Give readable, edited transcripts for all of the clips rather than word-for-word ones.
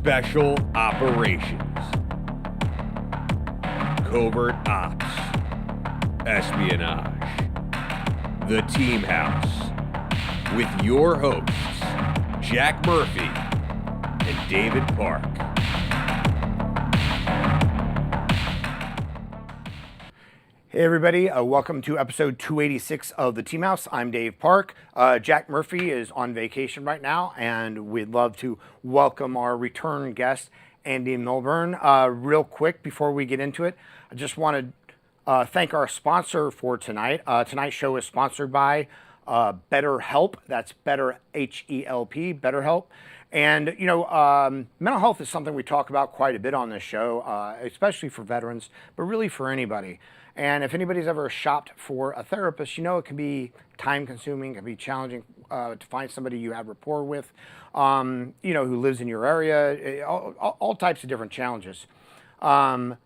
Special Operations, Covert Ops, Espionage, The Team House, with your hosts, Jack Murphy and David Park. Hey everybody, welcome to episode 286 of The Team House. I'm Dave Park. Jack Murphy is on vacation right now, and we'd love to welcome our return guest, Andy Milburn. Real quick, before we get into it, I just want to thank our sponsor for tonight. Tonight's show is sponsored by BetterHelp. That's Better, H-E-L-P, BetterHelp. And, you know, mental health is something we talk about quite a bit on this show, especially for veterans, but really for anybody. And if anybody's ever shopped for a therapist, you know it can be time-consuming, it can be challenging to find somebody you have rapport with, you know, who lives in your area, all types of different challenges. But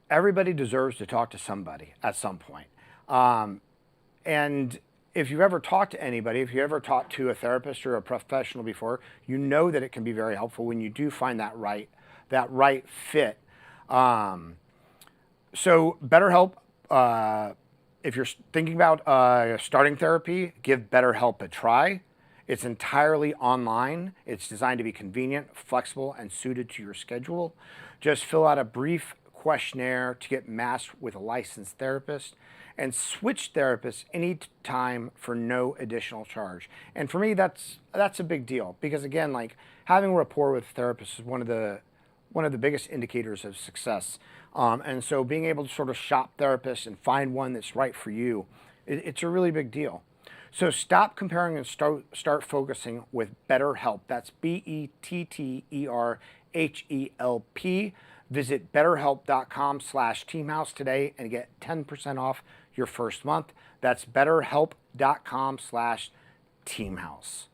everybody deserves to talk to somebody at some point. And if you've ever talked to anybody, if you ever talked to a therapist or a professional before, you know that it can be very helpful when you do find that right fit. So BetterHelp, if you're thinking about starting therapy, give BetterHelp a try. It's entirely online. It's designed to be convenient, flexible, and suited to your schedule. Just fill out a brief questionnaire to get matched with a licensed therapist and switch therapists anytime for no additional charge. And for me, that's a big deal because, again, like having rapport with therapists is one of the biggest indicators of success. And so being able to sort of shop therapists and find one that's right for you, it's a really big deal. So stop comparing and start focusing with BetterHelp. That's BetterHelp. Visit betterhelp.com/teamhouse today and get 10% off your first month. That's betterhelp.com/teamhouse.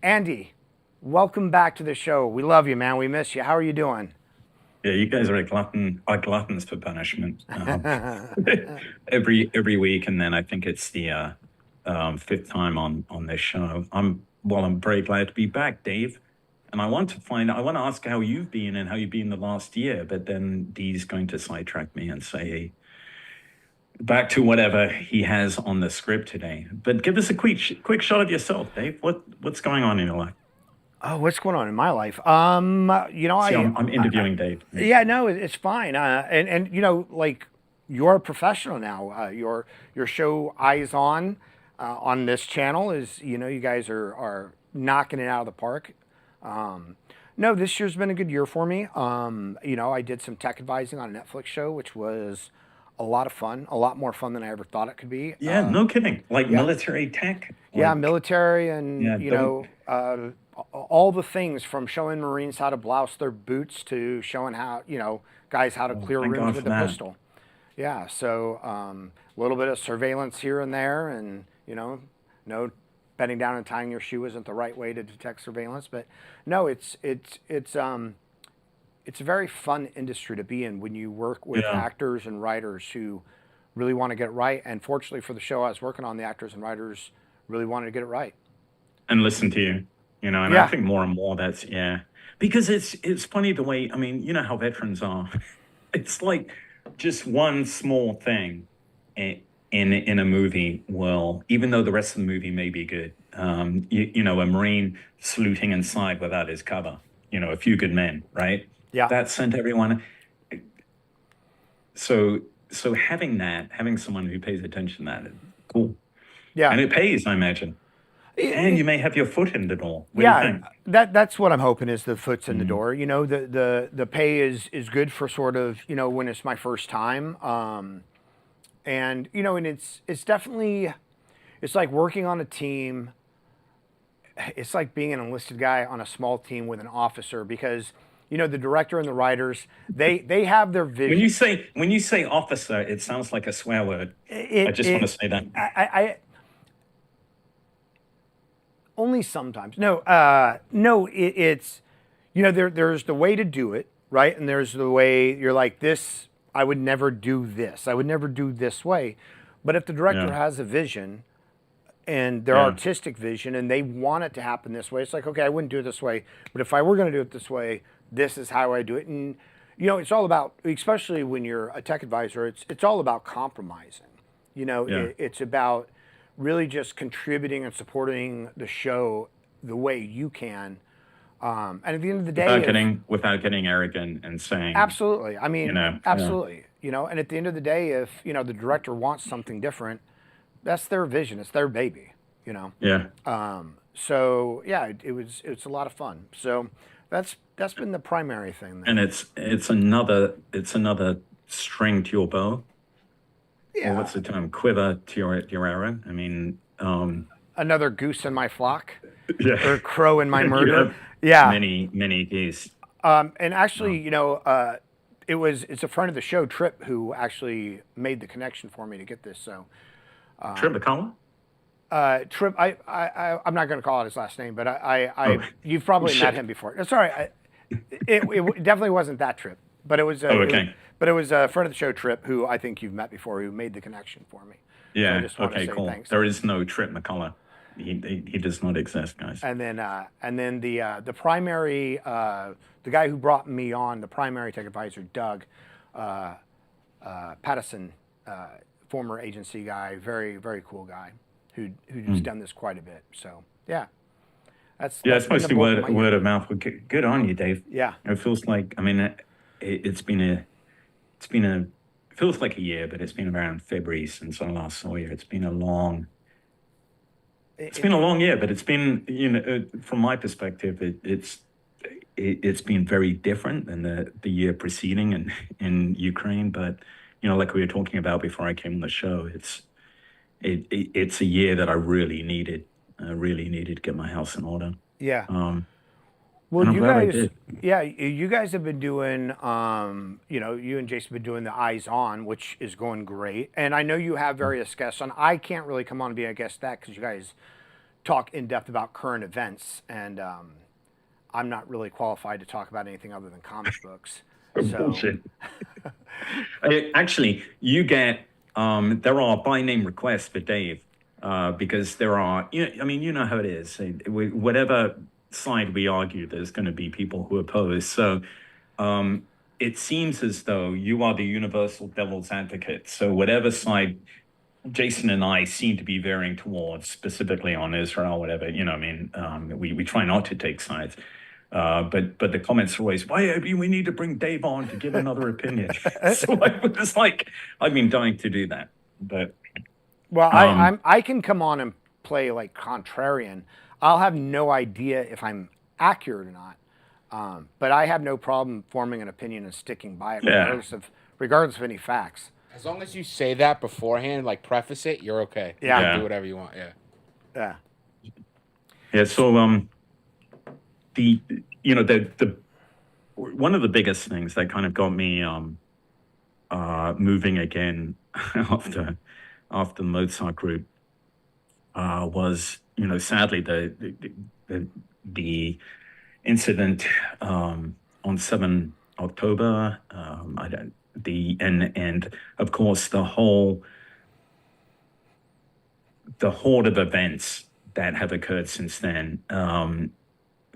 Andy, welcome back to the show. We love you, man. We miss you. How are you doing? Yeah, you guys are gluttons for punishment every week, and then I think it's the fifth time on this show. I'm very glad to be back, Dave. And I want to ask how you've been and how you've been the last year, but then Dee's going to sidetrack me and say back to whatever he has on the script today. But give us a quick shot of yourself, Dave. What's going on in your life? Oh, what's going on in my life? You know, I'm interviewing Dave. Yeah, no, it's fine. And you know, like you're a professional now. Your show Eyes On this channel is, you know, you guys are knocking it out of the park. No, this year's been a good year for me. You know, I did some tech advising on a Netflix show, which was a lot of fun, a lot more fun than I ever thought it could be. Yeah, no kidding. Like military tech. Yeah, military and, you know, all the things from showing Marines how to blouse their boots to showing how, you know, guys how to clear rooms with a pistol. Yeah, so a little bit of surveillance here and there, and, you know, no bending down and tying your shoe isn't the right way to detect surveillance. But no, it's a very fun industry to be in when you work with actors and writers who really want to get it right. And fortunately for the show I was working on, the actors and writers really wanted to get it right. And listen to you. You know, and I think more and more that's, because it's funny the way, I mean, you know how veterans are. It's like just one small thing in a movie will, even though the rest of the movie may be good, you know, a Marine saluting inside without his cover, you know, A Few Good Men, right? Yeah. That sent everyone. So having someone who pays attention to that is cool. Yeah. And it pays, I imagine. And you may have your foot in the door. That's what I'm hoping is the foot's in the door. You know, the pay is good for sort of, you know, when it's my first time. And, you know, and it's definitely, it's like working on a team. It's like being an enlisted guy on a small team with an officer because, you know, the director and the writers, they have their vision. When you say officer, it sounds like a swear word. I just want to say that. I only sometimes. No, it's, you know, there's the way to do it, right? And there's the way you're like, this, I would never do this. I would never do this way. But if the director has a vision, and their Yeah. artistic vision, and they want it to happen this way. It's like, okay, I wouldn't do it this way, but if I were going to do it this way, this is how I do it. And it's all about, especially when you're a tech advisor, it's all about compromising. Yeah. It's about really just contributing and supporting the show the way you can. And at the end of the day, without getting arrogant and saying, absolutely. I mean, yeah. absolutely. And at the end of the day, if the director wants something different, that's their vision. It's their baby. Yeah. So yeah, it's a lot of fun. So that's been the primary thing. And it's another string to your bow. Yeah. Or what's the term? Quiver to your arrow. I mean, another goose in my flock. Yeah. Or crow in my murder. Yeah. Many geese. And actually, it's a friend of the show, Trip, who actually made the connection for me to get this. So Trip McCullough? Trip, I'm not going to call it his last name, but you've probably met him before. Sorry, it definitely wasn't that Trip, but it was. But it was a friend of the show, Trip, who I think you've met before, who made the connection for me. Yeah. So I just want to say Cool. thanks. There is no Trip McCullough. He does not exist, guys. And then the primary, the guy who brought me on, the primary tech advisor, Doug Pattison, former agency guy, very very cool guy, who's done this quite a bit. So yeah, that's it's mostly word of mouth. Good on you, Dave. Yeah, it feels like it feels like a year, but it's been around February since I last saw you. It's been a long year, but it's been, from my perspective, it's been very different than the year preceding in Ukraine. But like we were talking about before I came on the show, it's a year that I really needed to get my house in order. Yeah. Well, you guys have been doing, you and Jason have been doing the Eyes On, which is going great. And I know you have various guests on. I can't really come on and be a guest that because you guys talk in depth about current events, and I'm not really qualified to talk about anything other than comic books. So. Bullshit. Actually, you get there are by name requests for Dave because there are. You know how it is. Whatever side we argue, there's going to be people who oppose. So it seems as though you are the universal devil's advocate. So whatever side Jason and I seem to be veering towards, specifically on Israel, whatever, we try not to take sides. But the comments are always, why we need to bring Dave on to give another opinion. So it's like, I've been dying to do that. But well, I can come on and play like contrarian. I'll have no idea if I'm accurate or not. But I have no problem forming an opinion and sticking by it, regardless of any facts. As long as you say that beforehand, like preface it, you're okay. Yeah. You can do whatever you want. Yeah. Yeah. Yeah. So the one of the biggest things that kind of got me moving again after the Mozart group was sadly the incident on 7 October. And of course the whole horde of events that have occurred since then.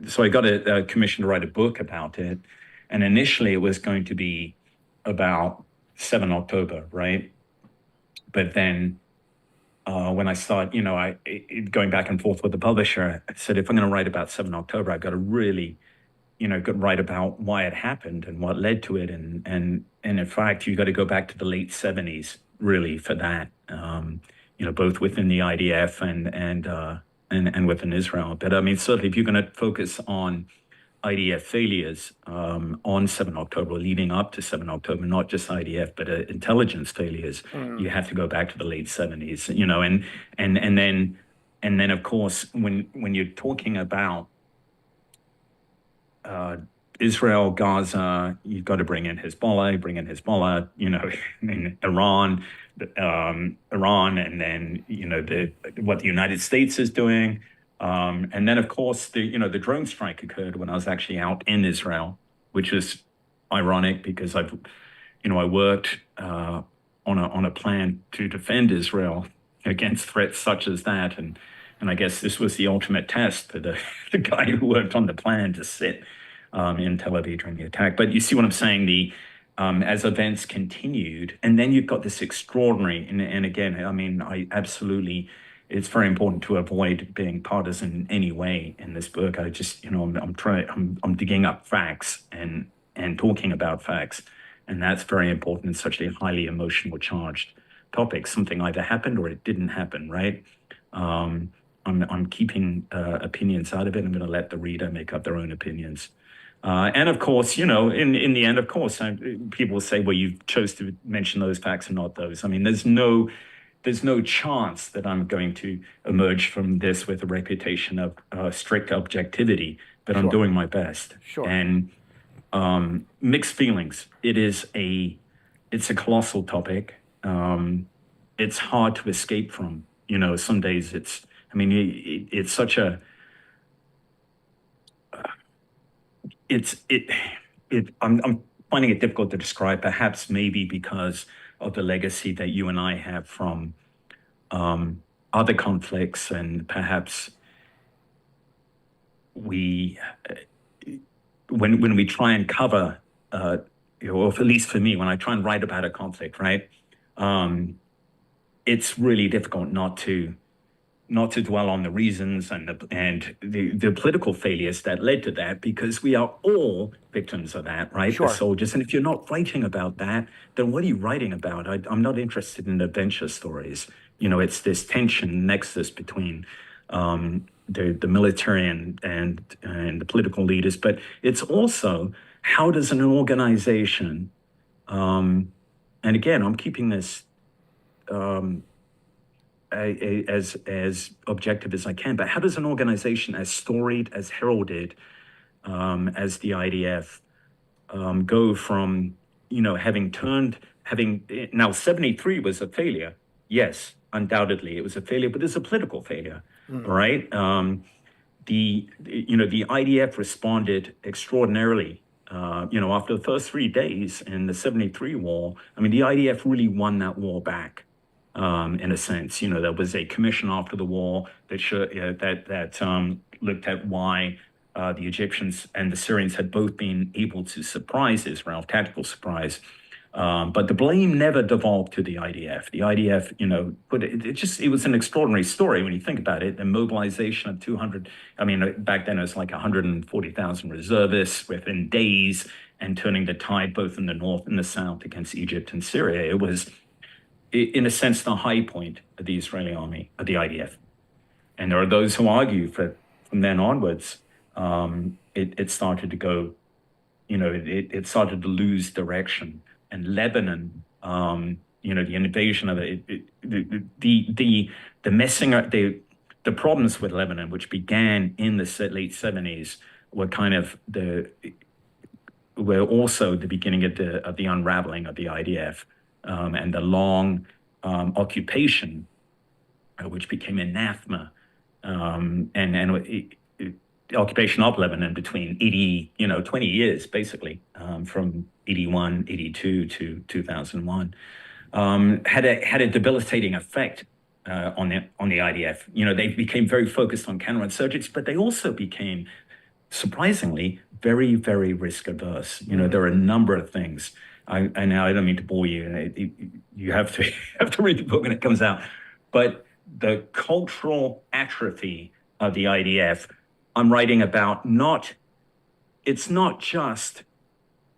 So I got a commission to write a book about it, and initially it was going to be about 7 October, right? But then when I started, going back and forth with the publisher, I said, if I'm going to write about 7 October, I've got to really, write about why it happened and what led to it. And in fact, you got to go back to the late 70s, really, for that, both within the IDF and within Israel. But I mean, certainly if you're going to focus on IDF failures on 7 October, leading up to 7 October, not just IDF, but intelligence failures, you have to go back to the late 70s, and then of course, when you're talking about Israel, Gaza, you've got to bring in Hezbollah, in Iran, and then, what the United States is doing. And then, of course, the drone strike occurred when I was actually out in Israel, which is ironic because I worked on a plan to defend Israel against threats such as that. And I guess this was the ultimate test for the, the guy who worked on the plan to sit in Tel Aviv during the attack. But you see what I'm saying? As events continued, and then you've got this extraordinary, and again, I mean, I absolutely, it's very important to avoid being partisan in any way in this book. I just, I'm digging up facts and talking about facts, and that's very important in such a highly emotional charged topic. Something either happened or it didn't happen, right? I'm keeping opinions out of it. I'm going to let the reader make up their own opinions. And of course, in the end, of course, people will say, well, you chose to mention those facts and not those. I mean, there's no chance that I'm going to emerge from this with a reputation of strict objectivity, but I'm doing my best. Sure. And mixed feelings. It's a colossal topic. It's hard to escape from. Some days it's such a, I'm finding it difficult to describe, perhaps maybe because of the legacy that you and I have from other conflicts, and perhaps when we try and cover, or at least for me, when I try and write about a conflict, right, it's really difficult not to dwell on the reasons and the political failures that led to that, because we are all victims of that, right? Sure. The soldiers. And if you're not writing about that, then what are you writing about? I'm not interested in adventure stories. It's this tension, nexus between the military and the political leaders, but it's also, how does an organization, and again, I'm keeping this as objective as I can, but how does an organization as storied, as heralded as the IDF go from, having now 73 was a failure. Yes, undoubtedly it was a failure, but it's a political failure, right? The IDF responded extraordinarily. After the first 3 days in the 73 war, the IDF really won that war back. In a sense, there was a commission after the war that looked at why the Egyptians and the Syrians had both been able to surprise Israel, tactical surprise. But the blame never devolved to the IDF. The IDF, it was an extraordinary story when you think about it. The mobilization of 200, back then it was like 140,000 reservists within days, and turning the tide both in the north and the south against Egypt and Syria. It was, in a sense, the high point of the Israeli army, of the IDF. And there are those who argue from then onwards, it started to go, it started to lose direction. And Lebanon, the invasion of it, the messing up, the problems with Lebanon, which began in the late 70s, were also the beginning of the unraveling of the IDF. And the long occupation, which became anathema, and the occupation of Lebanon between 20 years, basically, from 81, 82 to 2001, had a debilitating effect on the IDF. They became very focused on counterinsurgency, but they also became, surprisingly, very, very risk averse. There are a number of things. I don't mean to bore you. You have to read the book when it comes out. But the cultural atrophy of the IDF, I'm writing about. It's not just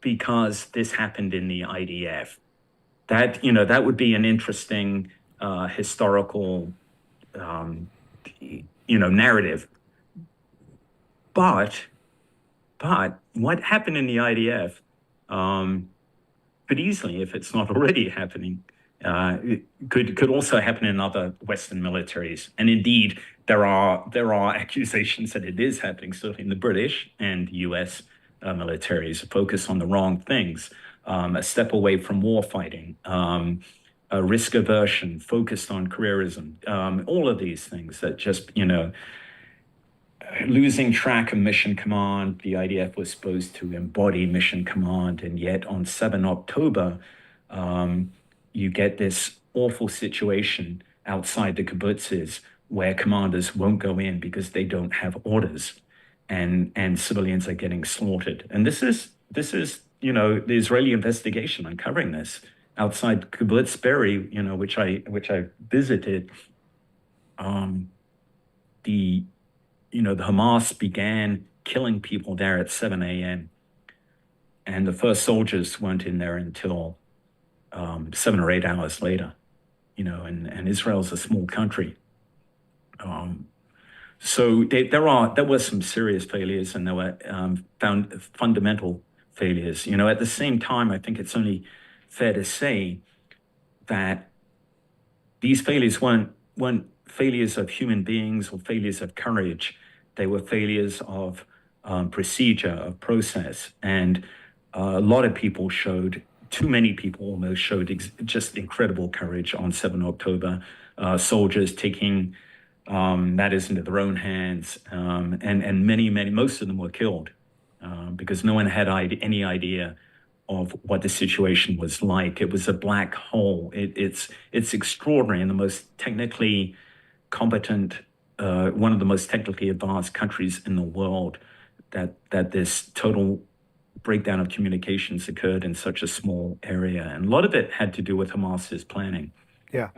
because this happened in the IDF. That would be an interesting historical narrative. But what happened in the IDF could easily, if it's not already happening, could also happen in other Western militaries. And indeed, there are accusations that it is happening, certainly in the British and US militaries, focus on the wrong things, a step away from war fighting, a risk aversion, focused on careerism, all of these things that just, losing track of mission command. The IDF was supposed to embody mission command, and yet on 7 October, you get this awful situation outside the kibbutzes where commanders won't go in because they don't have orders, and civilians are getting slaughtered. And this is the Israeli investigation uncovering this outside Kibbutz Be'eri, which I visited. The Hamas began killing people there at 7 a.m. and the first soldiers weren't in there until 7 or 8 hours later. And Israel's a small country. So there were some serious failures, and there were found fundamental failures. At the same time, I think it's only fair to say that these failures weren't failures of human beings or failures of courage. They were failures of procedure, of process. And a lot of people too many people almost showed just incredible courage on 7 October. Soldiers taking matters into their own hands, and most of them were killed because no one had any idea of what the situation was like. It was a black hole. It's extraordinary, and the most technically competent, one of the most technically advanced countries in the world, that this total breakdown of communications occurred in such a small area. And a lot of it had to do with Hamas's planning. Yeah.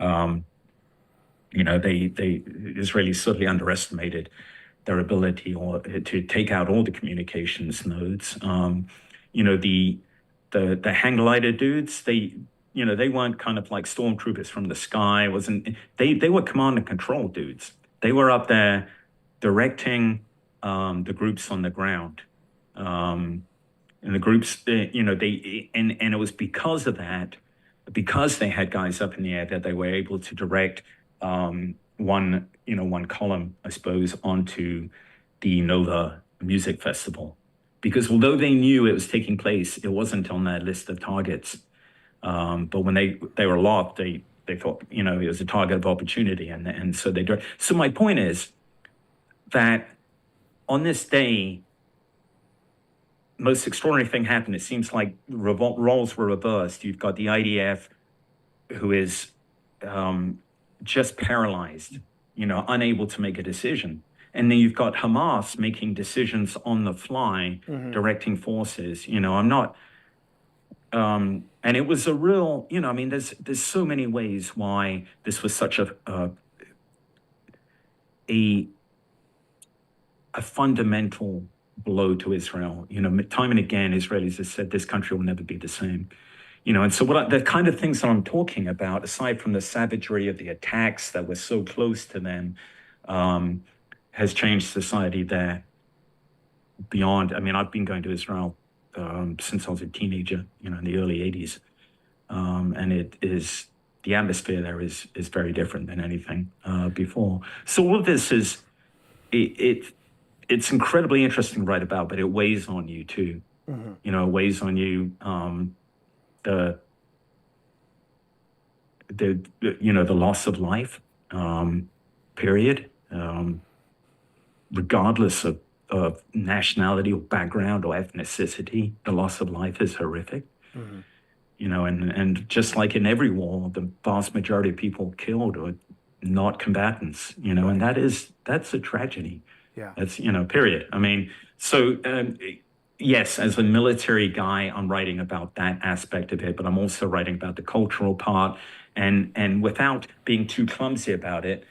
The Israelis certainly underestimated their ability to take out all the communications nodes. The hang glider dudes, they weren't kind of like stormtroopers from the sky. They were command and control dudes. They were up there directing the groups on the ground. And the groups, and it was because of that, because they had guys up in the air, that they were able to direct one column, I suppose, onto the Nova Music Festival. Because although they knew it was taking place, it wasn't on their list of targets. But when they were aloft, they thought, it was a target of opportunity. And so they direct. So my point is that on this day, most extraordinary thing happened. It seems like roles were reversed. You've got the IDF, who is just paralyzed, unable to make a decision. And then you've got Hamas making decisions on the fly, directing forces. I'm not, and it was a real, there's so many ways why this was such a fundamental blow to Israel. Time and again, Israelis have said this country will never be the same. And so the kind of things that I'm talking about, aside from the savagery of the attacks that were so close to them, has changed society there beyond. I've been going to Israel since I was a teenager, in the early 80s. And the atmosphere there is very different than anything before. So all of this it's incredibly interesting to write about, but it weighs on you too. It weighs on you. The loss of life, period, regardless of nationality or background or ethnicity, the loss of life is horrific. And just like in every war, the vast majority of people killed are not combatants, and that's a tragedy. Yeah. That's, period. Yes, as a military guy, I'm writing about that aspect of it, but I'm also writing about the cultural part. And without being too clumsy about it,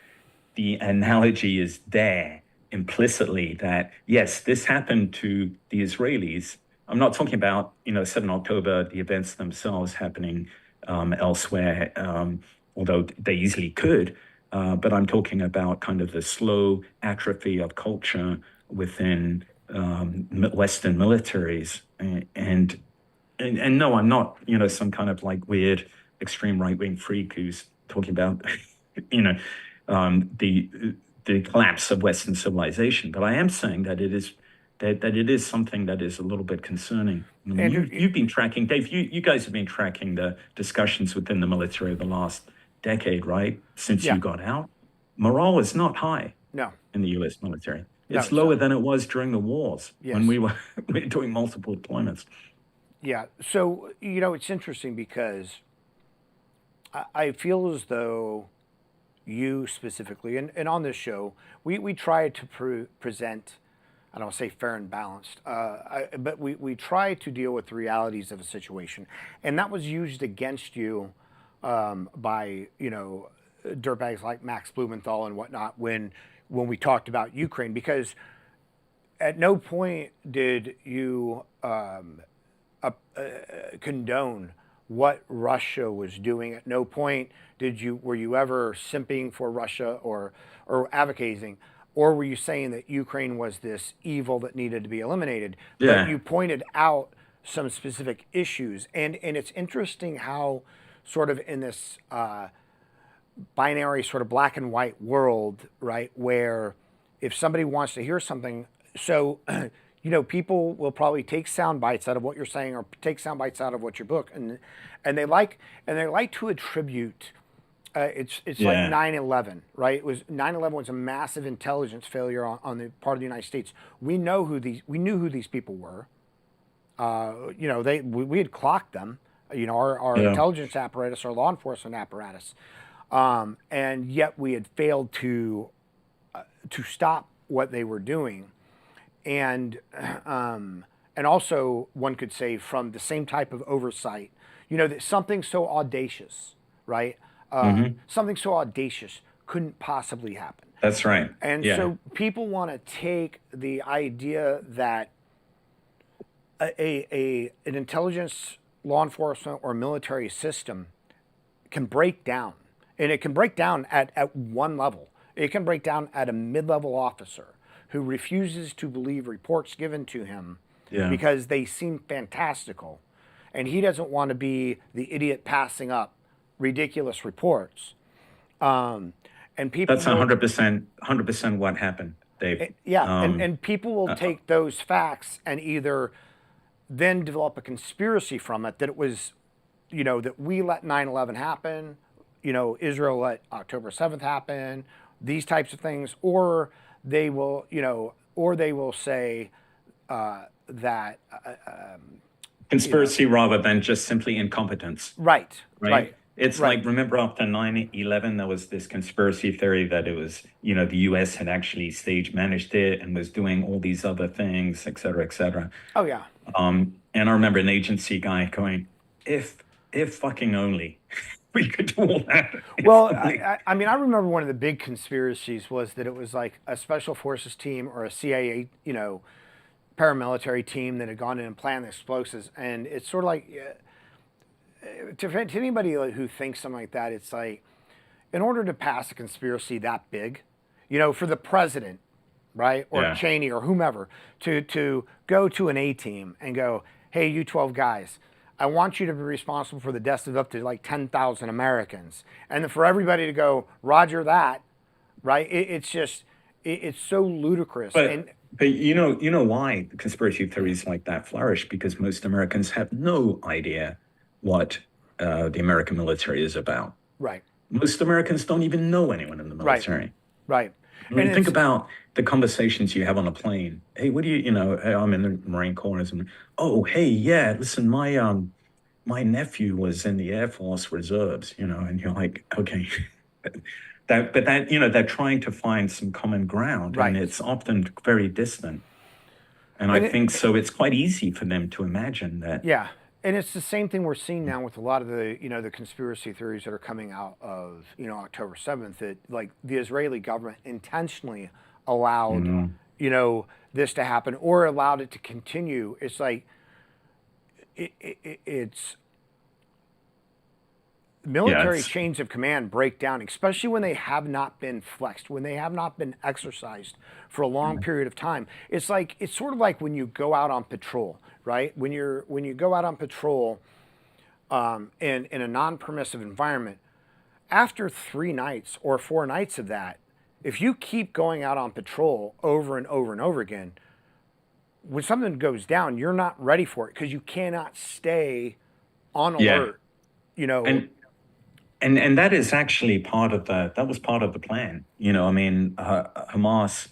the analogy is there implicitly that, yes, this happened to the Israelis. I'm not talking about, 7 October, the events themselves happening elsewhere, although they easily could. But I'm talking about kind of the slow atrophy of culture within Western militaries. And no, I'm not, some kind of like weird extreme right-wing freak who's talking about, the collapse of Western civilization. But I am saying that it is something that is a little bit concerning. You've been tracking, Dave, you guys have been tracking the discussions within the military of the last decade, right? Since you got out. Morale is not high in the U.S. military. It's lower than it was during the wars when we were doing multiple deployments. Yeah. So, it's interesting because I feel as though, you specifically, and on this show, we try to present, I don't want to say fair and balanced, but we try to deal with the realities of a situation. And that was used against you by, dirtbags like Max Blumenthal and whatnot when we talked about Ukraine, because at no point did you condone what Russia was doing. At no point were you ever simping for Russia or advocating, or were you saying that Ukraine was this evil that needed to be eliminated? Yeah. But you pointed out some specific issues, and it's interesting how sort of in this binary sort of black and white world, right, where if somebody wants to hear something, so people will probably take sound bites out of what you're saying or take sound bites out of what your book, and they like to attribute. It's like 9/11, right? It was 9/11 was a massive intelligence failure on the part of the United States. We knew who these people were. We had clocked them. Our intelligence apparatus, our law enforcement apparatus, and yet we had failed to stop what they were doing, and also one could say from the same type of oversight, that something so audacious, right? Something so audacious couldn't possibly happen. That's right. And so people want to take the idea that an intelligence, law enforcement, or military system can break down. And it can break down at one level. It can break down at a mid-level officer who refuses to believe reports given to him because they seem fantastical. And he doesn't want to be the idiot passing up ridiculous reports. And people That's 100% what happened, Dave. And people will take those facts and either then develop a conspiracy from it that it was, that we let 9/11 happen, Israel let October 7th happen, these types of things, or they will, say that conspiracy rather than just simply incompetence. Right. It's like, remember after 9/11, there was this conspiracy theory that it was, the U.S. had actually stage managed it and was doing all these other things, et cetera, et cetera. Oh, yeah. And I remember an agency guy going, if fucking only we could do all that. Well, I remember one of the big conspiracies was that it was like a special forces team or a CIA, paramilitary team that had gone in and planned the explosives. And it's sort of like, to anybody who thinks something like that, it's like, in order to pass a conspiracy that big, for the president, right, or Cheney or whomever, to go to an A team and go, hey, you 12 guys, I want you to be responsible for the deaths of up to like 10,000 Americans. And then for everybody to go, Roger that, right? It's just, it's so ludicrous. But you know why the conspiracy theories like that flourish? Because most Americans have no idea what the American military is about. Right. Most Americans don't even know anyone in the military. Right. I mean, think about the conversations you have on a plane. Hey, what do you, hey, I'm in the Marine Corps. Oh, hey, yeah, listen, my nephew was in the Air Force Reserves, and you're like, okay. They're trying to find some common ground, and it's often very distant. And I think so it's quite easy for them to imagine that. Yeah. And it's the same thing we're seeing now with a lot of the, the conspiracy theories that are coming out of, October 7th, that like the Israeli government intentionally allowed, this to happen or allowed it to continue. It's like, it's military chains of command break down, especially when they have not been flexed, when they have not been exercised for a long period of time. It's sort of like when you go out on patrol, right? When you go out on patrol in a non-permissive environment, after 3 nights or 4 nights of that, if you keep going out on patrol over and over and over again, when something goes down, you're not ready for it because you cannot stay on alert. And that is actually part of that was part of the plan. Hamas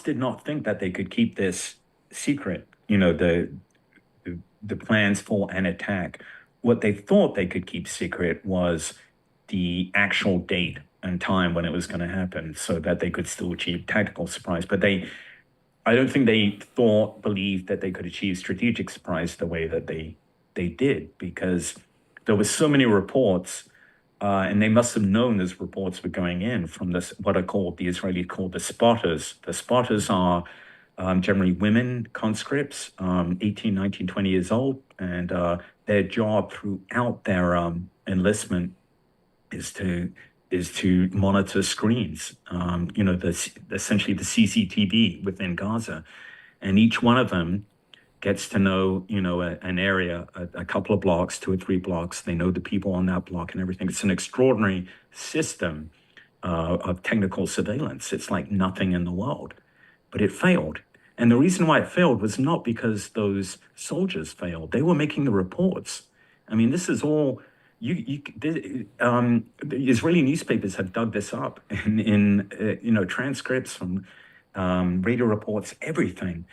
did not think that they could keep this secret, the plans for an attack. What they thought they could keep secret was the actual date and time when it was going to happen so that they could still achieve tactical surprise. But I don't think they believed that they could achieve strategic surprise the way that they did, because there were so many reports, and they must have known those reports were going in from this, what are called, the Israelis called the spotters. The spotters are generally women conscripts, 18, 19, 20 years old, and their job throughout their enlistment is to monitor screens, essentially the CCTV within Gaza. And each one of them gets to know, an area, a couple of blocks, 2 or 3 blocks. They know the people on that block and everything. It's an extraordinary system of technical surveillance. It's like nothing in the world, but it failed. And the reason why it failed was not because those soldiers failed. They were making the reports. I mean, this is all, the Israeli newspapers have dug this up in transcripts from radio reports, everything.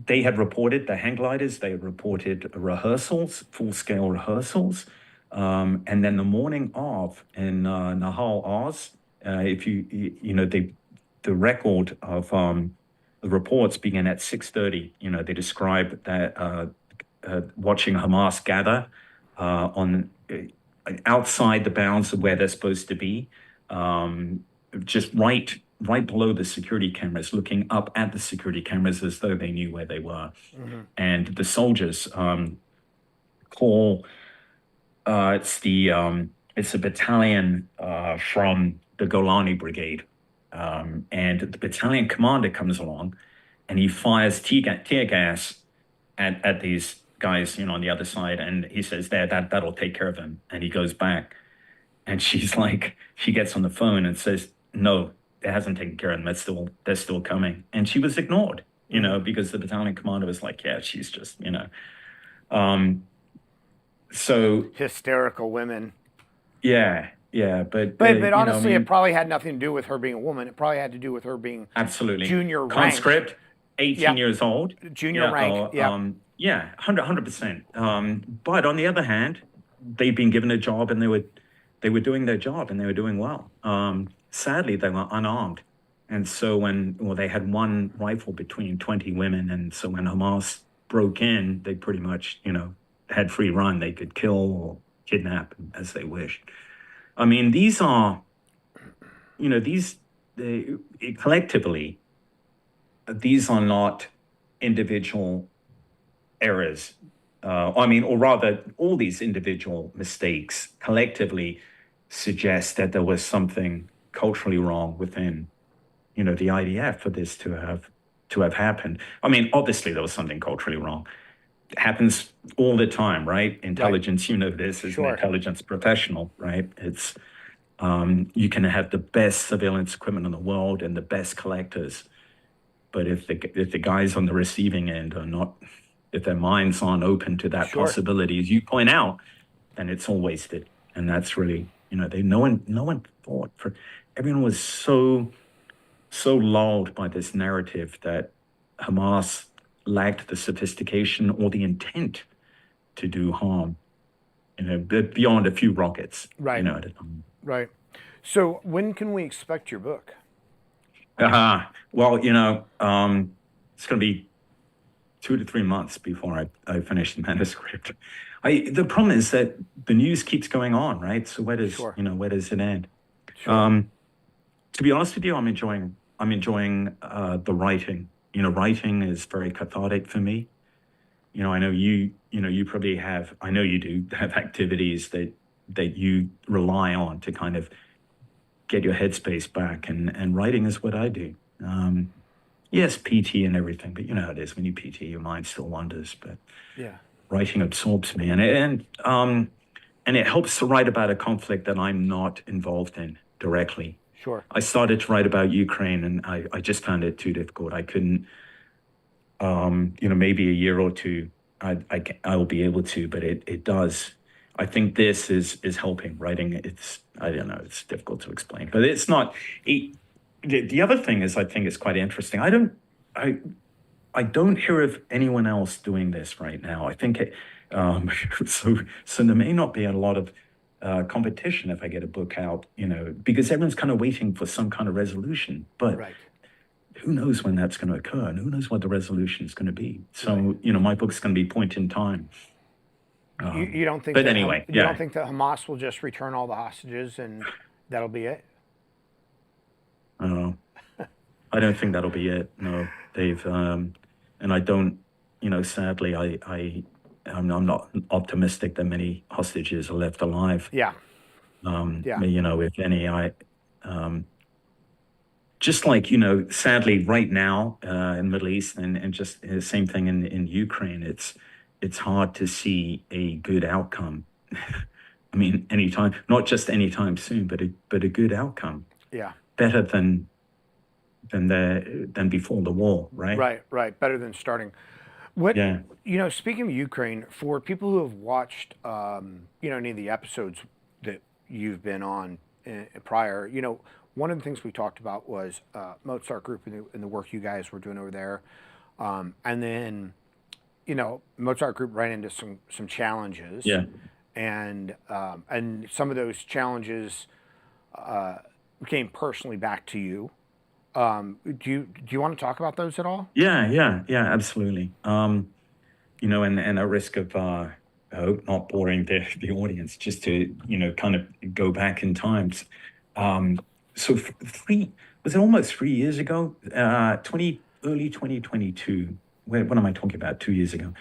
They had reported the hang gliders, they had reported rehearsals, full-scale rehearsals. And then the morning of in Nahal Oz, the record of the reports began at 6:30. They describe that watching Hamas gather on outside the bounds of where they're supposed to be, just right below the security cameras, looking up at the security cameras as though they knew where they were. Mm-hmm. And the soldiers call, it's a battalion from the Golani Brigade. And the battalion commander comes along and he fires tear gas at these guys, on the other side. And he says, that'll take care of them. And he goes back. And she gets on the phone and says, no, it hasn't taken care of them. They're still coming. And she was ignored, because the battalion commander was like, yeah, she's just, so hysterical women. Yeah. Yeah, but honestly, it probably had nothing to do with her being a woman. It probably had to do with her being absolutely junior conscript, rank. 18 years old, junior rank. 100%. But on the other hand, they'd been given a job and they were doing their job and they were doing well. Sadly, they were unarmed, and so they had one rifle between 20 women, and so when Hamas broke in, they pretty much had free run. They could kill or kidnap as they wished. I mean, these are, collectively, these are not individual errors. Or rather, all these individual mistakes collectively suggest that there was something culturally wrong within, the IDF for this to have happened. I mean, obviously there was something culturally wrong. It happens all the time, right? Intelligence, right. This as an intelligence professional, right? It's you can have the best surveillance equipment in the world and the best collectors, but if the guys on the receiving end are not, if their minds aren't open to that possibility, as you point out, then it's all wasted. And that's really, no one thought for. Everyone was so lulled by this narrative that Hamas lacked the sophistication or the intent to do harm, beyond a few rockets. Right. Right. So when can we expect your book? Well, it's going to be 2 to 3 months before I finish the manuscript. The problem is that the news keeps going on, right? So where does it end? Sure. To be honest with you, I'm enjoying the writing. Writing is very cathartic for me. I know you probably have, I know you do have activities that you rely on to kind of get your headspace back, and writing is what I do. Yes, PT and everything, but you know how it is when you PT, your mind still wanders. But yeah, writing absorbs me, and it helps to write about a conflict that I'm not involved in directly. Sure. I started to write about Ukraine, and I just found it too difficult. I couldn't. Maybe a year or two, I will be able to, but it does. I think this is helping writing. I don't know. It's difficult to explain, but it's not. The other thing is, I think it's quite interesting. I don't hear of anyone else doing this right now. I think so there may not be a lot of competition if I get a book out, because everyone's kind of waiting for some kind of resolution. But Right. who knows when that's going to occur, and who knows what the resolution is going to be. So, Right. My book's going to be point in time. You don't think But that anyway, you don't think that Hamas will just return all the hostages and that'll be it? I don't think that'll be it. No, Dave. And I don't, sadly, I'm not optimistic that many hostages are left alive. Yeah. If any, just like, sadly right now in the Middle East and just the same thing in Ukraine, it's hard to see a good outcome. I mean, anytime, not just anytime soon, but a good outcome. Yeah. Better than before the war, right? Right. Better than starting. Speaking of Ukraine, for people who have watched, any of the episodes that you've been on prior, one of the things we talked about was Mozart Group and the work you guys were doing over there. And then, Mozart Group ran into some challenges. Yeah. And some of those challenges came personally back to you. Do you want to talk about those at all? Yeah, absolutely. And a risk of, I hope not boring the audience, just to, kind of go back in times. So was it almost 3 years ago? Early 2022. What am I talking about? 2 years ago.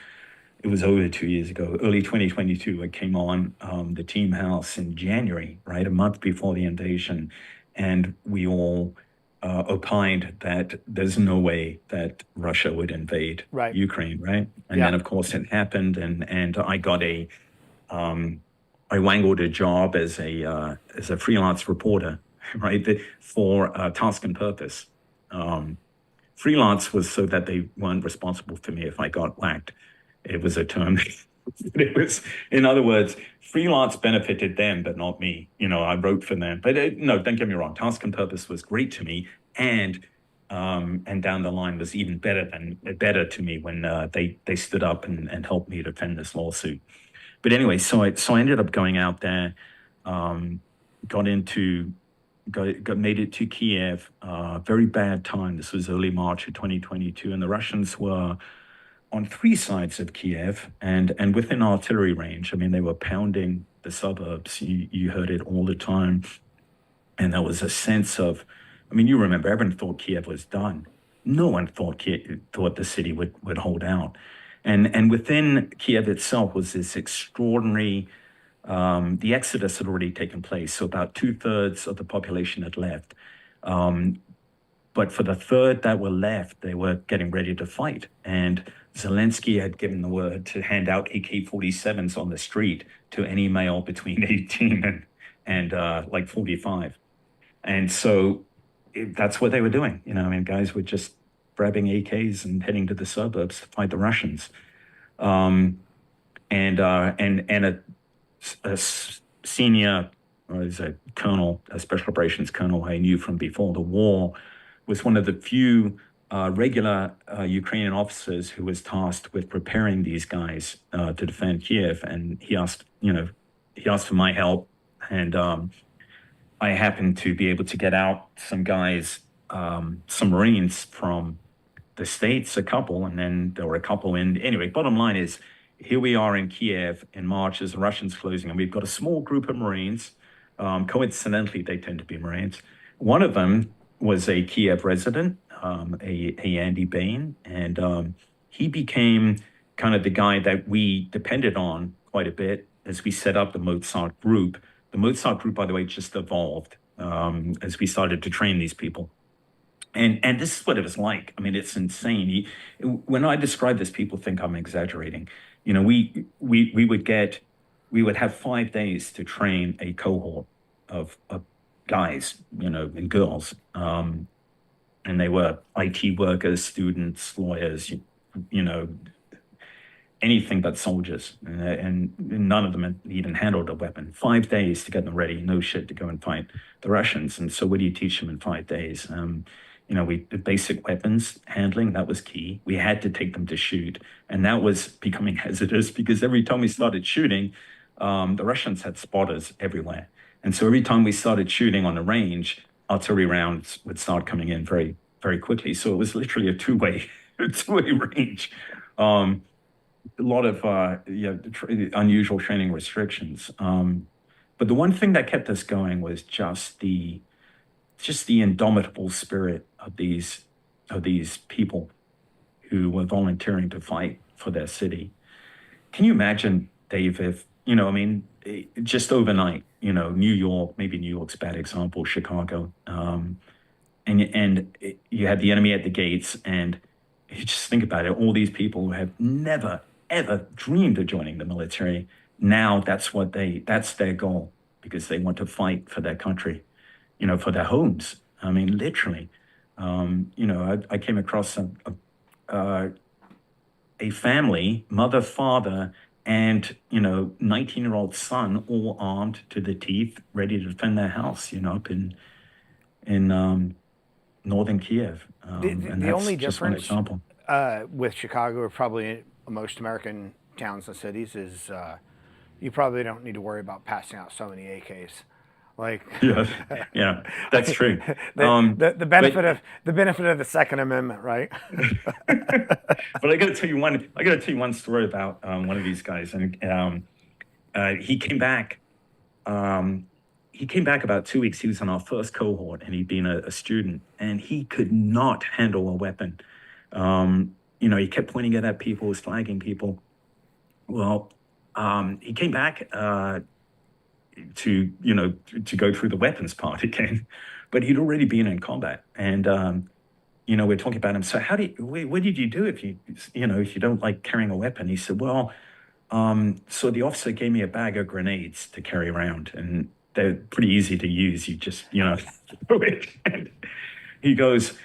It was over 2 years ago. Early 2022, I came on the Team House in January, right, a month before the invasion, and we all opined that there's no way that Russia would invade Ukraine, right? And then, of course, it happened, and I got I wangled a job as a freelance reporter, right, for Task and Purpose. Freelance was so that they weren't responsible for me if I got whacked. It was a term. It was, in other words, freelance benefited them, but not me. I wrote for them. But no, don't get me wrong. Task and Purpose was great to me, and down the line was even better to me when they stood up and helped me defend this lawsuit. But anyway, so I ended up going out there, made it to Kiev. Very bad time. This was early March of 2022, and the Russians were on three sides of Kiev and within artillery range. I mean, they were pounding the suburbs. You heard it all the time. And there was a sense of, you remember, everyone thought Kiev was done. No one thought the city would hold out. And within Kiev itself was this extraordinary, the exodus had already taken place. So about 2/3 of the population had left. But for the third that were left, they were getting ready to fight. And Zelensky had given the word to hand out AK-47s on the street to any male between 18 and 45. And so that's what they were doing. Guys were just grabbing AKs and heading to the suburbs to fight the Russians. And a senior, or is a colonel, a special operations colonel I knew from before the war, was one of the few regular Ukrainian officers who was tasked with preparing these guys to defend Kiev. And he asked for my help. And I happened to be able to get out some guys, some Marines from the States, a couple, and then there were a couple in. Anyway, bottom line is, here we are in Kiev in March as the Russians closing, and we've got a small group of Marines. Coincidentally, they tend to be Marines. One of them was a Kiev resident, a Andy Bain, and he became kind of the guy that we depended on quite a bit as we set up the Mozart Group. The Mozart Group, by the way, just evolved as we started to train these people. And this is what it was like. It's insane. When I describe this, people think I'm exaggerating. We would have 5 days to train a cohort of guys, and girls. And they were IT workers, students, lawyers, anything but soldiers. And none of them had even handled a weapon. 5 days to get them ready, no shit, to go and fight the Russians. And so what do you teach them in 5 days? The basic weapons handling, that was key. We had to take them to shoot. And that was becoming hazardous because every time we started shooting, the Russians had spotters everywhere. And so every time we started shooting on the range, artillery rounds would start coming in very, very quickly. So it was literally a two-way, two-way range. A lot of unusual training restrictions. But the one thing that kept us going was just the indomitable spirit of these people who were volunteering to fight for their city. Can you imagine, Dave, if, just overnight, New York, maybe New York's a bad example, Chicago, and you had the enemy at the gates, and you just think about it, all these people who have never, ever dreamed of joining the military, now that's their goal, because they want to fight for their country, for their homes. I mean, literally. I came across a family, mother, father, and 19-year-old son, all armed to the teeth, ready to defend their house, up in northern Kiev. And The that's only just one difference example. with Chicago, or probably most American towns and cities, is you probably don't need to worry about passing out so many AKs. Like, yeah, that's true. The benefit of the Second Amendment, right? But I got to tell you one story about one of these guys, and he came back. He came back about 2 weeks. He was on our first cohort, and he'd been a student, and he could not handle a weapon. He kept pointing it at people, slagging people. Well, he came back to go through the weapons part again, but he'd already been in combat, and we're talking about him. So what did you do if you don't like carrying a weapon? He said, well, so the officer gave me a bag of grenades to carry around, and they're pretty easy to use. You just throw it. And he goes,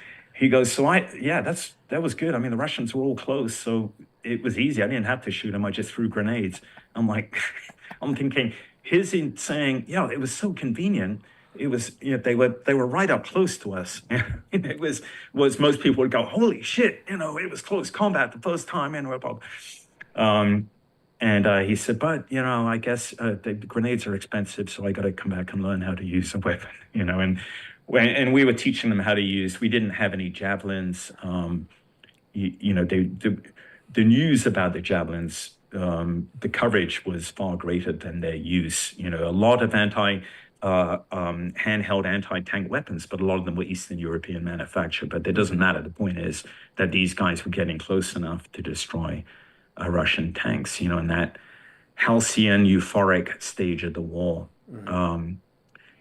so that was good. I mean, the Russians were all close, so it was easy. I didn't have to shoot them. I just threw grenades. I'm like, I'm thinking, his in saying, it was so convenient. It was, they were right up close to us. It was most people would go, holy shit, it was close combat the first time. And he said, but, I guess the grenades are expensive, so I got to come back and learn how to use a weapon, and we were teaching them how to use. We didn't have any javelins. The news about the javelins, the coverage was far greater than their use. A lot of handheld anti-tank weapons, but a lot of them were Eastern European manufacture. But it doesn't matter. The point is that these guys were getting close enough to destroy Russian tanks, in that halcyon, euphoric stage of the war. Mm-hmm.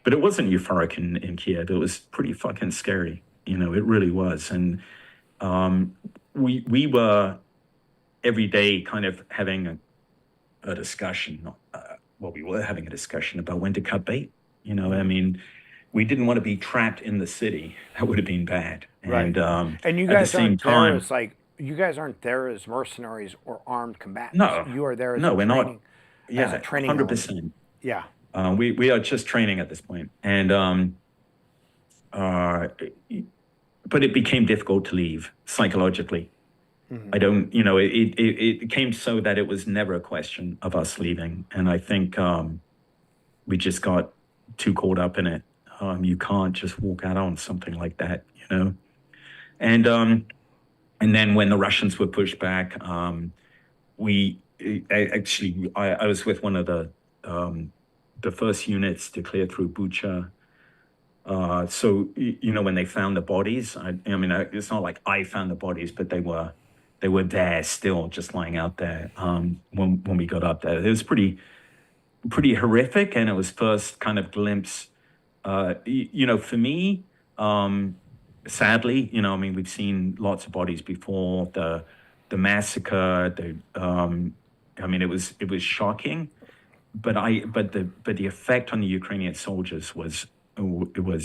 But it wasn't euphoric in Kiev. It was pretty fucking scary. It really was. And we were every day kind of having a discussion. We were having a discussion about when to cut bait. We didn't want to be trapped in the city. That would have been bad. Right. And you guys aren't there as you guys aren't there as mercenaries or armed combatants. No, you are there as we're not. As a training 100%. Yeah. We are just training at this point. And but it became difficult to leave psychologically. Mm-hmm. I don't, it came so that it was never a question of us leaving. And I think we just got too caught up in it. You can't just walk out on something like that, And then when the Russians were pushed back, I was with one of the first units to clear through Bucha. So when they found the bodies, it's not like I found the bodies, but they were there still, just lying out there. When we got up there, it was pretty horrific, and it was first kind of glimpse. For me, sadly, we've seen lots of bodies before. The massacre. It was shocking, but the effect on the Ukrainian soldiers was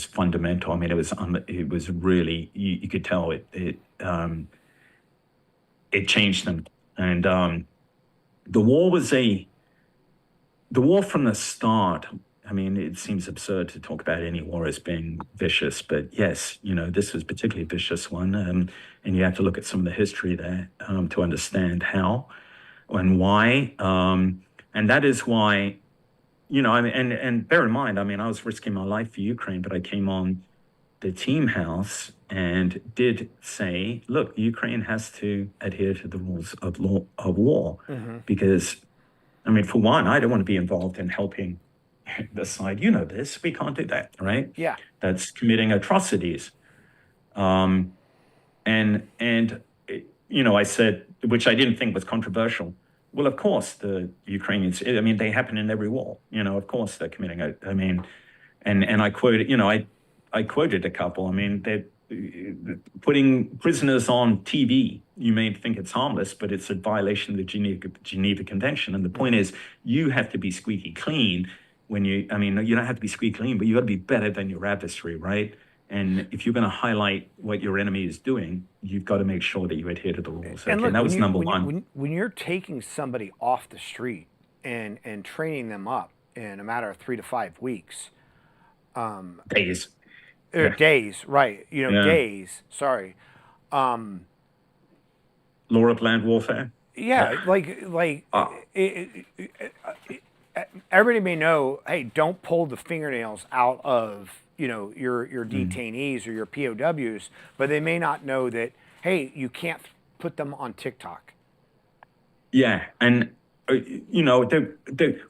fundamental. It was really, you could tell it changed them. And the war from the start. It seems absurd to talk about any war as being vicious, but yes, this was a particularly vicious one, and you have to look at some of the history there to understand how and why. And that is why, I mean, and bear in mind, I mean, I was risking my life for Ukraine, but I came on the Team House and did say, look, Ukraine has to adhere to the rules of war, because, I mean, for one, I don't want to be involved in helping the side. You know this. We can't do that, right? Yeah. That's committing atrocities. I said, which I didn't think was controversial. Well, of course, the Ukrainians, I mean, they happen in every war. Of course they're committing and I quoted, I quoted a couple. I mean, they're putting prisoners on TV. You may think it's harmless, but it's a violation of the Geneva Convention. And the point is, you have to be squeaky clean you don't have to be squeaky clean, but you got to be better than your adversary, right? And if you're going to highlight what your enemy is doing, you've got to make sure that you adhere to the rules. And okay, look, that was number one. When you're taking somebody off the street and training them up in a matter of 3 to 5 weeks, Days. days, right? Days. Sorry. Law of land warfare. Yeah, everybody may know. Hey, don't pull the fingernails out of your detainees or your POWs, but they may not know that. Hey, you can't put them on TikTok. Yeah, and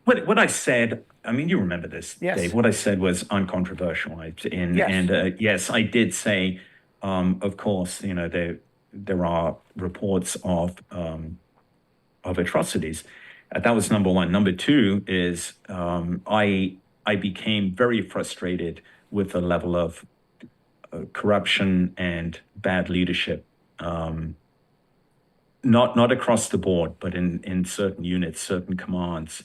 what I said. I mean, you remember this, yes. Dave. What I said was uncontroversial. Yes, I did say, of course, there are reports of atrocities. That was number one. Number two is I became very frustrated with the level of corruption and bad leadership, not across the board, but in certain units, certain commands,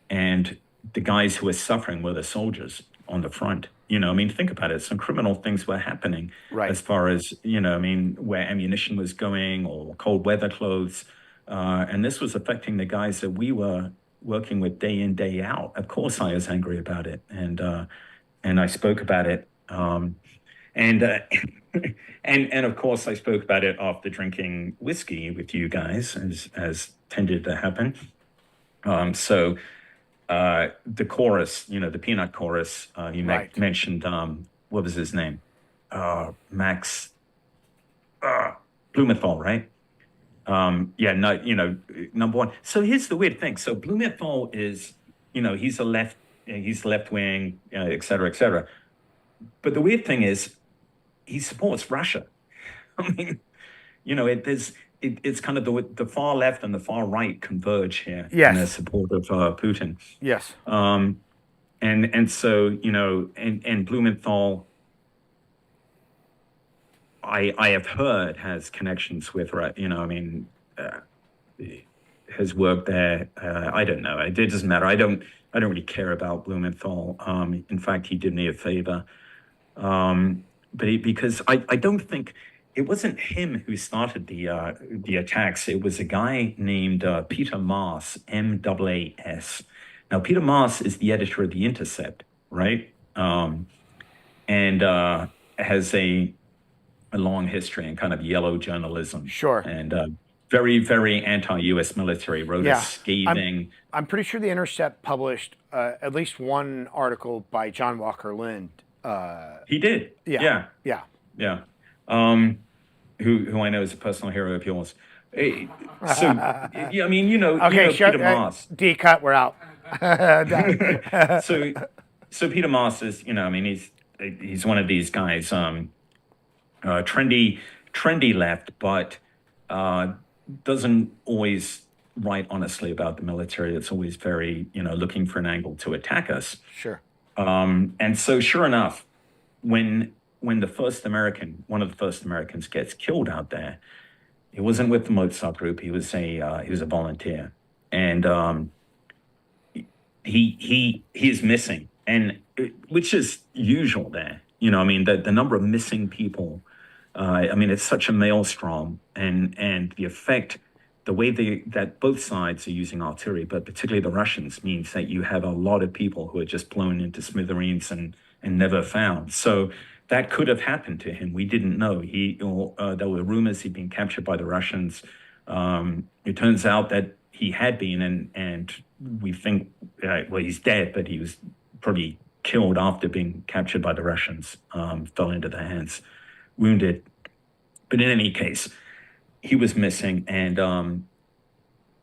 and the guys who were suffering were the soldiers on the front. I mean, think about it. Some criminal things were happening, right, as far as, where ammunition was going or cold weather clothes. And this was affecting the guys that we were working with day in, day out. Of course, I was angry about it. And I spoke about it. And of course, I spoke about it after drinking whiskey with you guys, as tended to happen. The chorus, the peanut chorus, you right. mentioned, what was his name? Max Blumenthal, right? Number one. So here's the weird thing. So Blumenthal is, he's left wing, et cetera, et cetera. But the weird thing is, he supports Russia. I mean, it's kind of the far left and the far right converge here in their support of Putin. Yes. And so, and Blumenthal, I have heard has connections with, has worked there. I don't know. It doesn't matter. I don't really care about Blumenthal. In fact, he did me a favor. Because I don't think it wasn't him who started the attacks. It was a guy named Peter Maas, M-A-A-S. Now, Peter Maas is the editor of The Intercept, right? And has a long history in kind of yellow journalism. Sure. And very, very anti-U.S. military, wrote a scathing... I'm pretty sure The Intercept published at least one article by John Walker Lind. He did. Yeah. Who I know is a personal hero of yours. Okay, sure. Peter Maas. D cut, we're out. So Peter Maas is, he's one of these guys, trendy left, but doesn't always write honestly about the military. It's always very, looking for an angle to attack us. Sure. And so sure enough, when one of the first Americans gets killed out there, he wasn't with the Mozart group. He was a volunteer, and he is missing, and which is usual there. The number of missing people. It's such a maelstrom, and the effect, the way that both sides are using artillery, but particularly the Russians, means that you have a lot of people who are just blown into smithereens and never found. So that could have happened to him. We didn't know. There were rumors he'd been captured by the Russians. It turns out that he had been, and we think, well, he's dead, but he was probably killed after being captured by the Russians, fell into their hands, wounded. But in any case, he was missing, and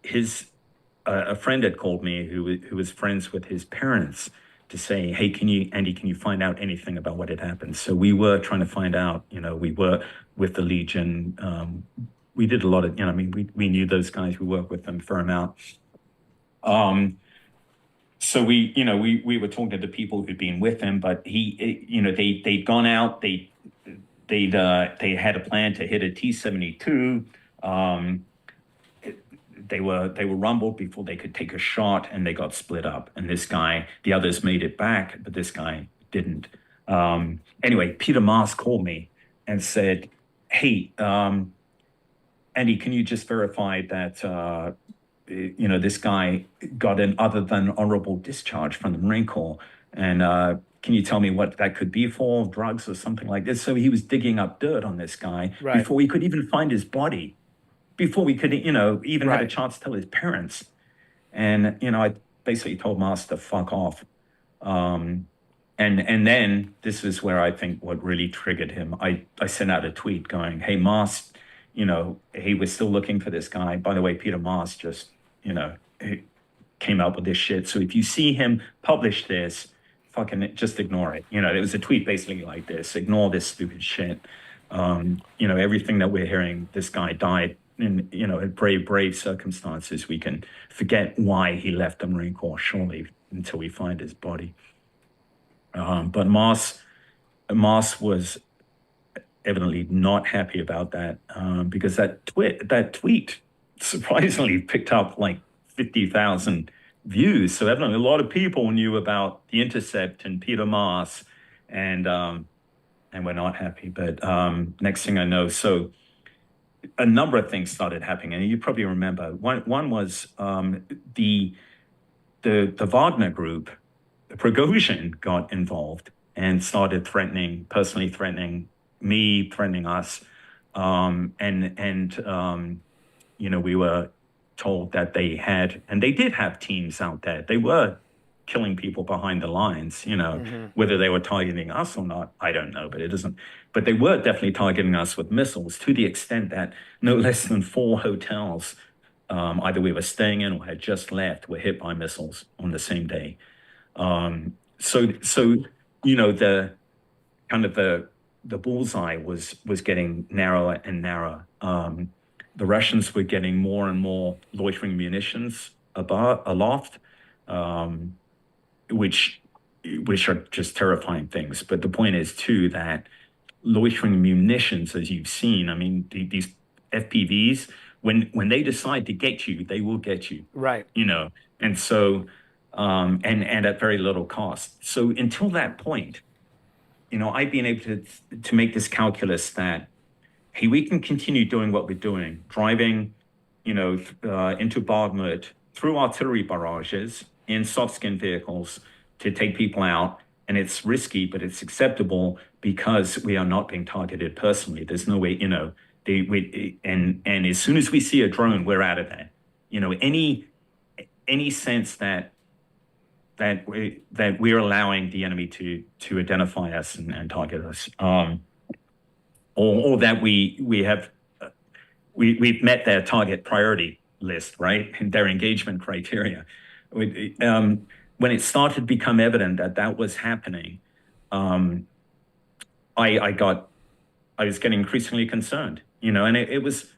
his a friend had called me who was friends with his parents to say, hey, Andy, can you find out anything about what had happened? So we were trying to find out, we were with the Legion. We did a lot of, we knew those guys, we worked with them for an amount. So we were talking to the people who'd been with him, but they'd gone out, they had a plan to hit a T-72. They were rumbled before they could take a shot, and they got split up. And the others made it back, but this guy didn't. Anyway, Peter Mars called me and said, hey, Andy, can you just verify that, this guy got an other than honorable discharge from the Marine Corps? And can you tell me what that could be for, drugs or something like this? So he was digging up dirt on this guy before we could even find his body, before we could, even have a chance to tell his parents. And, I basically told Mars to fuck off. And then this is where I think what really triggered him. I sent out a tweet going, hey, Mars, hey, we're still looking for this guy. By the way, Peter Mars just, came up with this shit. So if you see him publish this, fucking just ignore it. It was a tweet basically like this: ignore this stupid shit. Everything that we're hearing, this guy died in, in brave circumstances. We can forget why he left the Marine Corps shortly until we find his body. But Mars was evidently not happy about that, because that tweet surprisingly picked up like 50,000 views. So evidently a lot of people knew about The Intercept and Peter Mars, and we're not happy. But next thing I know, so a number of things started happening, and you probably remember. One was the Wagner group, Prigozhin, got involved and started personally threatening me, threatening us, we were told that they did have teams out there. They were killing people behind the lines, whether they were targeting us or not, I don't know, but they were definitely targeting us with missiles, to the extent that no less than 4 hotels, either we were staying in or had just left, were hit by missiles on the same day. The bullseye was getting narrower and narrower. The Russians were getting more and more loitering munitions aloft, which are just terrifying things. But the point is too that loitering munitions, as you've seen, these FPVs, when they decide to get you, they will get you. Right. And so and at very little cost. So until that point, I've been able to make this calculus that, hey, we can continue doing what we're doing, driving, into Bakhmut through artillery barrages in soft-skin vehicles to take people out. And it's risky, but it's acceptable because we are not being targeted personally. There's no way, and as soon as we see a drone, we're out of there. Any sense that we're allowing the enemy to identify us and target us, or that we've met their target priority list, right? And their engagement criteria. When it started to become evident that was happening, I was getting increasingly concerned, and it was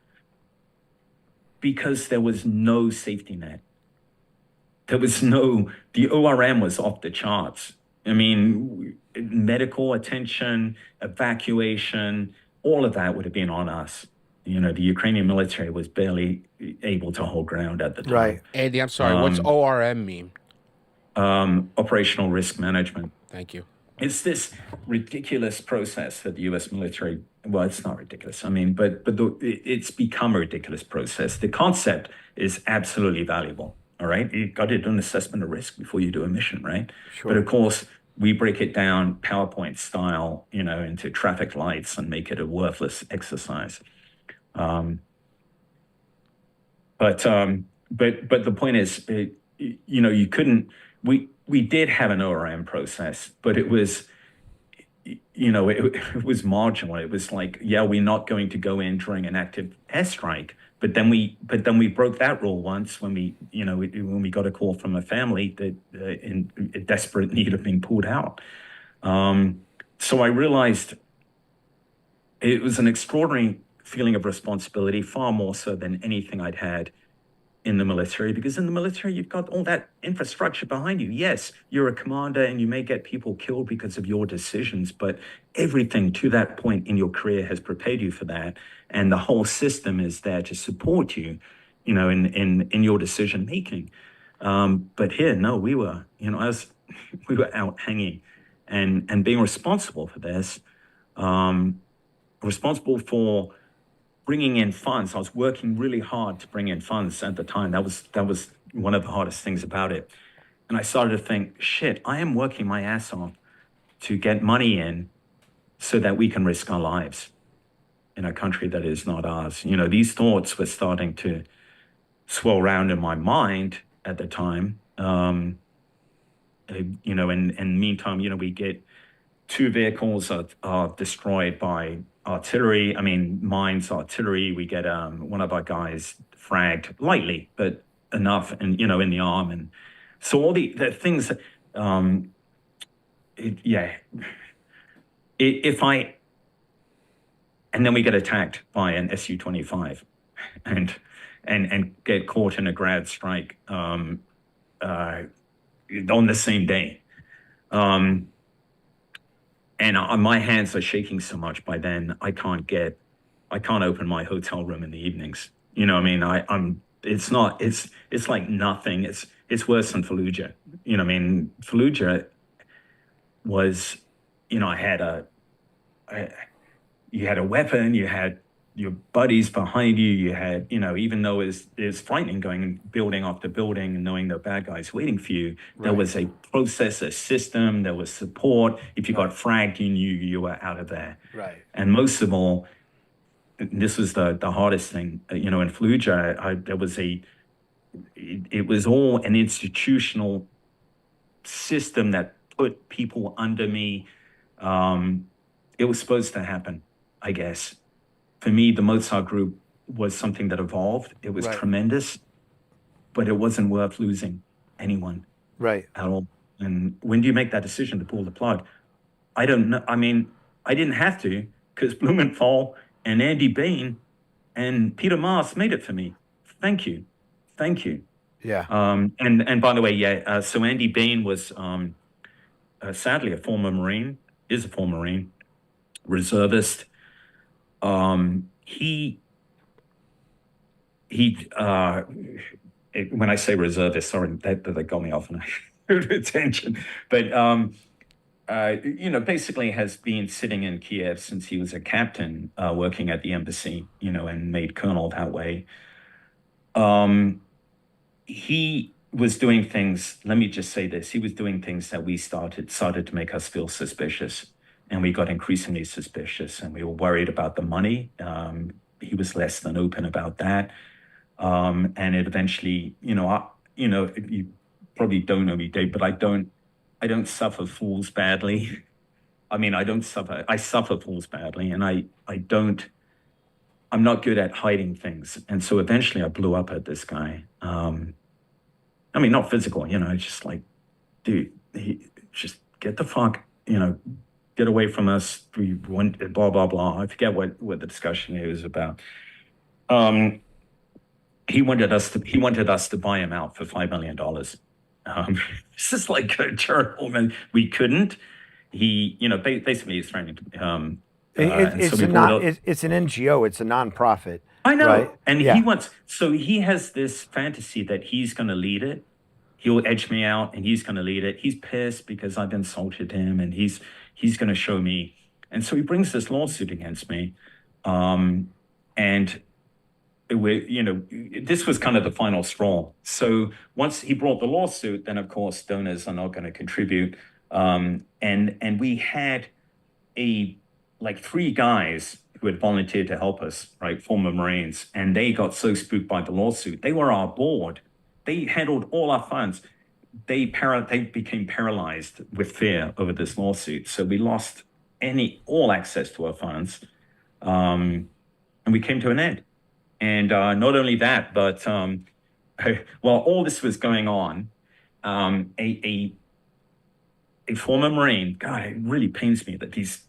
because there was no safety net. The ORM was off the charts. Medical attention, evacuation, all of that would have been on us. The Ukrainian military was barely able to hold ground at the time. Right. Andy, I'm sorry. What's ORM mean? Operational risk management. Thank you. It's this ridiculous process that the U.S. military, well, it's not ridiculous. It's become a ridiculous process. The concept is absolutely valuable. All right. You got to do an assessment of risk before you do a mission, right? Sure. But of course, we break it down PowerPoint style, into traffic lights and make it a worthless exercise. but the point is, you couldn't. We did have an ORM process, but it was, it was marginal. It was like, yeah, we're not going to go in during an active airstrike. But then we broke that rule once when when we got a call from a family that in desperate need of being pulled out. So I realized it was an extraordinary feeling of responsibility, far more so than anything I'd had in the military, because in the military, you've got all that infrastructure behind you. Yes, you're a commander and you may get people killed because of your decisions, but everything to that point in your career has prepared you for that. And the whole system is there to support you, in your decision making. But here, no, we were, we were out hanging and being responsible for this, responsible for bringing in funds. I was working really hard to bring in funds at the time. That was one of the hardest things about it. And I started to think, shit, I am working my ass off to get money in so that we can risk our lives in a country that is not ours. These thoughts were starting to swirl around in my mind at the time. And meantime, we get 2 vehicles are destroyed by artillery. I mean, mines, artillery. We get one of our guys fragged lightly, but enough, and in the arm, and so all the things. And then we get attacked by an Su-25, and get caught in a grad strike on the same day. And my hands are shaking so much by then, I can't open my hotel room in the evenings. It's like nothing. It's worse than Fallujah. Fallujah was, you had a weapon, you had your buddies behind you, you had, even though it's frightening going building after building and knowing there are bad guys waiting for you, there was a process, a system, there was support. If you got fragged, you knew you were out of there. Right. And most of all, this was the hardest thing, in Fallujah, it was all an institutional system that put people under me. It was supposed to happen, I guess. For me, the Mozart group was something that evolved. It was tremendous, but it wasn't worth losing anyone at all. And when do you make that decision to pull the plug? I don't know. I mean, I didn't have to, because Blumenthal and Andy Bain and Peter Mars made it for me. Thank you. Yeah. And by the way, so Andy Bain was sadly a former Marine, reservist. When I say reservist, sorry, that got me off on a tangent. But basically has been sitting in Kiev since he was a captain, working at the embassy, and made colonel that way. He was doing things. Let me just say this: he was doing things that we started to make us feel suspicious. And we got increasingly suspicious, and we were worried about the money. He was less than open about that. And it eventually, you probably don't know me, Dave, but I don't suffer fools badly. I mean, I suffer fools badly, and I'm not good at hiding things. And so eventually I blew up at this guy. I mean, not physical, just like, dude, just get the fuck, get away from us. We want blah, blah, blah. I forget what the discussion was about. He wanted us to buy him out for $5 million. This is like a terrible, man. We couldn't. He, basically he's threatening to, it's an NGO. It's a nonprofit. I know. Right? And he has this fantasy that he's going to lead it. He'll edge me out and he's going to lead it. He's pissed because I've insulted him, and he's going to show me. And so he brings this lawsuit against me. And this was kind of the final straw. So once he brought the lawsuit, then of course donors are not going to contribute. And we had 3 guys who had volunteered to help us, right, former Marines, and they got so spooked by the lawsuit. They were our board. They handled all our funds. They became paralyzed with fear over this lawsuit. So we lost all access to our funds, and we came to an end. And not only that, but while all this was going on, a former Marine, God, it really pains me that these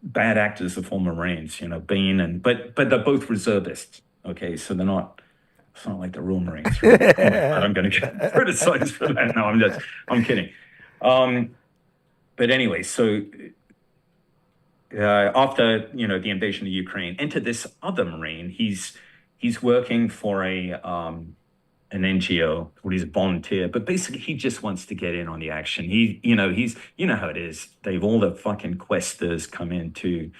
bad actors are former Marines, Bain but they're both reservists. Okay, so it's not like the real Marines. Right? I'm going to get criticized for that. No, I'm kidding. But anyway, so after the invasion of Ukraine, enter this other Marine. He's working for an NGO, or he's a volunteer, but basically he just wants to get in on the action. He's how it is. They've all the fucking questers come in to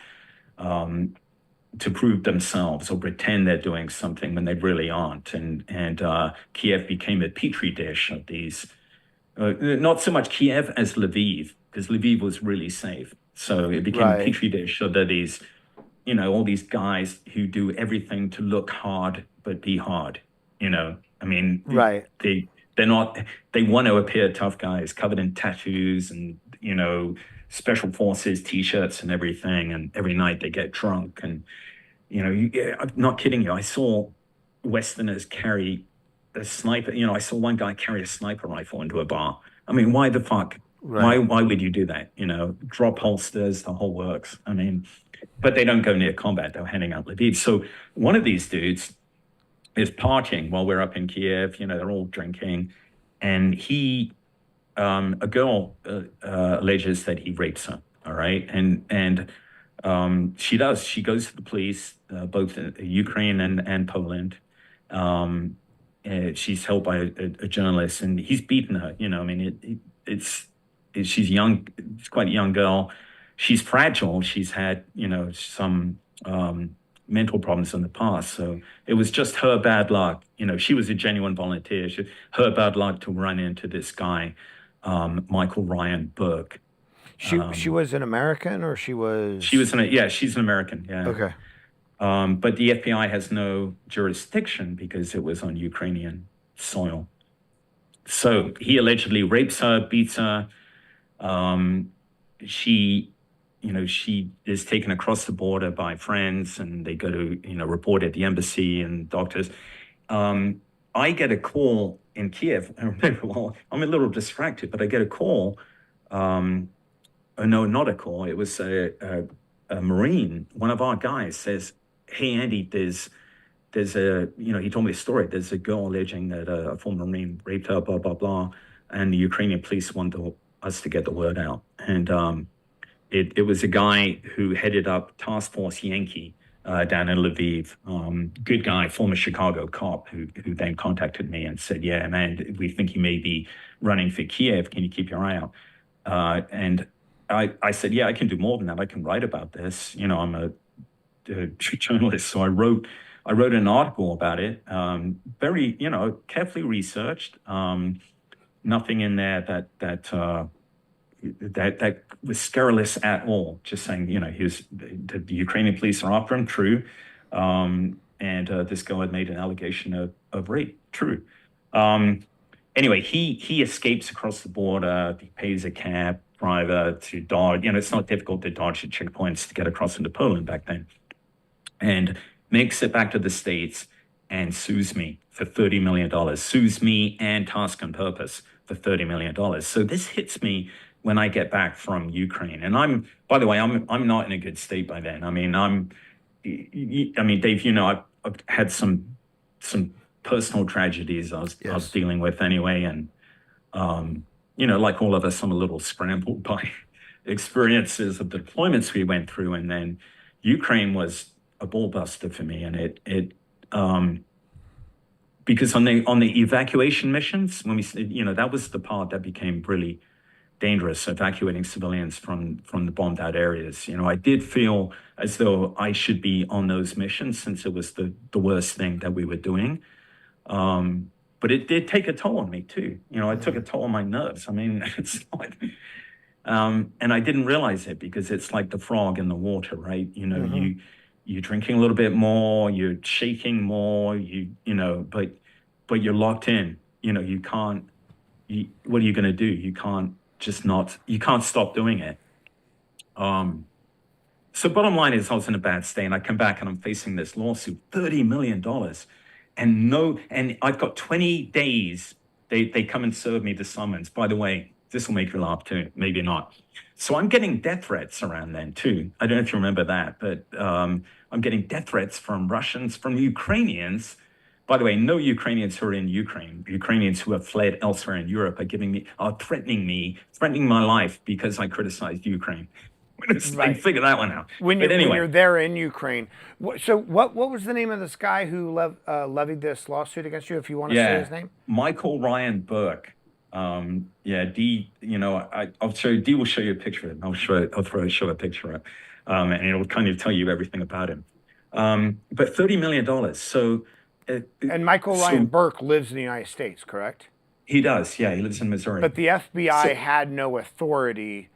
prove themselves or pretend they're doing something when they really aren't. And Kiev became a petri dish of these. Not so much Kiev as Lviv, because Lviv was really safe. So it became a petri dish of these, all these guys who do everything to look hard but be hard. I mean, they're not. They want to appear tough guys, covered in tattoos and special forces T-shirts and everything. And every night they get drunk. And I'm not kidding you. I saw Westerners carry a sniper. I saw one guy carry a sniper rifle into a bar. I mean, why the fuck? Why would you do that? Drop holsters, the whole works. I mean, but they don't go near combat. They're handing out Lviv. So one of these dudes is partying while we're up in Kiev. They're all drinking, and a girl alleges that he rapes her. All right, and she does. She goes to the police, both in Ukraine and Poland. She's held by a journalist, and he's beaten her. I mean, she's young. She's quite a young girl. She's fragile. She's had some mental problems in the past. So it was just her bad luck. She was a genuine volunteer. Her bad luck to run into this guy, Michael Ryan Burke. She was an American, or she was? She's an American. Yeah. Okay. But the FBI has no jurisdiction because it was on Ukrainian soil. So he allegedly rapes her, beats her. She is taken across the border by friends, and they go to, report at the embassy and doctors. I get a call in Kiev. I remember, well, I'm a little distracted, but I get a call. No, not a call. It was a Marine. One of our guys says, "Hey, Andy, there's a, he told me a story. There's a girl alleging that a former Marine raped her, blah, blah, blah. And the Ukrainian police want us to get the word out." And it was a guy who headed up Task Force Yankee down in Lviv. Good guy, former Chicago cop, who then contacted me and said, "Yeah, man, we think you may be running for Kiev. Can you keep your eye out?" And I said, "Yeah, I can do more than that. I can write about this. I'm a journalist." So I wrote an article about it, very, carefully researched. Nothing in there that was scurrilous at all. Just saying, the Ukrainian police are after him, true. And this girl had made an allegation of rape, true. Anyway, he escapes across the border. He pays a cab driver to dodge. It's not difficult to dodge at checkpoints to get across into Poland back then. And makes it back to the States and sues me for $30 million. Sues me and Task and Purpose for $30 million. So this hits me when I get back from Ukraine. And by the way, I'm not in a good state by then. I mean, Dave, I've had some personal tragedies I was dealing with anyway. And, like all of us, I'm a little scrambled by experiences of the deployments we went through. And then Ukraine was a ball buster for me. And it because on the evacuation missions, when we, that was the part that became really dangerous, evacuating civilians from the bombed out areas. I did feel as though I should be on those missions since it was the worst thing that we were doing. But it did take a toll on me too. It took a toll on my nerves. I mean, it's like, and I didn't realize it because it's like the frog in the water, right? you're drinking a little bit more, you're shaking more, but you're locked in. You can't. What are you going to do? You can't just not. You can't stop doing it. So bottom line is, I was in a bad state, and I come back and I'm facing this lawsuit, $30 million, and I've got 20 days. They come and serve me the summons. By the way, this will make you laugh too, maybe not. So I'm getting death threats around then too. I don't know if you remember that, but I'm getting death threats from Russians, from Ukrainians. By the way, no Ukrainians who are in Ukraine. Ukrainians who have fled elsewhere in Europe are threatening my life because I criticized Ukraine. Right. Figure that one out. When you're there in Ukraine, so what was the name of this guy who levied this lawsuit against you? If you want to say his name, Michael Ryan Burke. D. I'll show you. D will show you a picture of him. I'll show a picture of, and it'll kind of tell you everything about him. But $30 million. So. And Michael Ryan Burke lives in the United States, correct? He does. Yeah, he lives in Missouri. But the FBI had no authority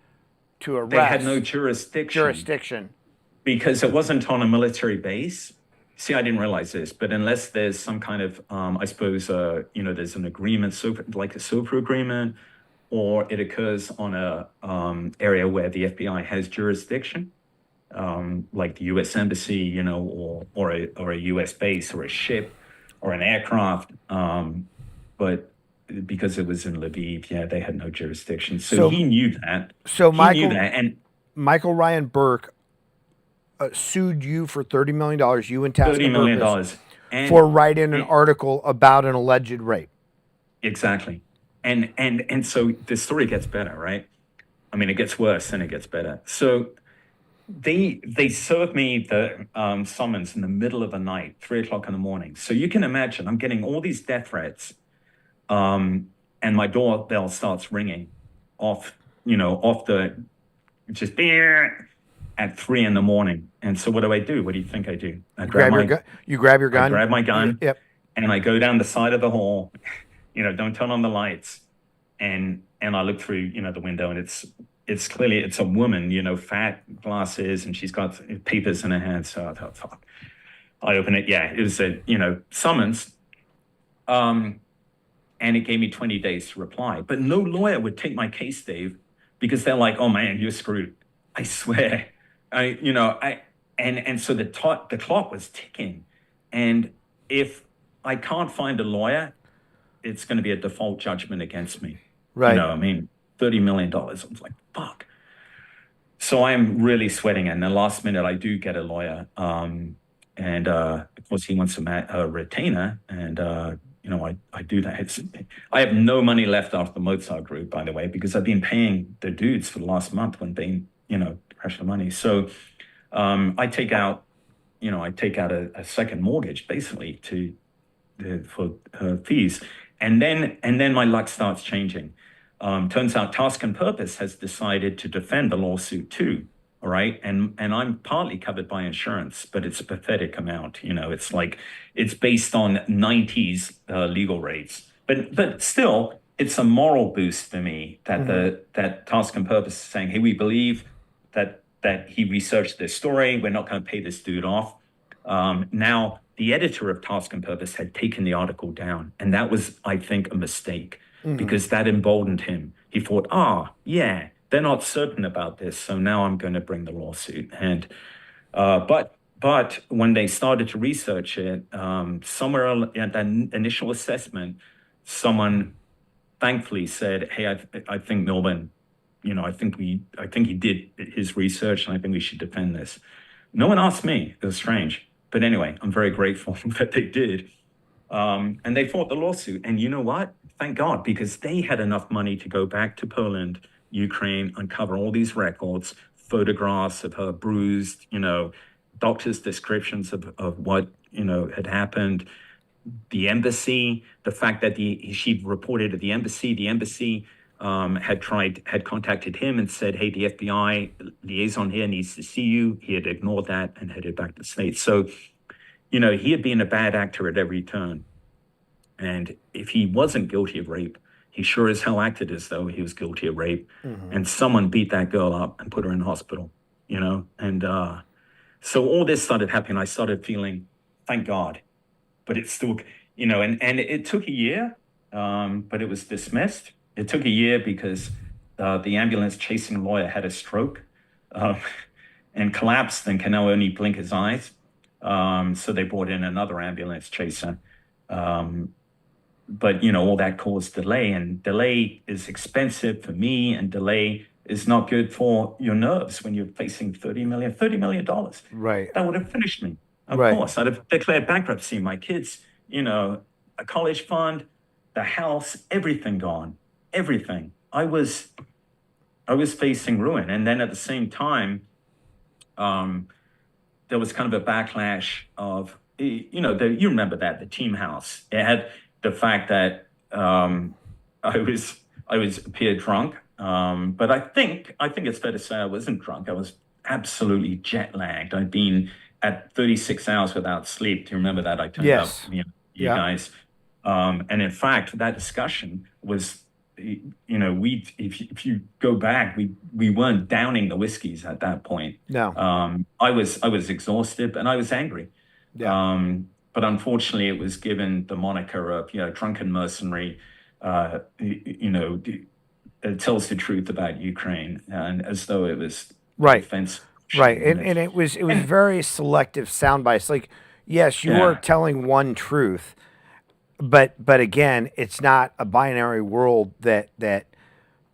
to arrest. They had no jurisdiction. Because it wasn't on a military base. See, I didn't realize this, but unless there's some kind of, I suppose, there's an agreement, like a SOFA agreement, or it occurs on a area where the FBI has jurisdiction, like the U.S. Embassy, or a U.S. base, or a ship, or an aircraft. But because it was in Libya, they had no jurisdiction. So he knew that. So Michael Ryan Burke sued you for $30 million. You and Task $30 million for writing an article about an alleged rape. Exactly. And so the story gets better, right? I mean, it gets worse and it gets better. So they served me the summons in the middle of the night, 3:00 in the morning. So you can imagine, I'm getting all these death threats, and my doorbell starts ringing off the just at 3 in the morning. And so what do I do? What do you think I do? You grab your gun. I grab my gun. Yep. And I go down the side of the hall. Don't turn on the lights, and I look through the window, and it's clearly a woman, fat, glasses, and she's got papers in her hand. So I thought, fuck. I open it. Yeah, it was a summons. And it gave me 20 days to reply. But no lawyer would take my case, Dave, because they're like, oh man, you're screwed. I swear. And so the clock was ticking. And if I can't find a lawyer, it's going to be a default judgment against me. Right. $30 million. I was like, fuck. So I'm really sweating. And the last minute, I do get a lawyer. And of course, he wants a retainer. And, I do that. I have no money left after the Mozart group, by the way, because I've been paying the dudes for the last month when they, pressure money. So I take out a second mortgage, basically, for fees. And then my luck starts changing. Turns out Task and Purpose has decided to defend the lawsuit too. All right. And I'm partly covered by insurance, but it's a pathetic amount. It's based on 90s legal rates. But still, it's a moral boost for me that that Task and Purpose is saying, hey, we believe that he researched this story. We're not going to pay this dude off. Now, the editor of Task and Purpose had taken the article down. And that was, I think, a mistake because that emboldened him. He thought, yeah, they're not certain about this. So now I'm going to bring the lawsuit. And but when they started to research it, somewhere at that initial assessment, someone thankfully said, hey, I think Milburn, I think he did his research, and I think we should defend this. No one asked me. It was strange. But anyway, I'm very grateful that they did. And they fought the lawsuit. And you know what? Thank God, because they had enough money to go back to Poland, Ukraine, uncover all these records, photographs of her bruised, doctors' descriptions of what, had happened. The embassy, the fact that she reported at the embassy had contacted him and said, hey, the FBI liaison here needs to see you. He had ignored that and headed back to the States. So, he had been a bad actor at every turn. And if he wasn't guilty of rape, he sure as hell acted as though he was guilty of rape. And someone beat that girl up and put her in hospital, and So all this started happening. I started feeling, thank God, but it's still, and it took a year, but it was dismissed. It took a year because the ambulance chasing lawyer had a stroke uh, and collapsed and can now only blink his eyes. So they brought in another ambulance chaser. But all that caused delay, and delay is expensive for me, and delay is not good for your nerves when you're facing $30 million. Right. That would have finished me. Of Right. course, I'd have declared bankruptcy. My kids, a college fund, the house, everything gone, everything. I was facing ruin, and then at the same time, there was kind of a backlash of, you remember that the team house. It had the fact that I was appeared drunk, but I think it's fair to say I wasn't drunk. I was absolutely jet lagged. I'd been at 36 hours without sleep. Do you remember that? I turned up, you guys. And in fact, that discussion was, if you go back, we weren't downing the whiskeys at that point. No. I was exhausted and I was angry. Yeah. But unfortunately, it was given the moniker of, drunken mercenary, it tells the truth about Ukraine, and as though it was Right. offensive. Right. And it was very selective sound bites. Like, yes, you are telling one truth, but again, it's not a binary world that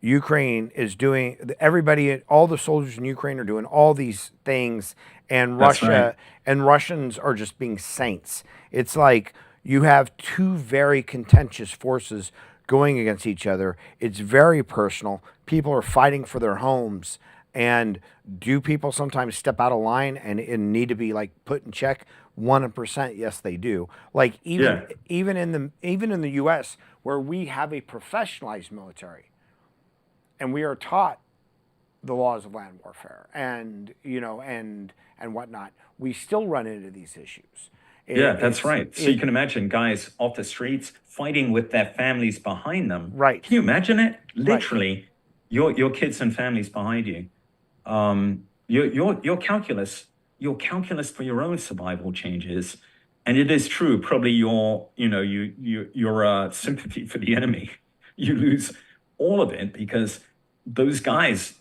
Ukraine is doing. Everybody, all the soldiers in Ukraine are doing all these things, and Russia and Russians are just being saints. It's like you have two very contentious forces going against each other. It's very personal. People are fighting for their homes. And do people sometimes step out of line and need to be like put in check? 100%, yes, they do. Like even in the U.S., where we have a professionalized military, and we are taught the laws of land warfare and and whatnot, we still run into these issues. That's right. So you can imagine guys off the streets fighting with their families behind them. Right. Can you imagine it? Literally, your kids and families behind you. Your calculus for your own survival changes, and it is true. Probably your sympathy for the enemy, you lose all of it because those guys,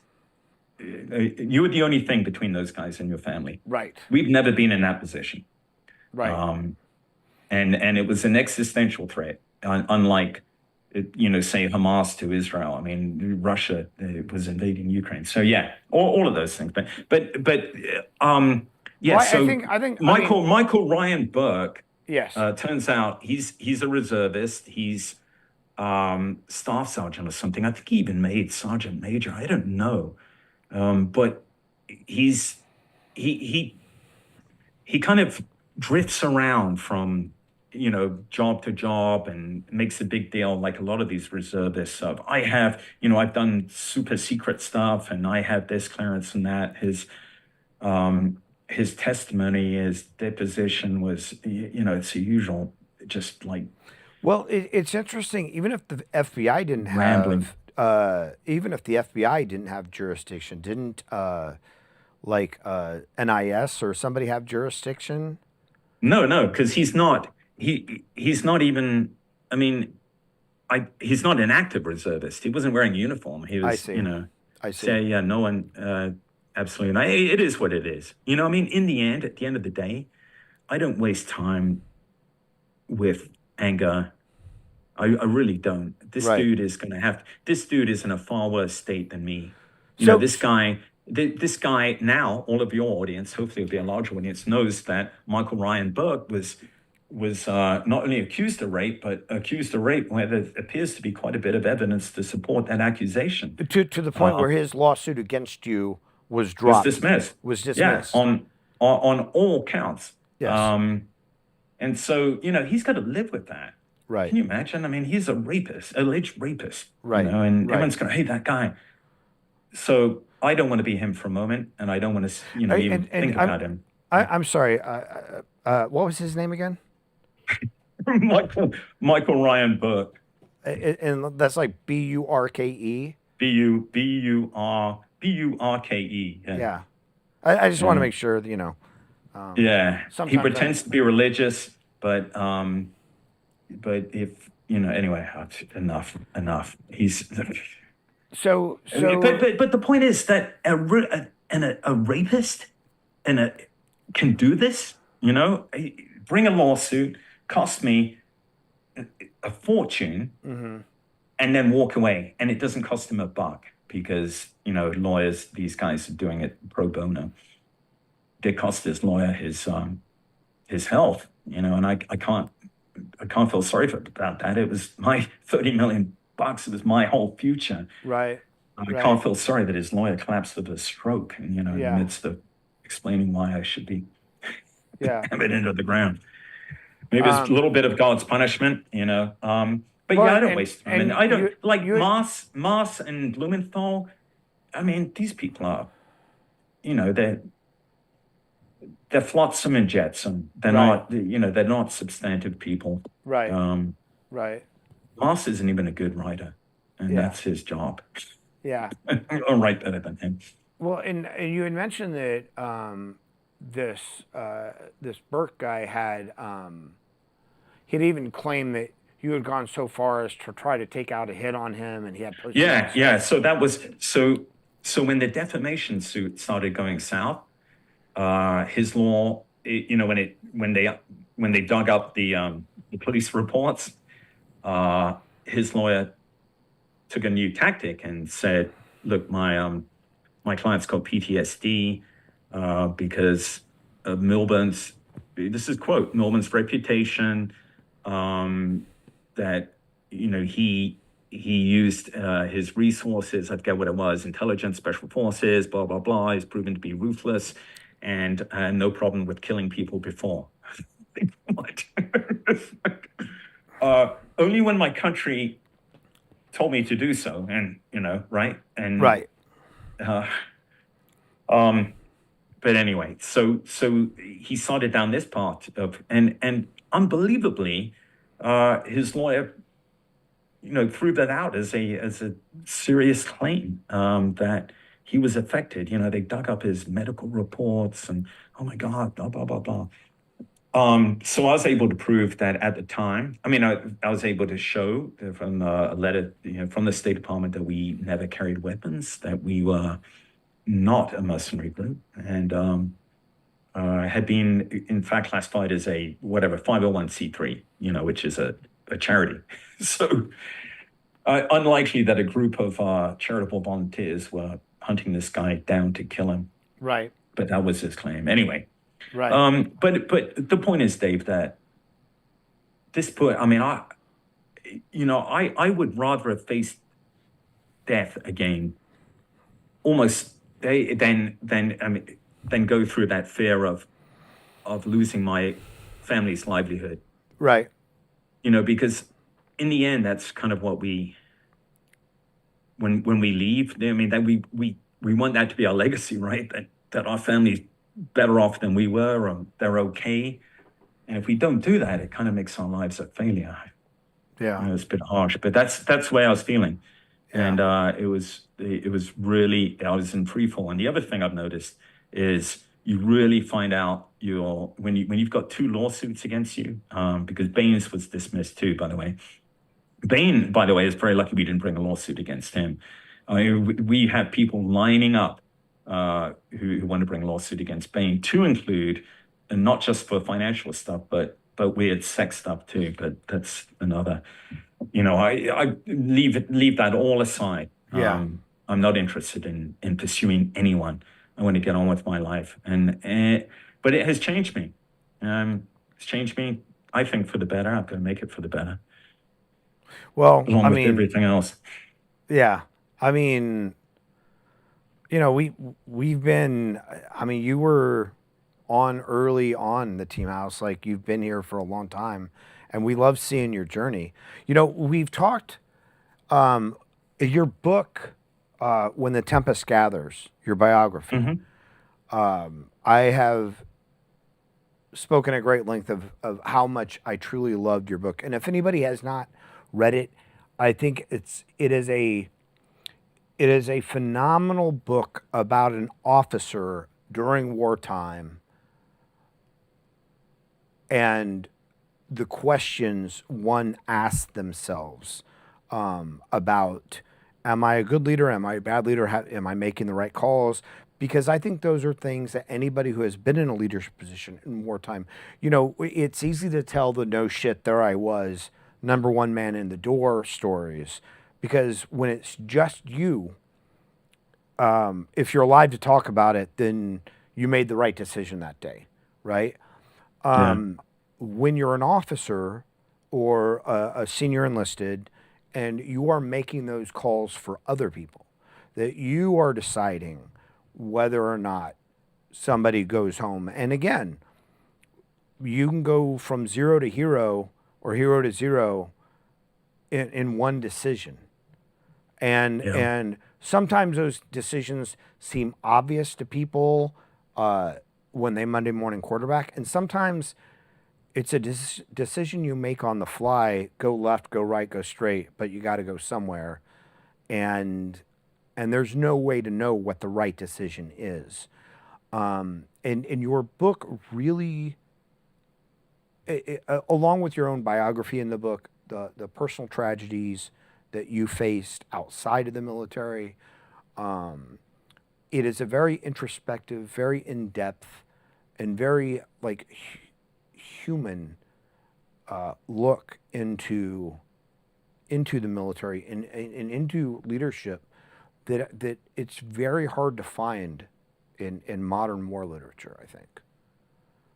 you were the only thing between those guys and your family. Right. We've never been in that position. Right. And it was an existential threat, unlike, say Hamas to Israel. I mean, Russia was invading Ukraine. So all of those things. I think Michael Ryan Burke. Yes. Turns out he's a reservist. He's staff sergeant or something. I think he even made sergeant major. I don't know, but he kind of drifts around from job to job and makes a big deal, like a lot of these reservists of, I've done super secret stuff and I have this clearance and that. His testimony, his deposition was, it's the usual, just like. Well, it's interesting. Even if the FBI didn't rambling. Have jurisdiction, didn't NIS or somebody have jurisdiction? No, because he's not. He's not even. I mean, he's not an active reservist. He wasn't wearing a uniform. He was. I see. I see. Yeah. No one. Absolutely not. It is what it is. I mean, at the end of the day, I don't waste time with anger. I really don't. This dude is going to have. This dude is in a far worse state than me. This guy. This guy now, all of your audience, hopefully it'll be a large audience, knows that Michael Ryan Burke was not only accused of rape, but accused of rape where there appears to be quite a bit of evidence to support that accusation. To the point where his lawsuit against you was dropped. Was dismissed. Yeah, on all counts. Yes. And so, he's got to live with that. Right. Can you imagine? I mean, he's a rapist, alleged rapist. Right. And everyone's going to hate that guy. So I don't want to be him for a moment, and I don't want to, even think about him. I'm sorry. What was his name again? Michael Ryan Burke. And that's like Burke. Burke. Yeah. I just want to make sure that, Yeah, he sometimes pretends to be religious, but if anyway, enough. He's. So But the point is that a rapist can do this. Bring a lawsuit, cost me a fortune, and then walk away, and it doesn't cost him a buck because lawyers, these guys are doing it pro bono. It cost his lawyer his health, and I can't feel sorry about that. It was my $30 million. It was my whole future. right. I can't feel sorry that his lawyer collapsed of a stroke, and in the midst of explaining why I should be hammered into the ground. Maybe it's a little bit of God's punishment, But I don't waste time. And I don't Mars and Blumenthal. I mean, these people are, they're flotsam and jetsam. They're not, they're not substantive people. Right. Right. Mars isn't even a good writer, and that's his job. Yeah. I'll write better than him. Well, and you had mentioned that this Burke guy had he'd even claimed that you had gone so far as to try to take out a hit on him, and he had posted. Yeah. So that was so when the defamation suit started going south, his law, when they dug up the police reports, his lawyer took a new tactic and said, "Look, my client's got PTSD because of Milburn's." This is quote Milburn's reputation. That he used his resources. I forget what it was. Intelligence, special forces, blah blah blah. He's proven to be ruthless, and no problem with killing people before. What? Only when my country told me to do so, and right and right. But anyway, so he started down this path of and unbelievably, his lawyer, threw that out as a serious claim that he was affected. They dug up his medical reports and oh my God, blah blah blah blah. So I was able to prove that at the time. I mean, I was able to show from a letter from the State Department that we never carried weapons, that we were not a mercenary group, and had been in fact classified as a 501c3, which is a charity. So unlikely that a group of charitable volunteers were hunting this guy down to kill him. Right. But that was his claim anyway. Right. But the point is, Dave, that I would rather have faced death again, almost than go through that fear of losing my family's livelihood. Right. Because in the end, that's kind of what when we leave. I mean, that we want that to be our legacy, right? That our family's better off than we were, or they're okay. And if we don't do that, it kind of makes our lives a failure. Yeah. It's a bit harsh, but that's the way I was feeling. Yeah. And it was really, I was in free fall. And the other thing I've noticed is you really find out when you've got two lawsuits against you, because Baines was dismissed too, by the way. Bain, by the way, is very lucky we didn't bring a lawsuit against him. We had people lining up who want to bring a lawsuit against Bain, to include, and not just for financial stuff, but weird sex stuff too. But that's another. I leave that all aside. Yeah. I'm not interested in pursuing anyone. I want to get on with my life, but it has changed me. It's changed me, I think, for the better. I'm going to make it for the better. Well, along with everything else. Yeah, I mean, we've been. I mean, you were on early on the Team House, like you've been here for a long time, and we love seeing your journey. We've talked. Your book, When the Tempest Gathers, your biography. Mm-hmm. I have spoken at great length of how much I truly loved your book, and if anybody has not read it, I think it is a phenomenal book about an officer during wartime and the questions one asks themselves about, am I a good leader? Am I a bad leader? Am I making the right calls? Because I think those are things that anybody who has been in a leadership position in wartime, it's easy to tell the no shit, there I was, number one man in the door stories. Because when it's just you, if you're alive to talk about it, then you made the right decision that day, right? When you're an officer or a senior enlisted and you are making those calls for other people, that you are deciding whether or not somebody goes home. And again, you can go from zero to hero or hero to zero in one decision. And sometimes those decisions seem obvious to people when they Monday morning quarterback. And sometimes it's a decision you make on the fly, go left, go right, go straight, but you got to go somewhere. And there's no way to know what the right decision is. And your book really, along with your own biography in the book, the personal tragedies that you faced outside of the military, it is a very introspective, very in-depth, and very human look into the military and into leadership that it's very hard to find in modern war literature, I think.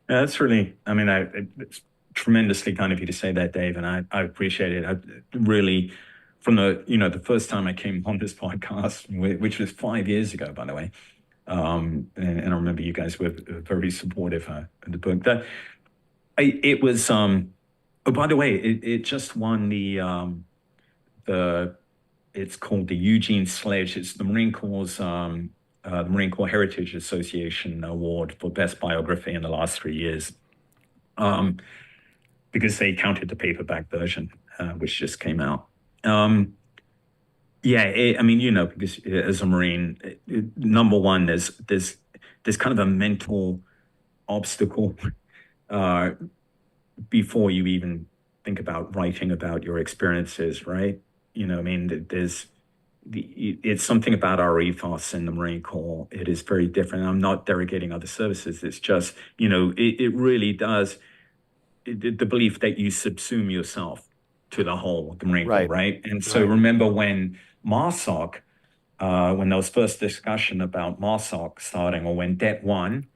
Yeah, that's really, I mean, it's tremendously kind of you to say that, Dave, and I appreciate it. I really, from the first time I came on this podcast, which was 5 years ago, by the way, and I remember you guys were very supportive of the book. It was, oh, by the way, it just won it's called the Eugene Sledge. It's the Marine Corps' the Marine Corps Heritage Association Award for Best Biography in the last 3 years, because they counted the paperback version, which just came out. I mean, because as a Marine, number one, there's kind of a mental obstacle before you even think about writing about your experiences, right? I mean, it's something about our ethos in the Marine Corps. It is very different. I'm not derogating other services. It's just, it really does, the belief that you subsume yourself to the whole, the Marine Corps, right? And so remember when marsoc, when there was first discussion about marsoc starting, or when Det 1,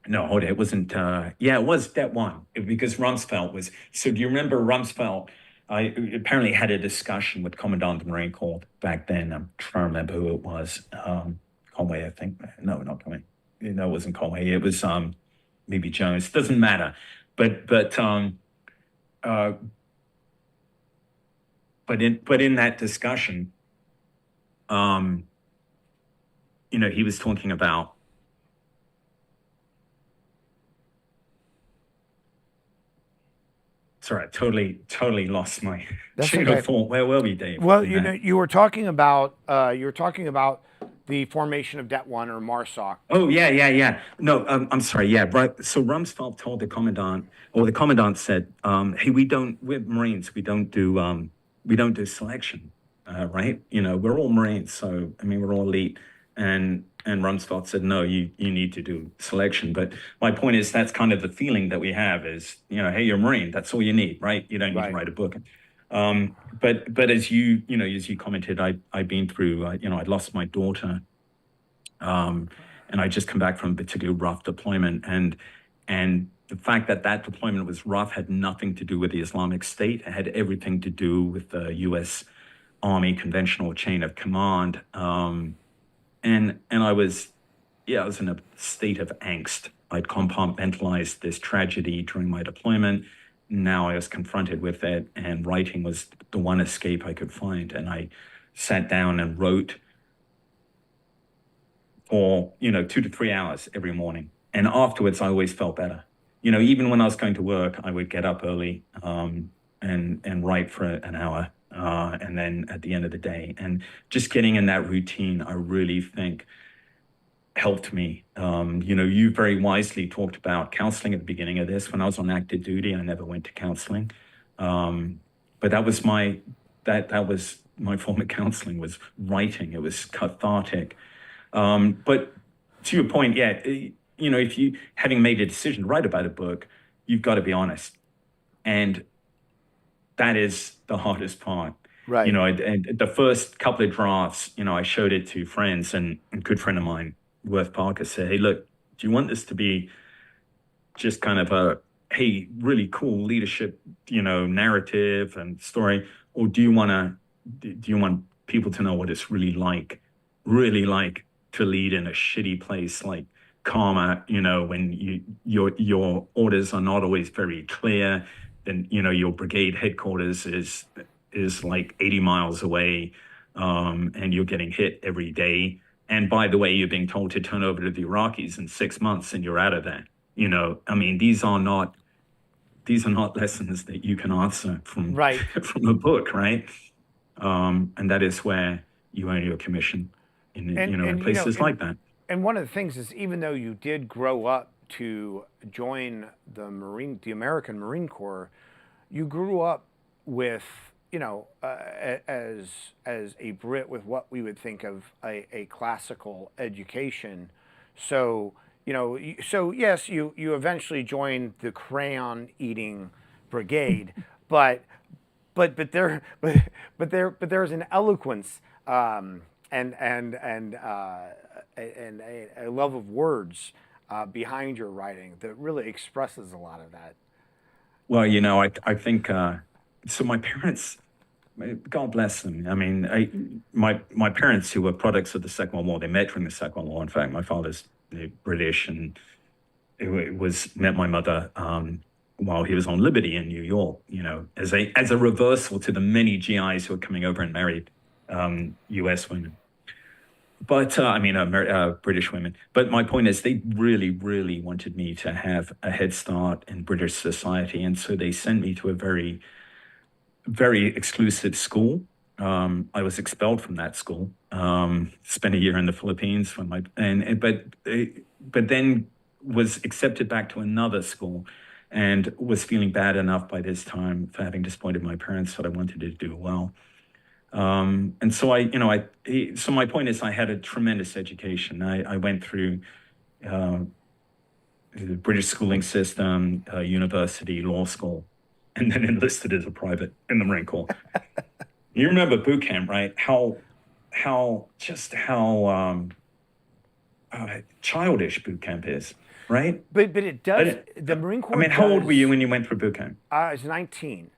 no, hold it wasn't, it was Det 1, because Rumsfeld was, so do you remember Rumsfeld? I apparently had a discussion with Commandant of the Marine Corps back then. I'm trying to remember who it was. Conway, I think. No, not Conway. No, it wasn't Conway. It was maybe Jones. Doesn't matter. But in that discussion, he was talking about. Sorry, I totally lost my train of thought. Where were we, Dave? Well, you were talking about the formation of Det 1 or marsoc. Oh yeah. No, I'm sorry. Yeah, right. So Rumsfeld told the commandant, or the commandant said, "Hey, we're Marines. We don't do selection, right? We're all Marines, so I mean, we're all elite." And Rumsfeld said, "No, you need to do selection." But my point is, that's kind of the feeling that we have is, hey, you're a Marine. That's all you need, right? You don't need to write a book. But as you commented, I've been through, I'd lost my daughter, and I just come back from a particularly rough deployment, and the fact that deployment was rough had nothing to do with the Islamic State. It had everything to do with the U.S. Army conventional chain of command. And I was in a state of angst. I'd compartmentalized this tragedy during my deployment. Now I was confronted with it, and writing was the one escape I could find. And I sat down and wrote for, 2 to 3 hours every morning. And afterwards, I always felt better. Even when I was going to work, I would get up early and write for an hour. And then at the end of the day, and just getting in that routine, I really think helped me. You very wisely talked about counseling at the beginning of this. When I was on active duty, I never went to counseling. But that was my form of counseling, was writing. It was cathartic. But to your point, yeah, if you, having made a decision to write about a book, you've got to be honest. And that is the hardest part. Right. And the first couple of drafts, I showed it to friends, and a good friend of mine, Worth Parker, said, "Hey, look, do you want this to be just kind of a, hey, really cool leadership, narrative and story, or do you want people to know what it's really like to lead in a shitty place like Karma, when your orders are not always very clear, then your brigade headquarters is like 80 miles away, and you're getting hit every day. And by the way, you're being told to turn over to the Iraqis in 6 months, and you're out of there. These are not lessons that you can answer from from a book, right? And that is where you earn your commission in places like that. And one of the things is, even though you did grow up to join the American Marine Corps, you grew up with, as a Brit, with what we would think of a classical education. So, yes, you eventually joined the crayon eating brigade, but there's an eloquence and a love of words behind your writing that really expresses a lot of that. Well, I think so. My parents, God bless them. My parents, who were products of the Second World War, they met during the Second World War. In fact, my father's British, and met my mother while he was on liberty in New York. As a reversal to the many GIs who were coming over and married U.S. women. But British women. But my point is, they really, really wanted me to have a head start in British society, and so they sent me to a very, very exclusive school. I was expelled from that school. Spent a year in the Philippines but then was accepted back to another school, and was feeling bad enough by this time for having disappointed my parents that I wanted to do well. And so so my point is, I had a tremendous education. I went through the British schooling system, university, law school, and then enlisted as a private in the Marine Corps. You remember boot camp, right? How childish boot camp is, right? But it does. The Marine Corps. How old were you when you went through boot camp? I was 19.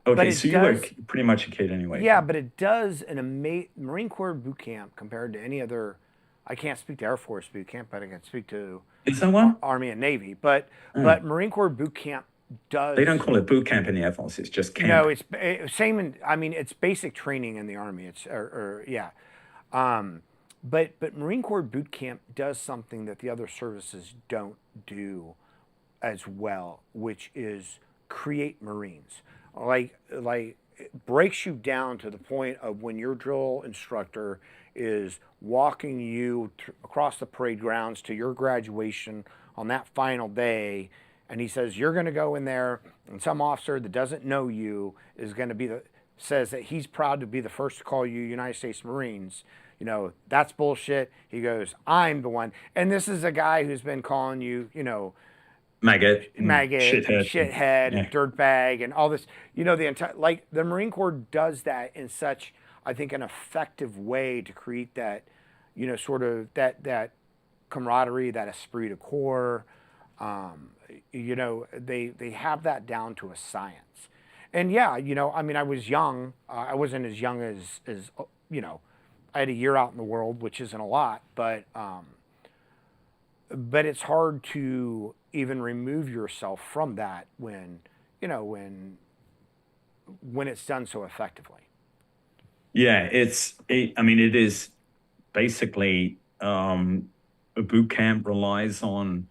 Okay, so you were pretty much a kid anyway. Yeah, but it does Marine Corps boot camp compared to any other. I can't speak to Air Force boot camp, but I can speak to Army and Navy. But Marine Corps boot camp does. They don't call it boot camp in the Air Force. It's just camp. No, it's same. It's basic training in the Army. But Marine Corps boot camp does something that the other services don't do as well, which is create Marines. Like it breaks you down to the point of when your drill instructor is walking you across the parade grounds to your graduation on that final day, and he says you're going to go in there, and some officer that doesn't know you is going to be says that he's proud to be the first to call you United States Marines. That's bullshit. He goes, I'm the one, and this is a guy who's been calling you, maggot, shithead, and dirtbag, and all this. The entire the Marine Corps does that in such, I think, an effective way to create that, sort of that camaraderie, that esprit de corps. They have that down to a science. And yeah, I was young. I wasn't as young as I had a year out in the world, which isn't a lot, but it's hard to even remove yourself from that when it's done so effectively. Yeah, it is basically a boot camp relies on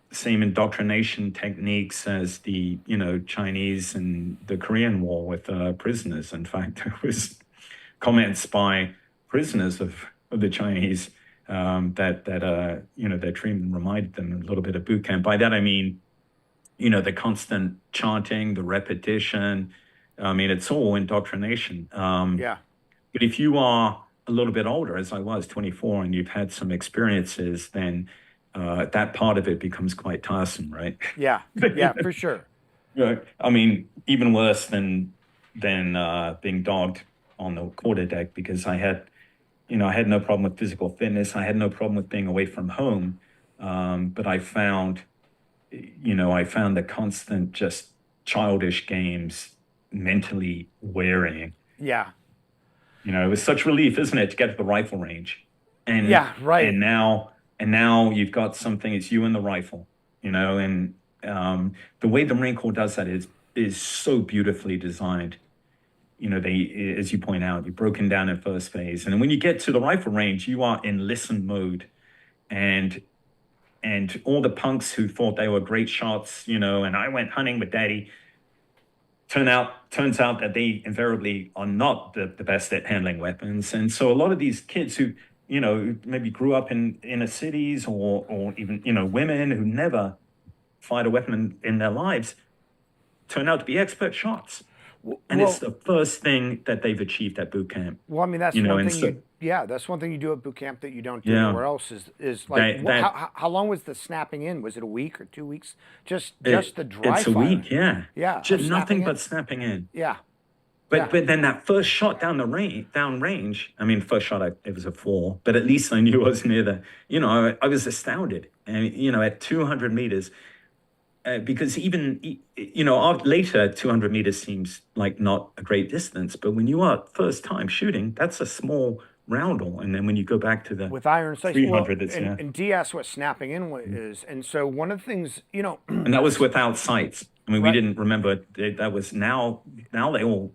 the same indoctrination techniques as the Chinese and the Korean War with prisoners. In fact, there was comments by prisoners of the Chinese their treatment reminded them a little bit of boot camp. By that I mean, the constant chanting, the repetition. I mean, it's all indoctrination. Yeah. But if you are a little bit older, as I was, 24, and you've had some experiences, then that part of it becomes quite tiresome, right? Yeah. Yeah, for sure. Yeah. I mean, even worse than being dogged on the quarterdeck, because I had no problem with physical fitness. I had no problem with being away from home. But I found the constant just childish games mentally wearying. Yeah. It was such relief, isn't it, to get to the rifle range? And Yeah, right. And now you've got something. It's you and the rifle. And the way the Marine Corps does that is so beautifully designed. They, as you point out, you're broken down in first phase, and then when you get to the rifle range, you are in listen mode, and all the punks who thought they were great shots, and I went hunting with Daddy. Turns out that they invariably are not the best at handling weapons. And so a lot of these kids who, maybe grew up in inner cities or even, women who never fired a weapon in their lives turn out to be expert shots. And it's the first thing that they've achieved at boot camp. Well, I mean, that's one thing. That's one thing you do at boot camp that you don't do anywhere else. Is like, how long was the snapping in? Was it a week or 2 weeks? Just the dry It's a fire. week, yeah. Yeah. Just nothing but snapping in. Yeah. But then that first shot down range. I mean, first shot it was a 4, but at least I knew I was near the. I was astounded, and at 200 meters. Because even, later 200 meters seems like not a great distance, but when you are first time shooting, that's a small roundel. And then when you go back to the with iron sights, 300, and D asked what snapping in is. And so one of the things, and that was without sights. I mean, we didn't remember that was now they all,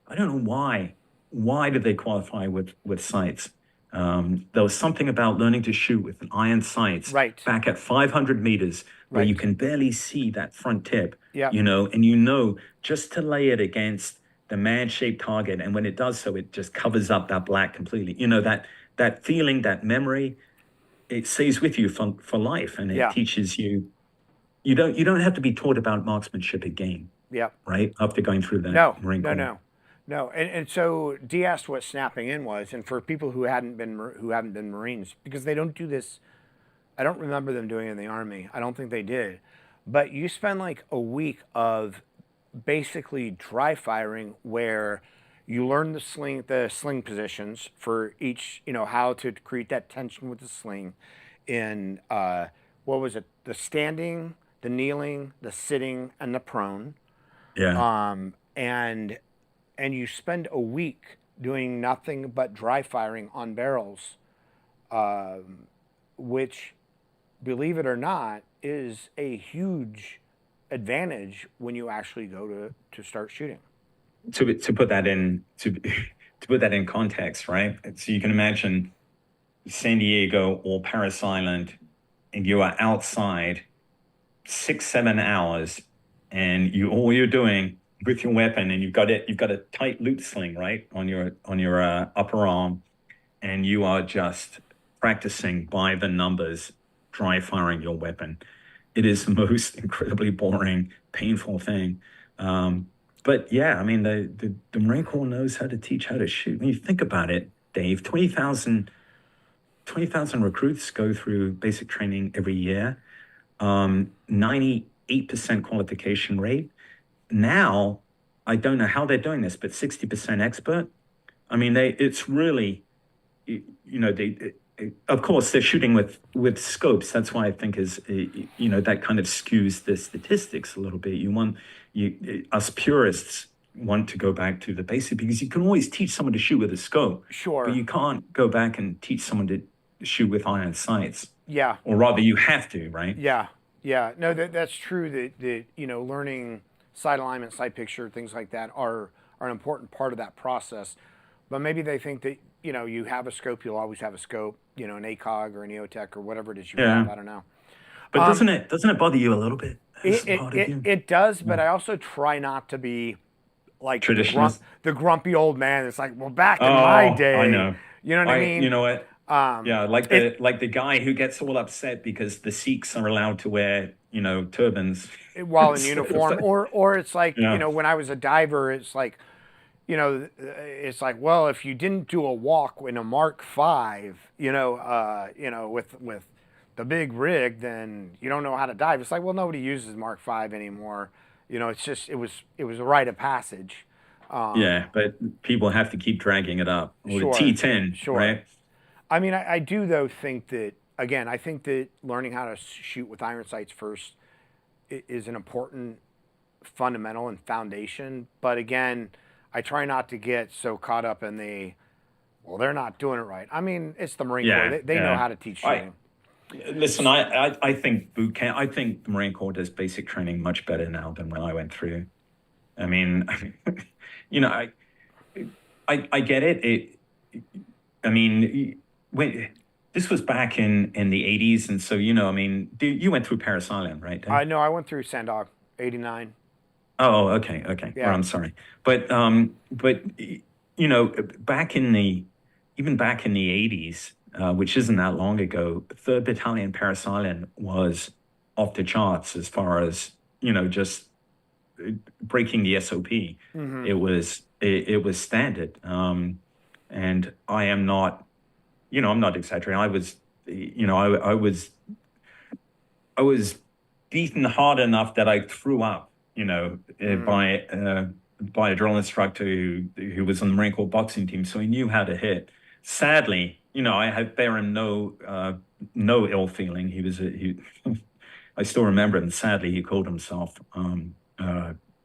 I don't know why did they qualify with sights? There was something about learning to shoot with an iron sights back at 500 meters where you can barely see that front tip, and just to lay it against the man-shaped target. And when it does so, it just covers up that black completely. That feeling, that memory, it stays with you for life. And it teaches you, you don't have to be taught about marksmanship again. Yeah. Right. After going through that Marine Corps. No, and so Dee asked what snapping in was, and for people who haven't been Marines, because they don't do this, I don't remember them doing it in the Army. I don't think they did, but you spend like a week of basically dry firing where you learn the sling positions for each, how to create that tension with the sling, in what was it? The standing, the kneeling, the sitting, and the prone. Yeah. And you spend a week doing nothing but dry firing on barrels, which, believe it or not, is a huge advantage when you actually go to start shooting. To put that in to put that in context, right? So you can imagine San Diego or Paris Island, and you are outside 6-7 hours, and all you're doing with your weapon, and you've got a tight loop sling, right, on your upper arm, and you are just practicing by the numbers, dry firing your weapon. It is the most incredibly boring, painful thing. But yeah, I mean, the Marine Corps knows how to teach how to shoot. When you think about it, Dave, 20,000 recruits go through basic training every year, 98% qualification rate. Now, I don't know how they're doing this, but 60% expert. I mean, it's really, of course, they're shooting with scopes. That's why I think that kind of skews the statistics a little bit. Us purists want to go back to the basic, because you can always teach someone to shoot with a scope. Sure. But you can't go back and teach someone to shoot with iron sights. Yeah. Or rather, you have to, right? Yeah. Yeah. No, that's true. That learning sight alignment, sight picture, things like that are an important part of that process. But maybe they think that, you have a scope, you'll always have a scope, an ACOG or an EOTech or whatever it is you have. I don't know. But doesn't it bother you a little bit? It does, but I also try not to be like traditionalist, the grumpy old man. It's like, well, back in my day, I know. You know what I mean? You know what? Yeah, like the guy who gets all upset because the Sikhs are allowed to wear, turbans. While in Sort of uniform, thing. or it's like, Yeah. when I was a diver, it's like, it's like, well, if you didn't do a walk in a Mark V, with the big rig, then you don't know how to dive. It's like, well, nobody uses Mark V anymore. It's just it was a rite of passage. Yeah, but people have to keep dragging it up. Or the Sure, T10, sure. right? I mean, I do though think that, again, I think that learning how to shoot with iron sights first is an important fundamental and foundation. But again, I try not to get so caught up in well, they're not doing it right. I mean, it's the Marine Corps. Yeah, They know yeah. how to teach I shooting. listen. I think boot camp. I think the Marine Corps does basic training much better now than when I went through. I mean, you know, I get it. I mean, this was back in the 80s, and so I mean, you went through Paris Island, right? Dave? I know I went through Sandog, 89. Oh, okay, okay. Well, Yeah. I'm sorry, but back in the even back in the 80s, which isn't that long ago, Third Battalion Paris Island was off the charts as far as just breaking the SOP. Mm-hmm. It was standard, and I am not, I'm not exaggerating. I was beaten hard enough that I threw up, by a drill instructor who was on the Marine Corps boxing team, so he knew how to hit. Sadly, I had bear him no ill feeling. I still remember him. Sadly, he killed himself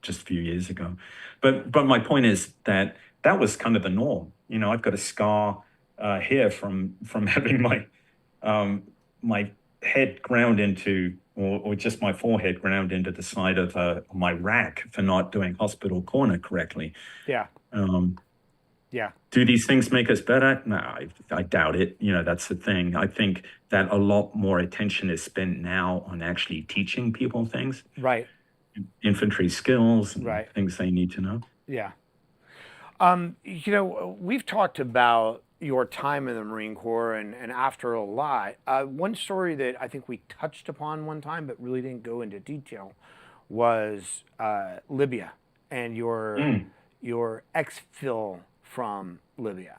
just a few years ago. But my point is that was kind of the norm. I've got a scar here from having my head ground into, or just my forehead ground into the side of my rack for not doing hospital corner correctly. Yeah. Yeah. Do these things make us better? No, I doubt it. That's the thing. I think that a lot more attention is spent now on actually teaching people things. Right. Infantry skills and Right. things they need to know. Yeah. We've talked about your time in the Marine Corps and after a lot. One story that I think we touched upon one time but really didn't go into detail was Libya and your exfil from Libya.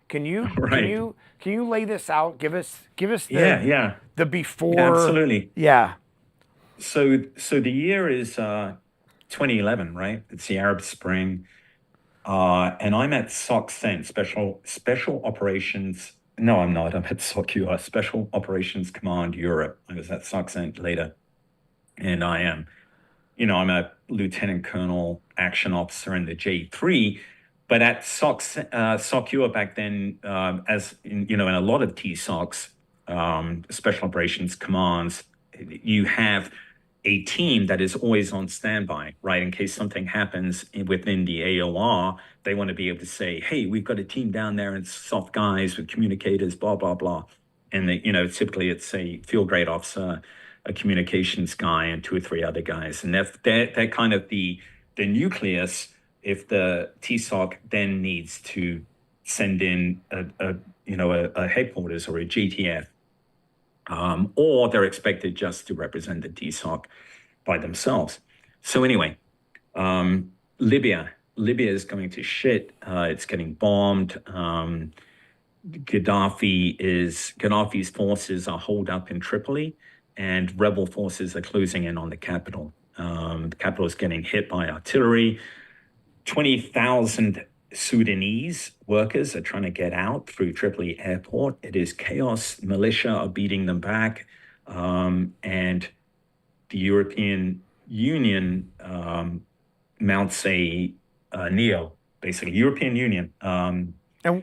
Can you Right. can you lay this out? Give us the the before. Yeah, absolutely. Yeah. So the year is 2011, right? It's the Arab Spring. And I'm at SOC Special Operations. No, I'm not. I'm at SOC Special Operations Command Europe. I was at SOC later. And I'm a lieutenant colonel action officer in the J3. But at SOC back then, as in a lot of TSOCs, Special Operations Commands, you have a team that is always on standby, right? In case something happens within the AOR, they want to be able to say, hey, we've got a team down there and soft guys with communicators, blah, blah, blah. And typically it's a field grade officer, a communications guy, and 2 or 3 other guys. And they're kind of the nucleus if the TSOC then needs to send in a headquarters or a GTF. Or they're expected just to represent the TSOC by themselves. So anyway, Libya is going to shit. It's getting bombed. Gaddafi's forces are holed up in Tripoli, and rebel forces are closing in on the capital. The capital is getting hit by artillery. 20,000 Sudanese workers are trying to get out through Tripoli airport. It is chaos. Militia are beating them back. And the European Union mounts a NEO, basically European Union. And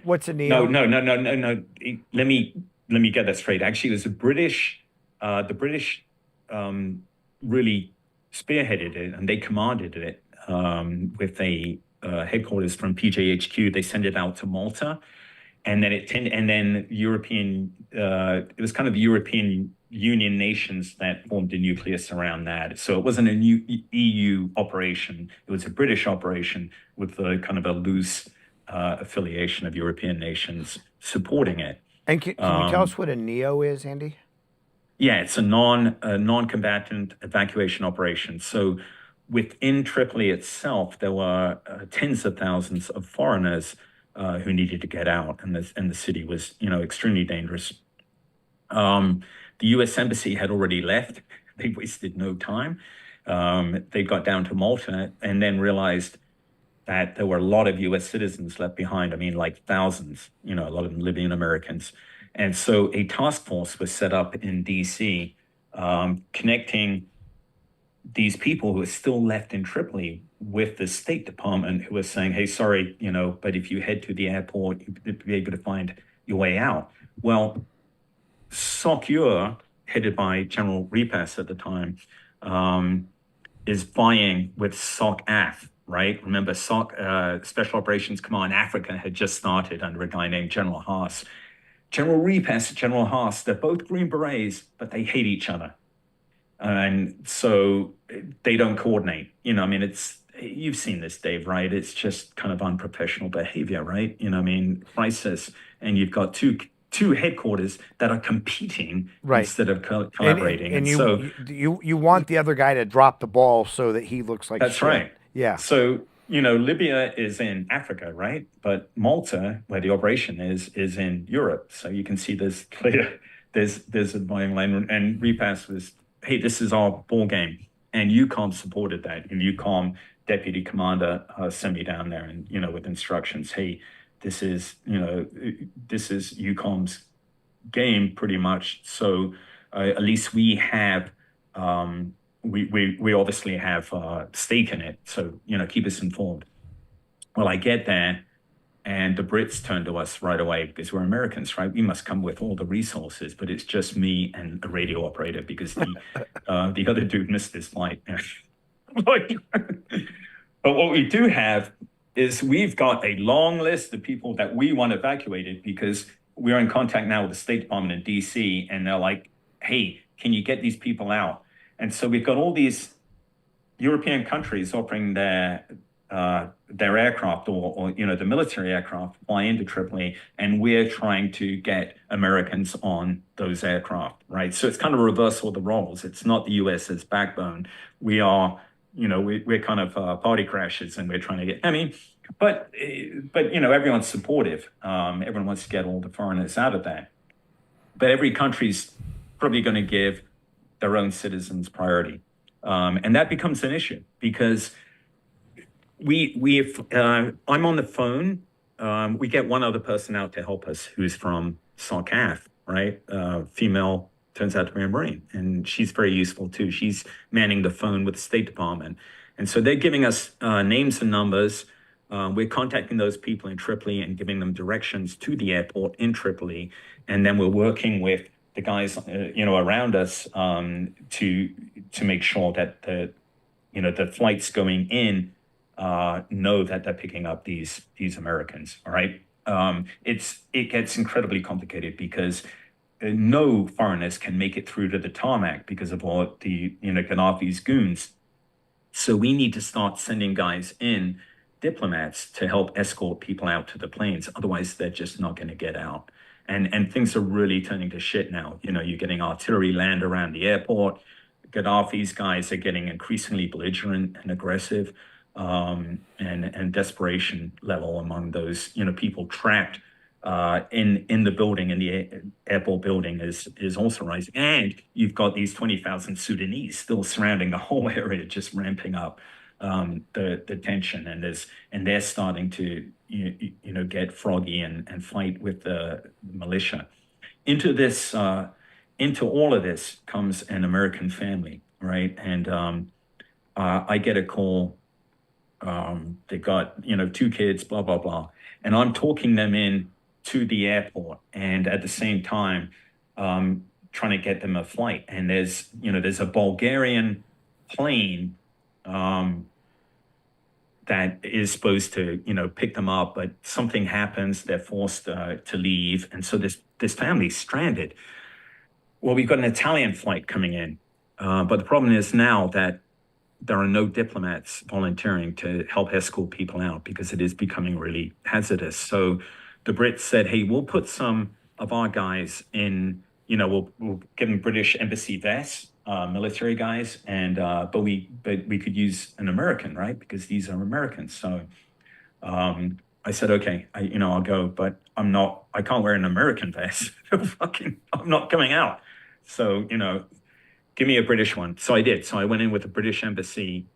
what's a NEO? No. Let me get that straight. Actually, it was the British really spearheaded it, and they commanded it with a headquarters from PJHQ. They send it out to Malta, and then European. It was kind of European Union nations that formed the nucleus around that. So it wasn't a new EU operation. It was a British operation with a kind of a loose affiliation of European nations supporting it. And can you tell us what a NEO is, Andy? Yeah, it's a non-combatant evacuation operation. So within Tripoli itself, there were tens of thousands of foreigners who needed to get out, and the city was, extremely dangerous. The U.S. Embassy had already left. They wasted no time. They got down to Malta and then realized that there were a lot of U.S. citizens left behind. I mean, like thousands, a lot of them Libyan Americans. And so a task force was set up in D.C., connecting these people who are still left in Tripoli with the State Department, who was saying, hey, sorry, but if you head to the airport, you'll be able to find your way out. Well, SOCUR, headed by General Repass at the time, is vying with SOCAF, right? Remember, Special Operations Command Africa had just started under a guy named General Haas. General Repass and General Haas, they're both Green Berets, but they hate each other. And so they don't coordinate. You've seen this, Dave, right? It's just kind of unprofessional behavior, right? Crisis, and you've got two headquarters that are competing instead of collaborating. And you want the other guy to drop the ball so that he looks like that's shit. Right. Yeah. So, Libya is in Africa, right? But Malta, where the operation is in Europe. So you can see there's a buying line, and Repass was, hey, this is our ball game. And UCOM supported that. And UCOM deputy commander sent me down there and, with instructions, hey, this is UCOM's game pretty much. So at least we have, we obviously have stake in it. So, keep us informed. Well, I get there and the Brits turn to us right away because we're Americans, right? We must come with all the resources, but it's just me and a radio operator because the other dude missed his flight. But what we do have is we've got a long list of people that we want evacuated because we're in contact now with the State Department in DC, and they're like, hey, can you get these people out? And so we've got all these European countries offering their aircraft or the military aircraft fly into Tripoli, and we're trying to get Americans on those aircraft, right? So it's kind of a reversal of the roles. It's not the US's backbone. We are, we're kind of party crashers, and we're trying to get, but everyone's supportive. Everyone wants to get all the foreigners out of that. But every country's probably going to give their own citizens priority. And that becomes an issue because I'm on the phone. We get one other person out to help us who's from SOCAF, right? Female, turns out to be a Marine, and she's very useful too. She's manning the phone with the State Department. And so they're giving us names and numbers. We're contacting those people in Tripoli and giving them directions to the airport in Tripoli. And then we're working with the guys, around us to make sure that the flights going in know that they're picking up these Americans. All right. It gets incredibly complicated because no foreigners can make it through to the tarmac because of all the Gaddafi's goons. So we need to start sending guys in, diplomats, to help escort people out to the planes. Otherwise, they're just not going to get out. And things are really turning to shit now. You're getting artillery land around the airport. Gaddafi's guys are getting increasingly belligerent and aggressive, and desperation level among those people trapped in the building, in the airport building, is also rising. And you've got these 20,000 Sudanese still surrounding the whole area, just ramping up the tension, and they're starting to get froggy and fight with the militia. Into all of this comes an American family, right? And I get a call. They got 2 kids, blah blah blah, and I'm talking them in to the airport, and at the same time trying to get them a flight. And there's a Bulgarian plane that is supposed to, pick them up, but something happens, they're forced to leave. And so this family's stranded. Well, we've got an Italian flight coming in, but the problem is now that there are no diplomats volunteering to help escort people out because it is becoming really hazardous. So the Brits said, hey, we'll put some of our guys in, we'll give them British embassy vests, military guys, and but we could use an American, right? Because these are Americans. So I said, okay, I'll go, but I can't wear an American vest. I'm not coming out. So, give me a British one. So I did. So I went in with a British embassy,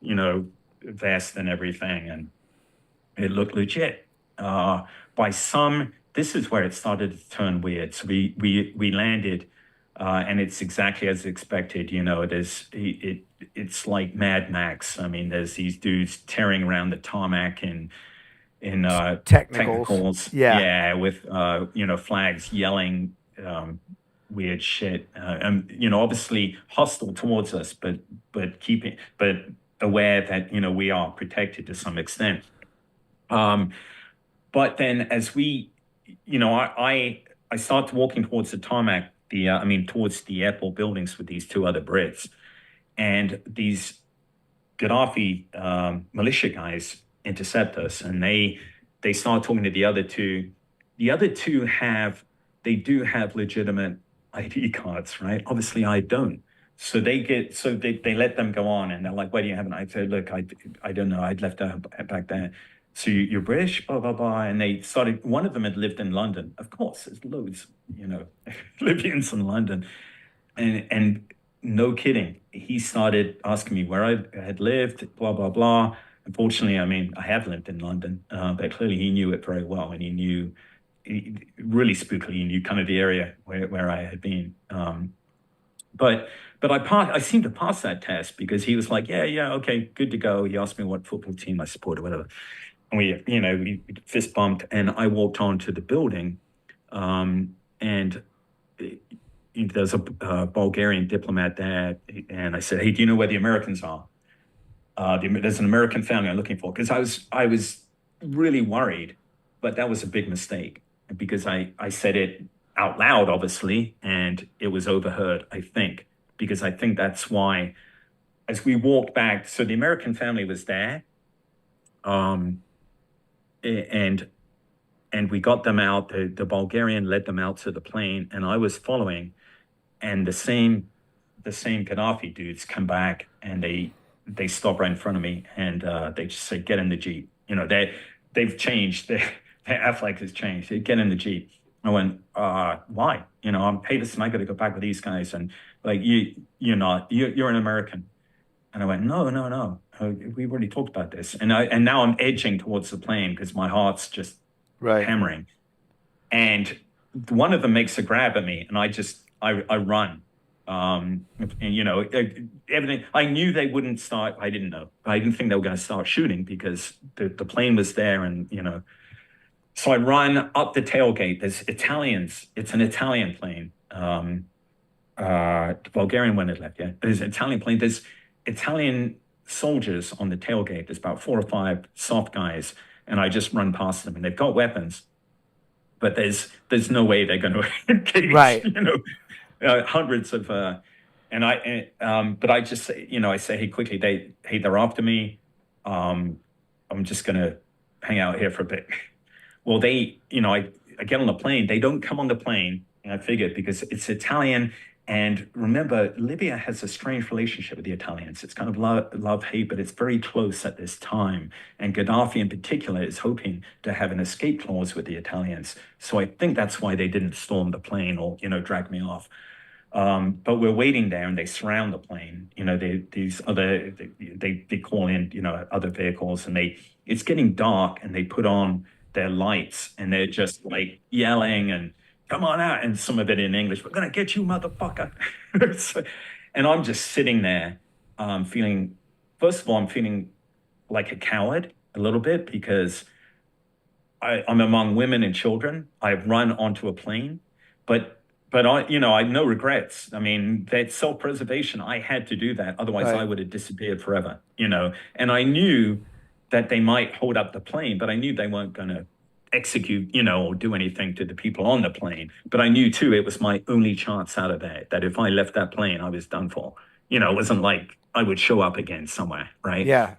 vest and everything, and it looked legit. This is where it started to turn weird. So we landed, and it's exactly as expected. It's like Mad Max. I mean, there's these dudes tearing around the tarmac in technicals. Yeah. With flags yelling weird shit. Obviously hostile towards us, but aware that we are protected to some extent. But then as we, I started walking towards the tarmac, towards the airport buildings with these two other Brits, and these Gaddafi militia guys intercept us, and they start talking to the other two. The other two do have legitimate ID cards, right? Obviously, I don't. So they let them go on, and they're like, "Why do you have an?" I said, "Look, I don't know. I'd left her back there." So you're British, blah blah blah, and they started. One of them had lived in London, of course. There's loads, Libyans in London, and no kidding, he started asking me where I had lived, blah blah blah. Unfortunately, I have lived in London, but clearly he knew it very well, and he knew really spookily. He knew kind of the area where I had been. But I seemed to pass that test because he was like, yeah, okay, good to go. He asked me what football team I support or whatever. And we fist bumped, and I walked on to the building, and there's a Bulgarian diplomat there, and I said, "Hey, do you know where the Americans are? There's an American family I'm looking for," because I was really worried, but that was a big mistake because I said it out loud, obviously, and it was overheard, I think, because I think that's why, as we walked back, so the American family was there, and we got them out. The Bulgarian led them out to the plane, and I was following, and the same Gaddafi dudes come back, and they stop right in front of me, and they just say, "Get in the Jeep." They've changed. Their Affleck has changed. They get in the Jeep. I went, why? Hey, listen, I got to go back with these guys, and like you're an American. And I went, no. We've already talked about this. And now I'm edging towards the plane because my heart's just hammering. And one of them makes a grab at me, and I run. Everything. I knew they wouldn't start. I didn't know. I didn't think they were going to start shooting because the plane was there, and So I run up the tailgate. There's Italians. It's an Italian plane. The Bulgarian one had left. Yeah, there's an Italian plane. There's Italian soldiers on the tailgate. There's about 4 or 5 soft guys, and I just run past them, and they've got weapons, but there's no way they're going to engage. Right. Hundreds of, but I just say, I say, hey, quickly, they're after me. I'm just going to hang out here for a bit. Well, I get on the plane. They don't come on the plane, and I figured because it's Italian. And remember, Libya has a strange relationship with the Italians. It's kind of love-hate, but it's very close at this time. And Gaddafi in particular is hoping to have an escape clause with the Italians. So I think that's why they didn't storm the plane or, drag me off. But we're waiting there, and they surround the plane. They call in, other vehicles, and it's getting dark, and they put on their lights, and they're just like yelling and come on out, and some of it in English. We're gonna get you, motherfucker. And I'm just sitting there, feeling. First of all, I'm feeling like a coward a little bit because I'm among women and children. I've run onto a plane, but I no regrets. I mean, that self-preservation. I had to do that, otherwise I would have disappeared forever. And I knew that they might hold up the plane, but I knew they weren't going to execute, or do anything to the people on the plane. But I knew too, it was my only chance out of that if I left that plane, I was done for. It wasn't like I would show up again somewhere, right? Yeah.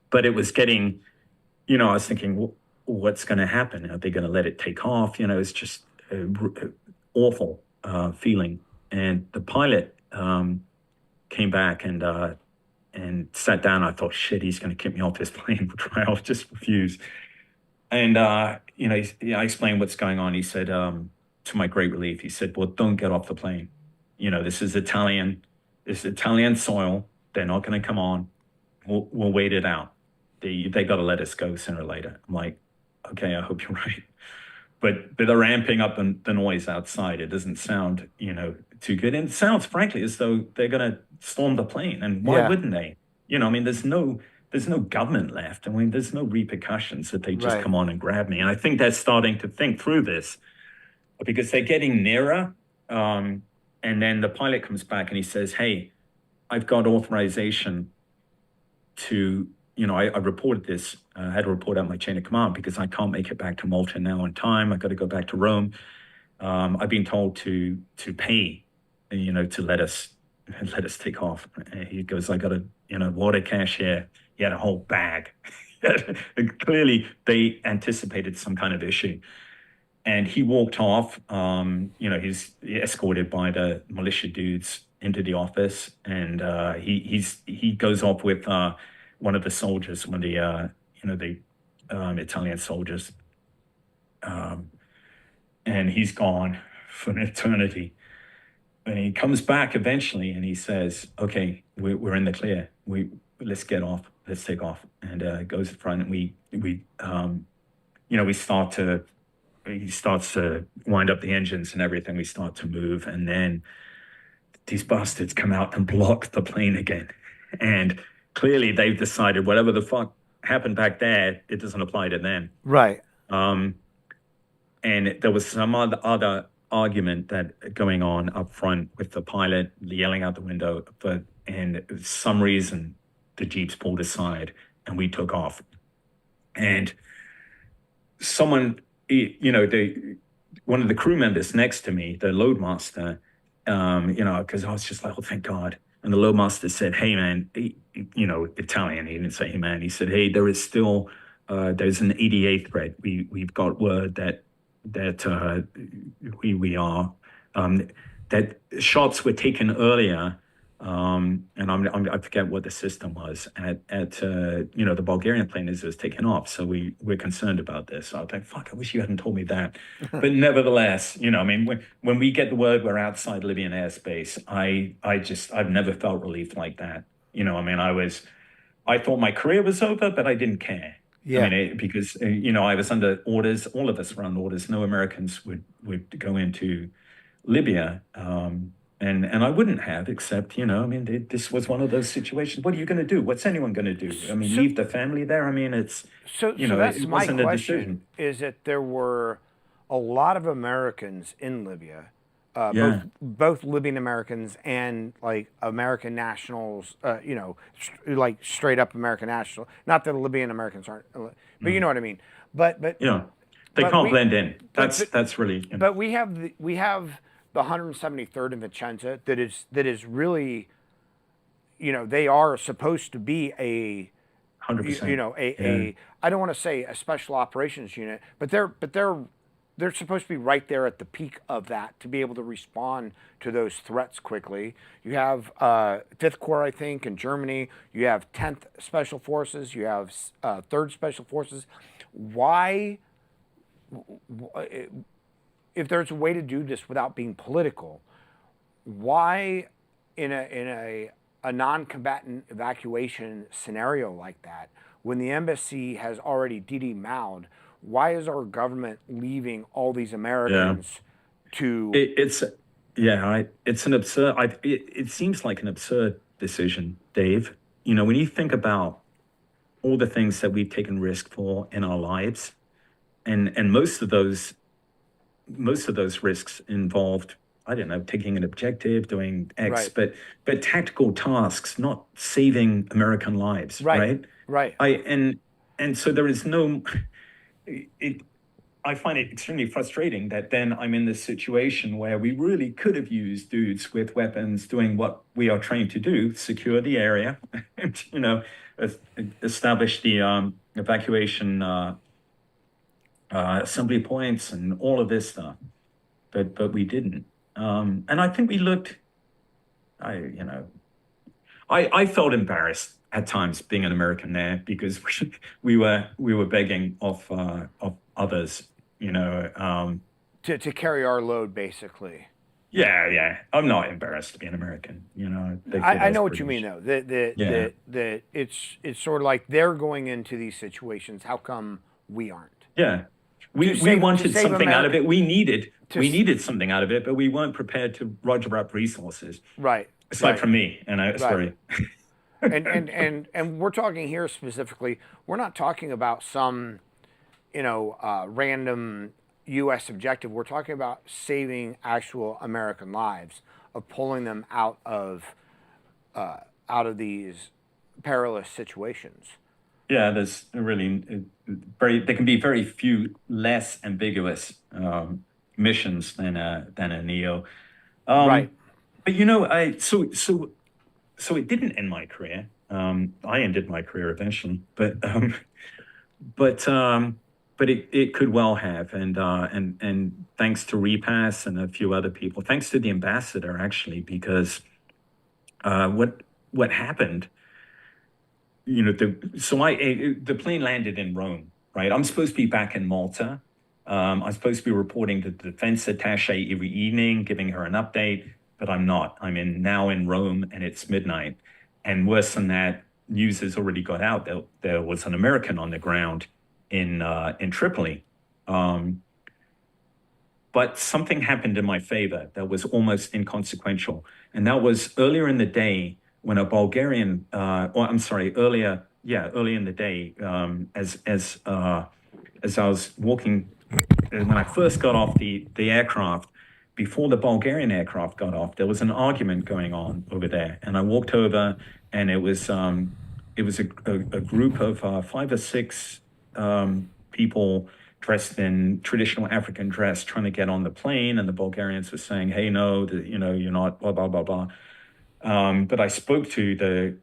But it was getting, I was thinking, what's going to happen? Are they going to let it take off? It's just, awful feeling. And the pilot came back and sat down. I thought, shit, he's going to kick me off this plane. I'll just refuse. And I explained what's going on. He said, to my great relief, he said, well, don't get off the plane. This is Italian soil. They're not going to come on. We'll wait it out. They got to let us go sooner or later. I'm like, okay, I hope you're right. But they're ramping up the noise outside. It doesn't sound, too good. And it sounds, frankly, as though they're going to storm the plane. And why wouldn't they? There's no government left. There's no repercussions that they just come on and grab me. And I think they're starting to think through this because they're getting nearer. And then the pilot comes back and he says, hey, I've got authorization to, I reported this. I had to report out my chain of command because I can't make it back to Malta now in time. I've got to go back to Rome. I've been told to pay, to let us take off. And he goes, I got a, water cashier. He had a whole bag. Clearly, they anticipated some kind of issue. And he walked off. He's escorted by the militia dudes into the office, and he goes off with one of the soldiers, one of the Italian soldiers, and he's gone for an eternity. And he comes back eventually, and he says, "Okay, we're in the clear. Let's get off. Let's take off." And goes in front, and we start to. He starts to wind up the engines and everything. We start to move, and then these bastards come out and block the plane again. And clearly, they've decided whatever the fuck happened back there, it doesn't apply to them. Right. And there was some other argument that going on up front with the pilot yelling out the window, and for some reason the Jeeps pulled aside and we took off. And someone, one of the crew members next to me, the loadmaster, because I was just like, oh, thank God. And the loadmaster said, hey, man, Italian. He didn't say, hey, man. He said, hey, there is still, there's an EDA threat. We've got word that that shots were taken earlier, and I forget what the system was at the Bulgarian plane as it was taken off. So we're concerned about this. So I was like, fuck, I wish you hadn't told me that. But nevertheless, when we get the word we're outside Libyan airspace, I've never felt relief like that. I thought my career was over, but I didn't care. Yeah. Because I was under orders. All of us were on orders. No Americans would go into Libya, and I wouldn't have, except this was one of those situations. What are you going to do? What's anyone going to do? Leave the family there? It's so that's it my wasn't a question. decision. Is that there were a lot of Americans in Libya. Yeah. Both Libyan Americans and like American nationals, like straight up American national. Not that Libyan Americans aren't, but you know what I mean. But They can't blend in. That's really. But we have the 173rd in Vicenza that is really, they are supposed to be a 100%. I don't want to say a special operations unit, but they're supposed to be right there at the peak of that to be able to respond to those threats quickly. You have 5th Corps, I think, in Germany. You have 10th Special Forces. You have 3rd Special Forces. Why, if there's a way to do this without being political, why in a non-combatant evacuation scenario like that, when the embassy has already DD-Mao'd, why is our government leaving all these Americans to? It's an absurd. It seems like an absurd decision, Dave. When you think about all the things that we've taken risk for in our lives, and most of those risks involved, I don't know, taking an objective, doing X, Right. but tactical tasks, not saving American lives, right? Right. And so there is no. I find it extremely frustrating that then I'm in this situation where we really could have used dudes with weapons doing what we are trained to do, secure the area, establish the evacuation assembly points and all of this stuff. but we didn't. And I think we looked. I felt embarrassed at times being an American there because we were begging of others, To carry our load, basically. Yeah. I'm not embarrassed to be an American. I know what you mean, though. Yeah. That it's sort of like they're going into these situations. How come we aren't? Yeah. We wanted something out of it. We needed something out of it, but we weren't prepared to roger up resources. Right. Aside from me, and I sorry. And we're talking here specifically. We're not talking about some, random U.S. objective. We're talking about saving actual American lives, of pulling them out of these perilous situations. Yeah, there's really there can be very few less ambiguous missions than a Neo. Right. But so it didn't end my career. I ended my career eventually, but it could well have, and thanks to Repass and a few other people, thanks to the ambassador actually, because what happened, the plane landed in Rome, right? I'm supposed to be back in Malta. I'm supposed to be reporting to the defense attaché every evening, giving her an update, but I'm not. I'm now in Rome, and it's midnight. And worse than that, news has already got out that there was an American on the ground in Tripoli. But something happened in my favor that was almost inconsequential, and that was earlier in the day when a Bulgarian, earlier in the day, as I was walking. When I first got off the aircraft, before the Bulgarian aircraft got off, there was an argument going on over there. And I walked over, and it was a group of 5 or 6 people dressed in traditional African dress trying to get on the plane. And the Bulgarians were saying, hey, no, you're not, blah, blah, blah, blah. But I spoke to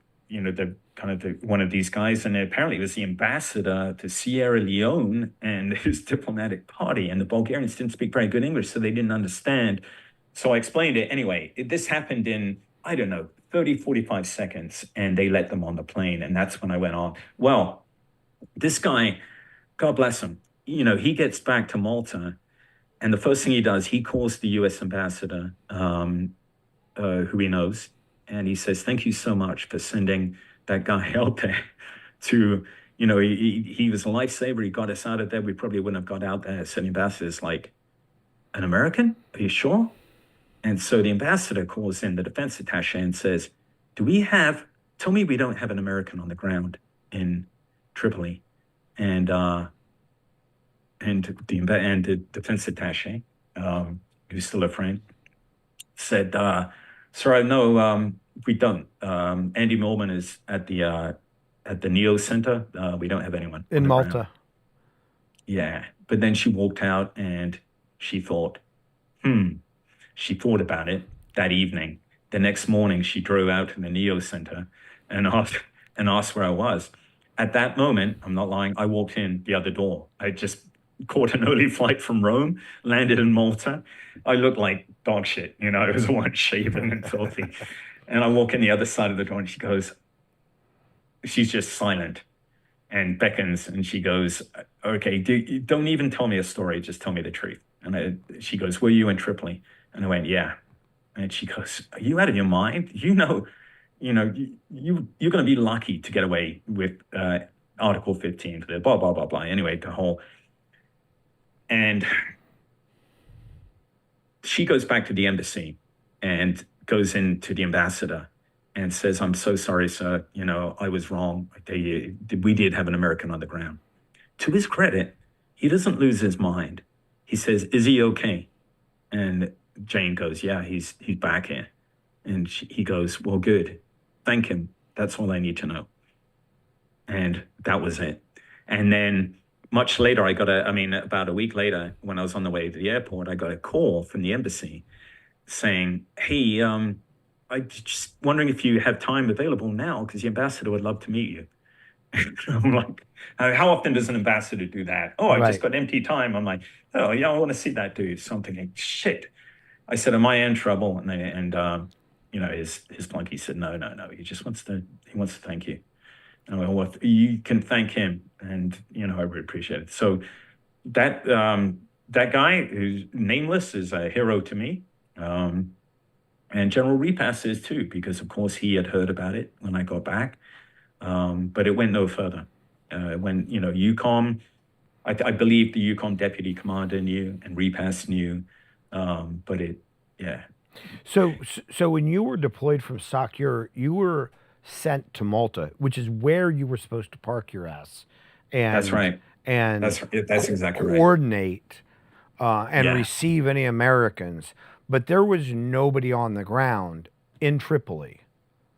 one of these guys, and apparently it was the ambassador to Sierra Leone and his diplomatic party, and the Bulgarians didn't speak very good English, so they didn't understand. So I explained it anyway. This happened in, 30, 45 seconds, and they let them on the plane, and that's when I went on. Well, this guy, God bless him, he gets back to Malta, and the first thing he does, he calls the U.S. ambassador, who he knows, and he says, thank you so much for sending that guy out there to, he was a lifesaver. He got us out of there. We probably wouldn't have got out there. So the ambassador's like, an American? Are you sure? And so the ambassador calls in the defense attaché and says, tell me we don't have an American on the ground in Tripoli. And the defense attaché, who's still a friend, said, sir, no, we don't. Andy Milburn is at the Neo Center. We don't have anyone in Malta. Ground. Yeah, but then she walked out and she thought, She thought about it that evening. The next morning, she drove out to the Neo Center and asked where I was. At that moment, I'm not lying, I walked in the other door. I just caught an early flight from Rome, landed in Malta. I looked like dog shit, it was all unshaven and filthy. And I walk in the other side of the door and she's just silent and beckons and she goes, okay, don't even tell me a story, just tell me the truth. And she goes, were you in Tripoli? And I went, yeah. And she goes, are you out of your mind? You're going to be lucky to get away with Article 15, blah, blah, blah, blah. Anyway, and she goes back to the embassy and goes into the ambassador and says, I'm so sorry, sir. I was wrong. We did have an American on the ground. To his credit, he doesn't lose his mind. He says, is he okay? And Jane goes, yeah, he's back here. And he goes, well, good. Thank him. That's all I need to know. And that was it. And then much later, about a week later, when I was on the way to the airport, I got a call from the embassy saying, hey, I'm just wondering if you have time available now, because the ambassador would love to meet you. I'm like, how often does an ambassador do that? Oh, I just Right. got empty time. I'm like, oh, yeah, I want to see that dude. So I'm thinking, shit. I said, am I in trouble? His flunky said, no. He wants to thank you. And I went, well, you can thank him. And, I really appreciate it. So that guy who's nameless is a hero to me. And General Repass is too, because of course he had heard about it when I got back. But it went no further. When, UCOM, I believe the UCOM deputy commander knew and Repass knew. But yeah. So when you were deployed from SOC, you were sent to Malta, which is where you were supposed to park your ass, and That's right. and That's exactly right. coordinate and Yeah. receive any Americans. But there was nobody on the ground in Tripoli.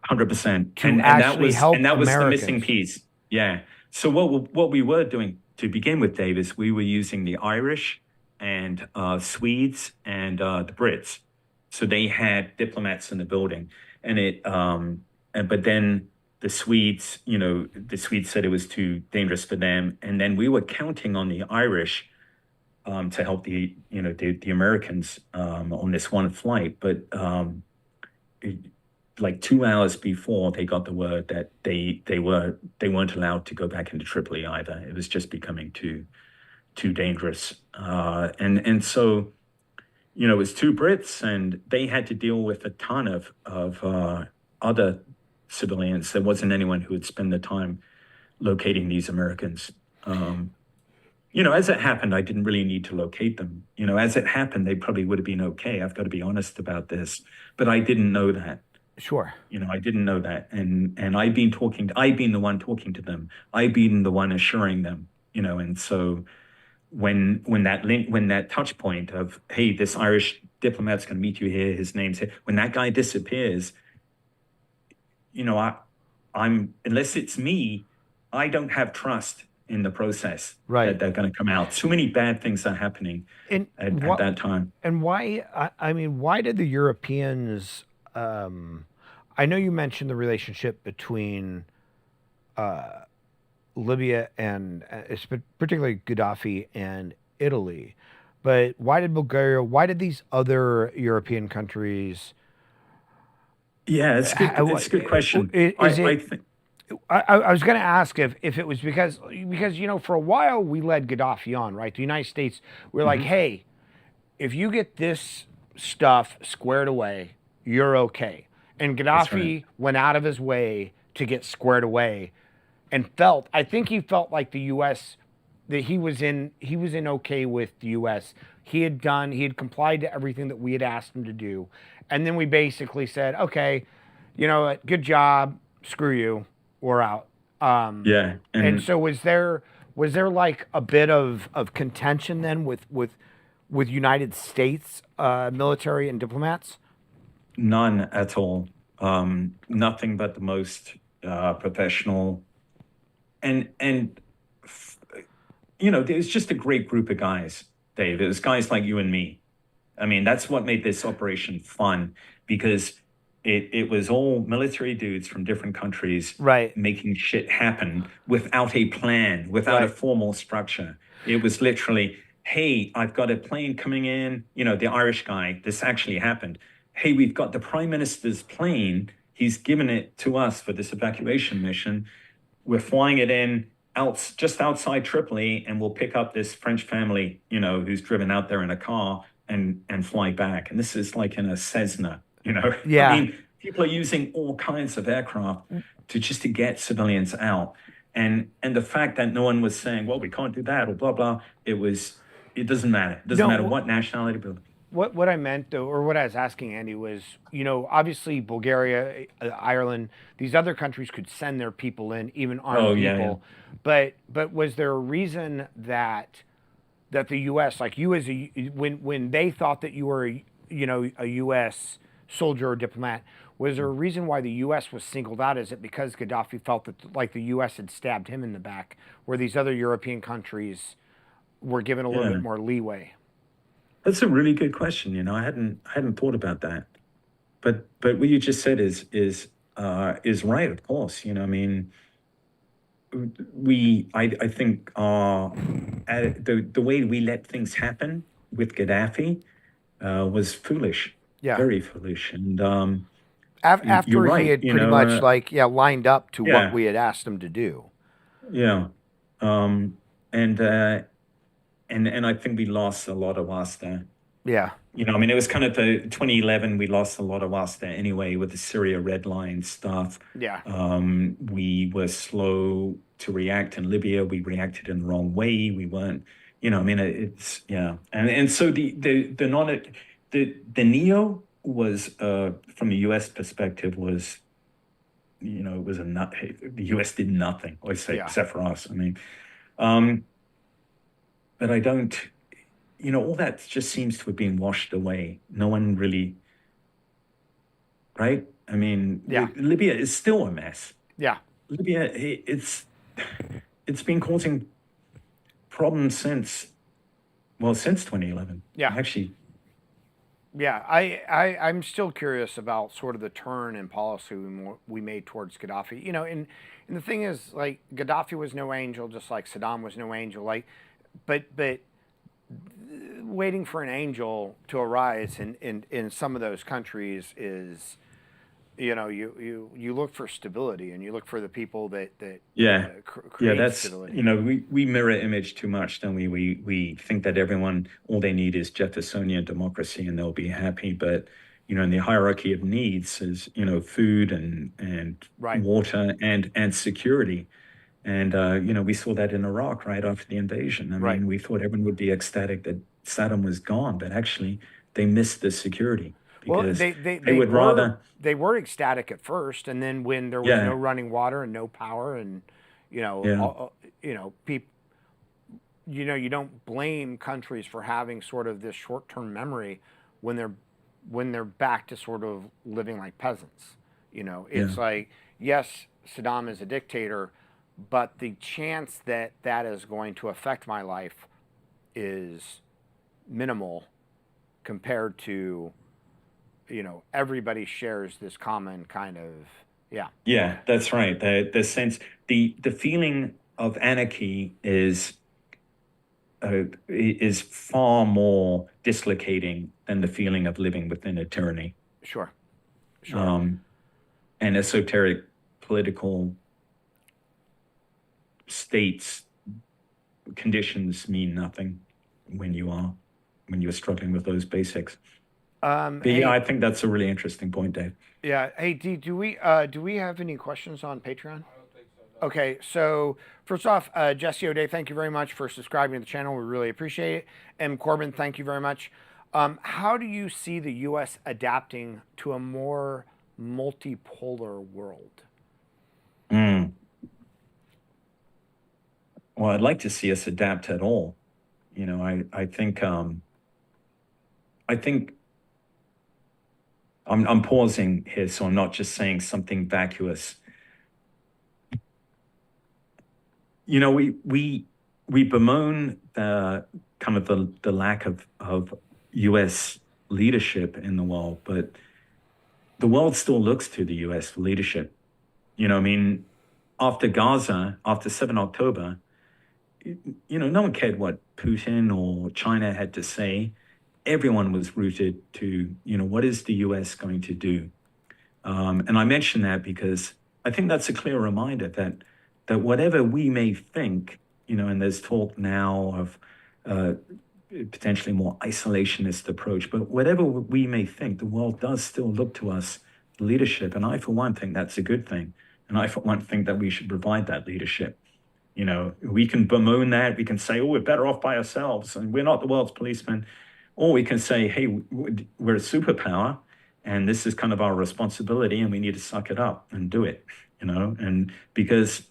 100%. To And actually help that was the missing Americans. piece. Yeah. So what we were doing to begin with, Dave, is we were using the Irish and Swedes and the Brits. So they had diplomats in the building, but then the Swedes said it was too dangerous for them, and then we were counting on the Irish to help the Americans on this one flight, but like 2 hours before they got the word that they weren't allowed to go back into Tripoli either. It was just becoming too dangerous, and so it was two Brits, and they had to deal with a ton of other civilians. There wasn't anyone who would spend the time locating these Americans. As it happened, I didn't really need to locate them. As it happened, they probably would have been okay. I've got to be honest about this, but I didn't know that. Sure. I didn't know that, and I've been the one talking to them. I've been the one assuring them. And so when that touch point of, hey, this Irish diplomat's going to meet you here, his name's here, when that guy disappears, I'm unless it's me, I don't have trust in the process that they're going to come out. Too many bad things are happening at that time. And why? I mean, why did the Europeans? I know you mentioned the relationship between Libya and particularly Gaddafi and Italy, but why did Bulgaria? Why did these other European countries? Yeah, it's a good question. I was going to ask if it was because for a while we led Gaddafi on, right? The United States, we're like, hey, if you get this stuff squared away, you're okay. And Gaddafi went out of his way to get squared away, and I think he felt like the U.S. that he was in okay with the U.S. He had complied to everything that we had asked him to do, and then we basically said, okay, good job, screw you, we're out. Yeah. And so was there like a bit of contention then with United States military and diplomats? None at all. Nothing but the most professional, and there's just a great group of guys, Dave. It was guys like you and me. I mean, that's what made this operation fun, because it was all military dudes from different countries making shit happen without a plan, without a formal structure. It was literally, hey, I've got a plane coming in, the Irish guy, this actually happened. Hey, we've got the Prime Minister's plane. He's given it to us for this evacuation mission. We're flying it in just outside Tripoli, and we'll pick up this French family, who's driven out there in a car and fly back. And this is like in a Cessna, Yeah. I mean, people are using all kinds of aircraft to get civilians out. And the fact that no one was saying, well, we can't do that or blah, blah, it doesn't matter. It doesn't matter what nationality. What I meant, though, or what I was asking Andy was, obviously Bulgaria, Ireland, these other countries could send their people in, even armed people. Yeah. But was there a reason that the U.S., like you when they thought that you were, a U.S. soldier or diplomat, was there a reason why the U.S. was singled out? Is it because Gaddafi felt that like the U.S. had stabbed him in the back, where these other European countries were given a little bit more leeway? That's a really good question. I hadn't thought about that, but what you just said is right. Of course, I mean, I think the way we let things happen with Gaddafi was foolish, Yeah. very foolish. And you're After he right, had pretty much lined up to what yeah, we had asked him to do. yeah. Um, and uh, and I think we lost a lot of us there. Yeah. I mean, it was kind of the 2011, we lost a lot of us there anyway with the Syria red line stuff. Yeah. We were slow to react in Libya. We reacted in the wrong way. We weren't, I mean, it's, yeah. And so the neo was, from the US perspective was, it was the US did nothing, I say, Yeah. except for us. I mean, but I don't, all that just seems to have been washed away. No one really, right? I mean, Yeah. Libya is still a mess. Yeah. Libya, it's been causing problems since 2011. Yeah. Actually, Yeah, I'm still curious about sort of the turn in policy we made towards Gaddafi. And the thing is, like, Gaddafi was no angel, just like Saddam was no angel. Like, but waiting for an angel to arise in some of those countries is, you look for stability, and you look for the people that yeah, create that's stability. we mirror image too much, don't we? We think that all they need is Jeffersonian democracy and they'll be happy. But in the hierarchy of needs is food and Right. water and security. And we saw that in Iraq right after the invasion. I Right. mean, we thought everyone would be ecstatic that Saddam was gone, but actually they missed the security Well, because they would rather. they were ecstatic at first, and then when there was Yeah. no running water and no power, and Yeah. people, you don't blame countries for having sort of this short-term memory when they're back to sort of living like peasants. It's Yeah. like, yes, Saddam is a dictator, but the chance that that is going to affect my life is minimal compared to, everybody shares this common kind of, yeah. Yeah, that's right. The sense, the feeling of anarchy is far more dislocating than the feeling of living within a tyranny. Sure. Sure. And esoteric political states conditions mean nothing when you're struggling with those basics. But Hey, yeah, I think that's a really interesting point, Dave. yeah. Hey, do we have any questions on Patreon? Okay, so first off, Jesse O'Day, thank you very much for subscribing to the channel. We really appreciate it. And Corbin, thank you very much. How do you see the U.S. adapting to a more multipolar world? Well, I'd like to see us adapt at all. I think I'm pausing here, so I'm not just saying something vacuous. We bemoan the kind of the lack of U.S. leadership in the world, but the world still looks to the U.S. for leadership. I mean, after Gaza, after 7 October, no one cared what Putin or China had to say. Everyone was rooted to, what is the U.S. going to do? And I mention that because I think that's a clear reminder that whatever we may think, and there's talk now of potentially more isolationist approach, but whatever we may think, the world does still look to us for leadership. And I, for one, think that's a good thing. And I, for one, think that we should provide that leadership. We can bemoan that. We can say, oh, we're better off by ourselves and we're not the world's policemen. Or we can say, hey, we're a superpower and this is kind of our responsibility and we need to suck it up and do it, and because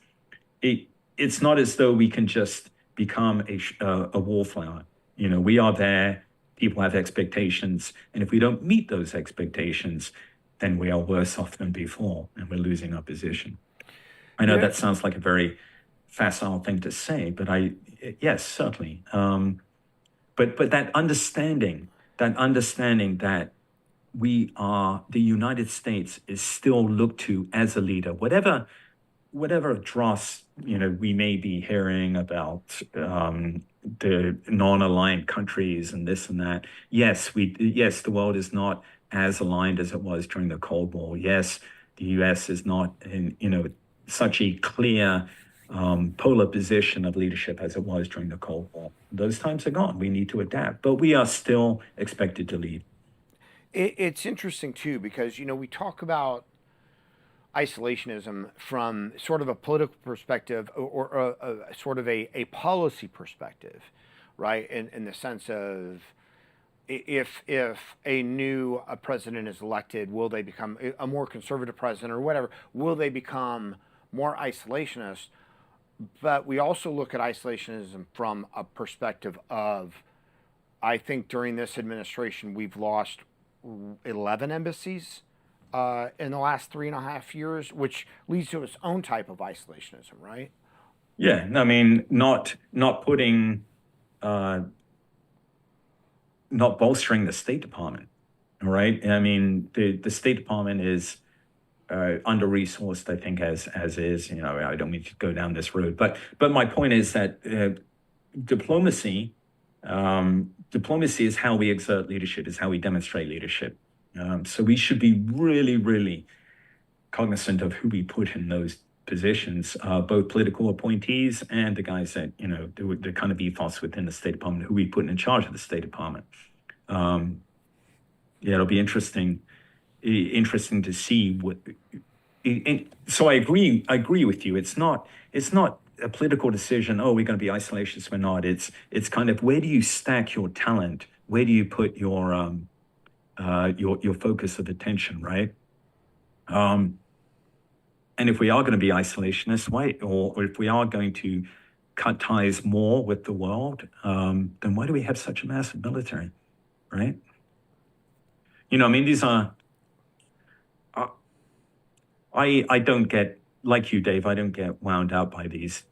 it's not as though we can just become a wallflower. We are there, people have expectations, and if we don't meet those expectations, then we are worse off than before and we're losing our position. I know that sounds like a very facile thing to say, but yes, certainly. But that understanding that the United States is still looked to as a leader, whatever whatever dross, we may be hearing about the non-aligned countries and this and that. Yes, the world is not as aligned as it was during the Cold War. Yes, the US is not in, such a clear polar position of leadership as it was during the Cold War. Those times are gone. We need to adapt, but we are still expected to lead. It's interesting too, because we talk about isolationism from sort of a political perspective, or a sort of a policy perspective, right? In the sense of, if a new president is elected, will they become a more conservative president or whatever? Will they become more isolationist? But we also look at isolationism from a perspective of, I think during this administration, we've lost 11 embassies in the last 3.5 years, which leads to its own type of isolationism, right? Yeah, I mean, not putting, not bolstering the State Department, right? I mean, the State Department is under-resourced, I think, as is. I don't mean to go down this road, but my point is that diplomacy is how we exert leadership, is how we demonstrate leadership. So we should be really, really cognizant of who we put in those positions, both political appointees and the guys that, the kind of ethos within the State Department, who we put in charge of the State Department. It'll be interesting to see what. So I agree with you. It's not a political decision. Oh, we're going to be isolationists. We're not. It's kind of, where do you stack your talent? Where do you put your focus of attention, right? And if we are going to be isolationists, or if we are going to cut ties more with the world, then why do we have such a massive military, right? I mean, these are. I don't get, like you, Dave, I don't get wound up by these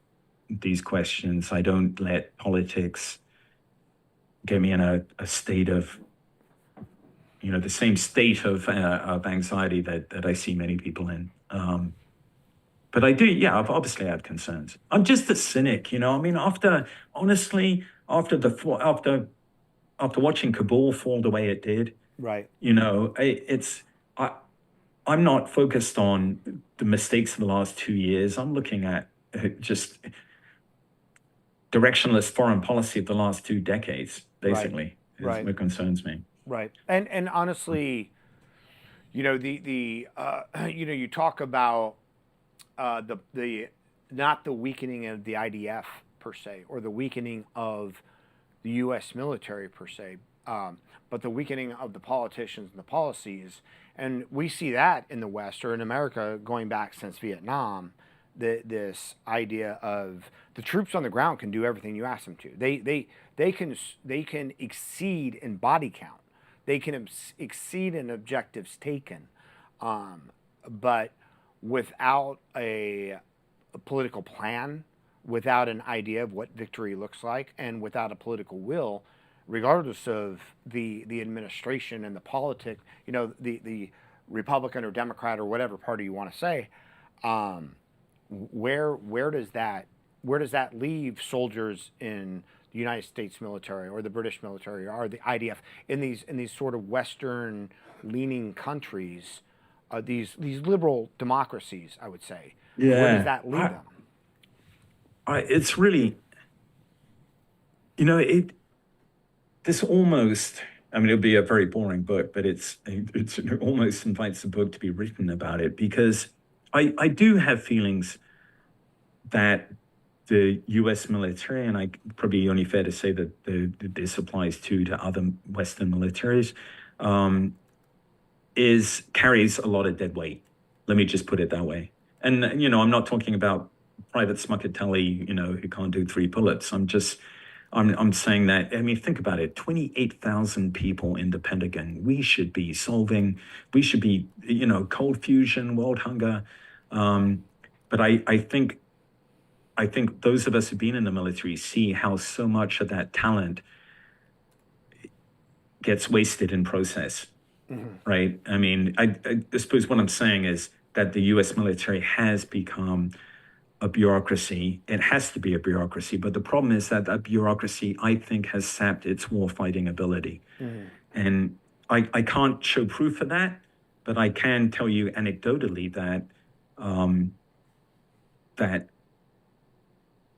questions. I don't let politics get me in a state of, the same state of anxiety that I see many people in. But I do, yeah, obviously I have concerns. I'm just a cynic, I mean, after watching Kabul fall the way it did, right? I'm not focused on the mistakes of the last 2 years. I'm looking at just directionless foreign policy of the last 2 decades, basically. Right. Is what concerns me. Right. And honestly, you talk about the not the weakening of the IDF per se, or the weakening of the U.S. military per se, but the weakening of the politicians and the policies. And we see that in the West, or in America, going back since Vietnam, this idea of the troops on the ground can do everything you ask them to. They can exceed in body count. They can exceed in objectives taken, but without a political plan, without an idea of what victory looks like, and without a political will, regardless of the administration and the politic, the Republican or Democrat or whatever party you want to say, where does that leave soldiers in the United States military, or the British military, or the IDF, in these sort of Western leaning countries, these liberal democracies, I would say? Yeah. Where does that leave them? It's really, this almost, I mean, it'll be a very boring book, but it almost invites the book to be written about it, because I do have feelings that the U.S. military, and I probably only fair to say that this applies to other Western militaries, carries a lot of dead weight. Let me just put it that way. And, I'm not talking about Private Smuckatelli, who can't do 3 bullets. I'm saying that, I mean, think about it, 28,000 people in the Pentagon. We should be cold fusion, world hunger. But I think those of us who've been in the military see how so much of that talent gets wasted in process, right? I mean, I suppose what I'm saying is that the U.S. military has become a bureaucracy. It has to be a bureaucracy. But the problem is that that bureaucracy, I think, has sapped its war-fighting ability. And I can't show proof of that, but I can tell you anecdotally that that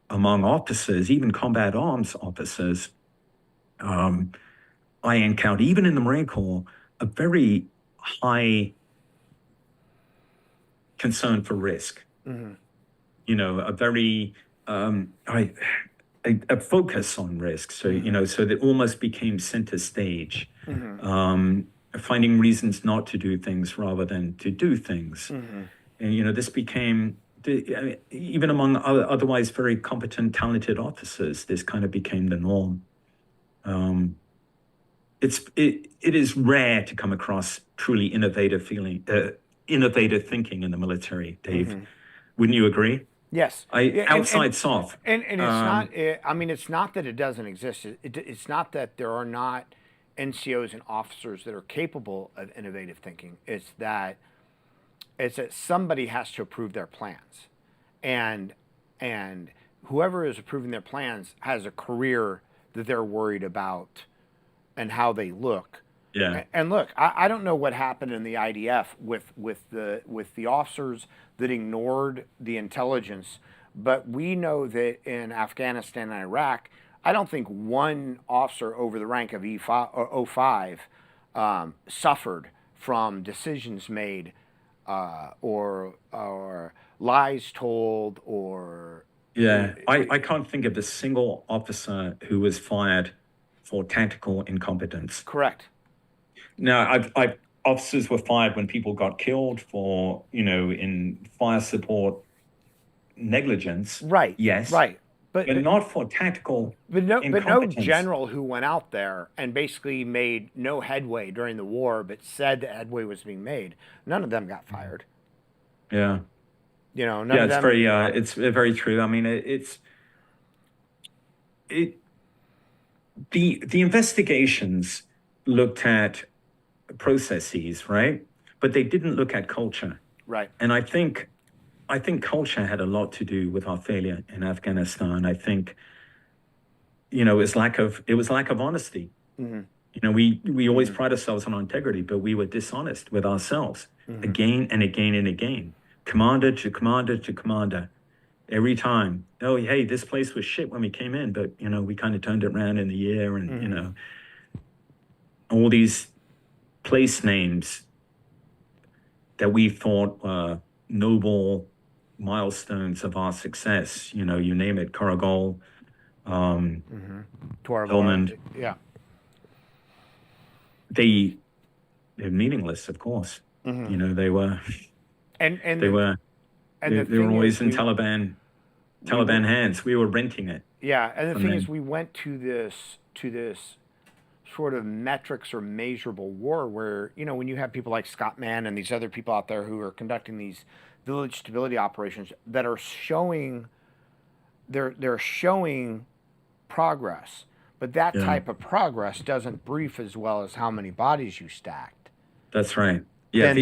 among officers, even combat arms officers, I encountered, even in the Marine Corps, a very high concern for risk. You know, a very a focus on risk. So you know, so that almost became center stage, finding reasons not to do things rather than to do things. And you know, this became even among otherwise very competent, talented officers. This kind of became the norm. It is rare to come across truly innovative thinking in the military, Dave. Wouldn't you agree? Yes. Outside soft. And it's not, I mean, it's not that it doesn't exist. It's not that there are not NCOs and officers that are capable of innovative thinking. It's that somebody has to approve their plans. And whoever is approving their plans has a career that they're worried about and how they look. Yeah. And look, I don't know what happened in the IDF with the officers that ignored the intelligence, but we know that in Afghanistan and Iraq, I don't think one officer over the rank of E5 or O5 suffered from decisions made or lies told or. Yeah, I can't think of a single officer who was fired for tactical incompetence. Correct. Now, officers were fired when people got killed for, you know, in fire support negligence. Right. Yes. Right. But not for tactical incompetence. But no general who went out there and basically made no headway during the war, but said that headway was being made. None of them got fired. Yeah. You know, none of them. It's very true. I mean, the investigations looked at processes, right? But they didn't look at culture. Right. And I think culture had a lot to do with our failure in Afghanistan. I think, you know, it was lack of honesty. You know, we always pride ourselves on our integrity, but we were dishonest with ourselves again and again and again. Commander to commander to commander. Every time, oh, hey, this place was shit when we came in, but, you know, we kind of turned it around in the year and, you know, all these place names that we thought were noble milestones of our success, you know, you name it, Karagol, Helmand. Yeah. They're meaningless, of course. You know, they were... They were always in Taliban hands. We were renting it. Yeah, and the thing is, we went to this sort of metrics or measurable war where, you know, when you have people like Scott Mann and these other people out there who are conducting these village stability operations that are showing, they're showing progress, but that type of progress doesn't brief as well as how many bodies you stacked. That's right. Yeah,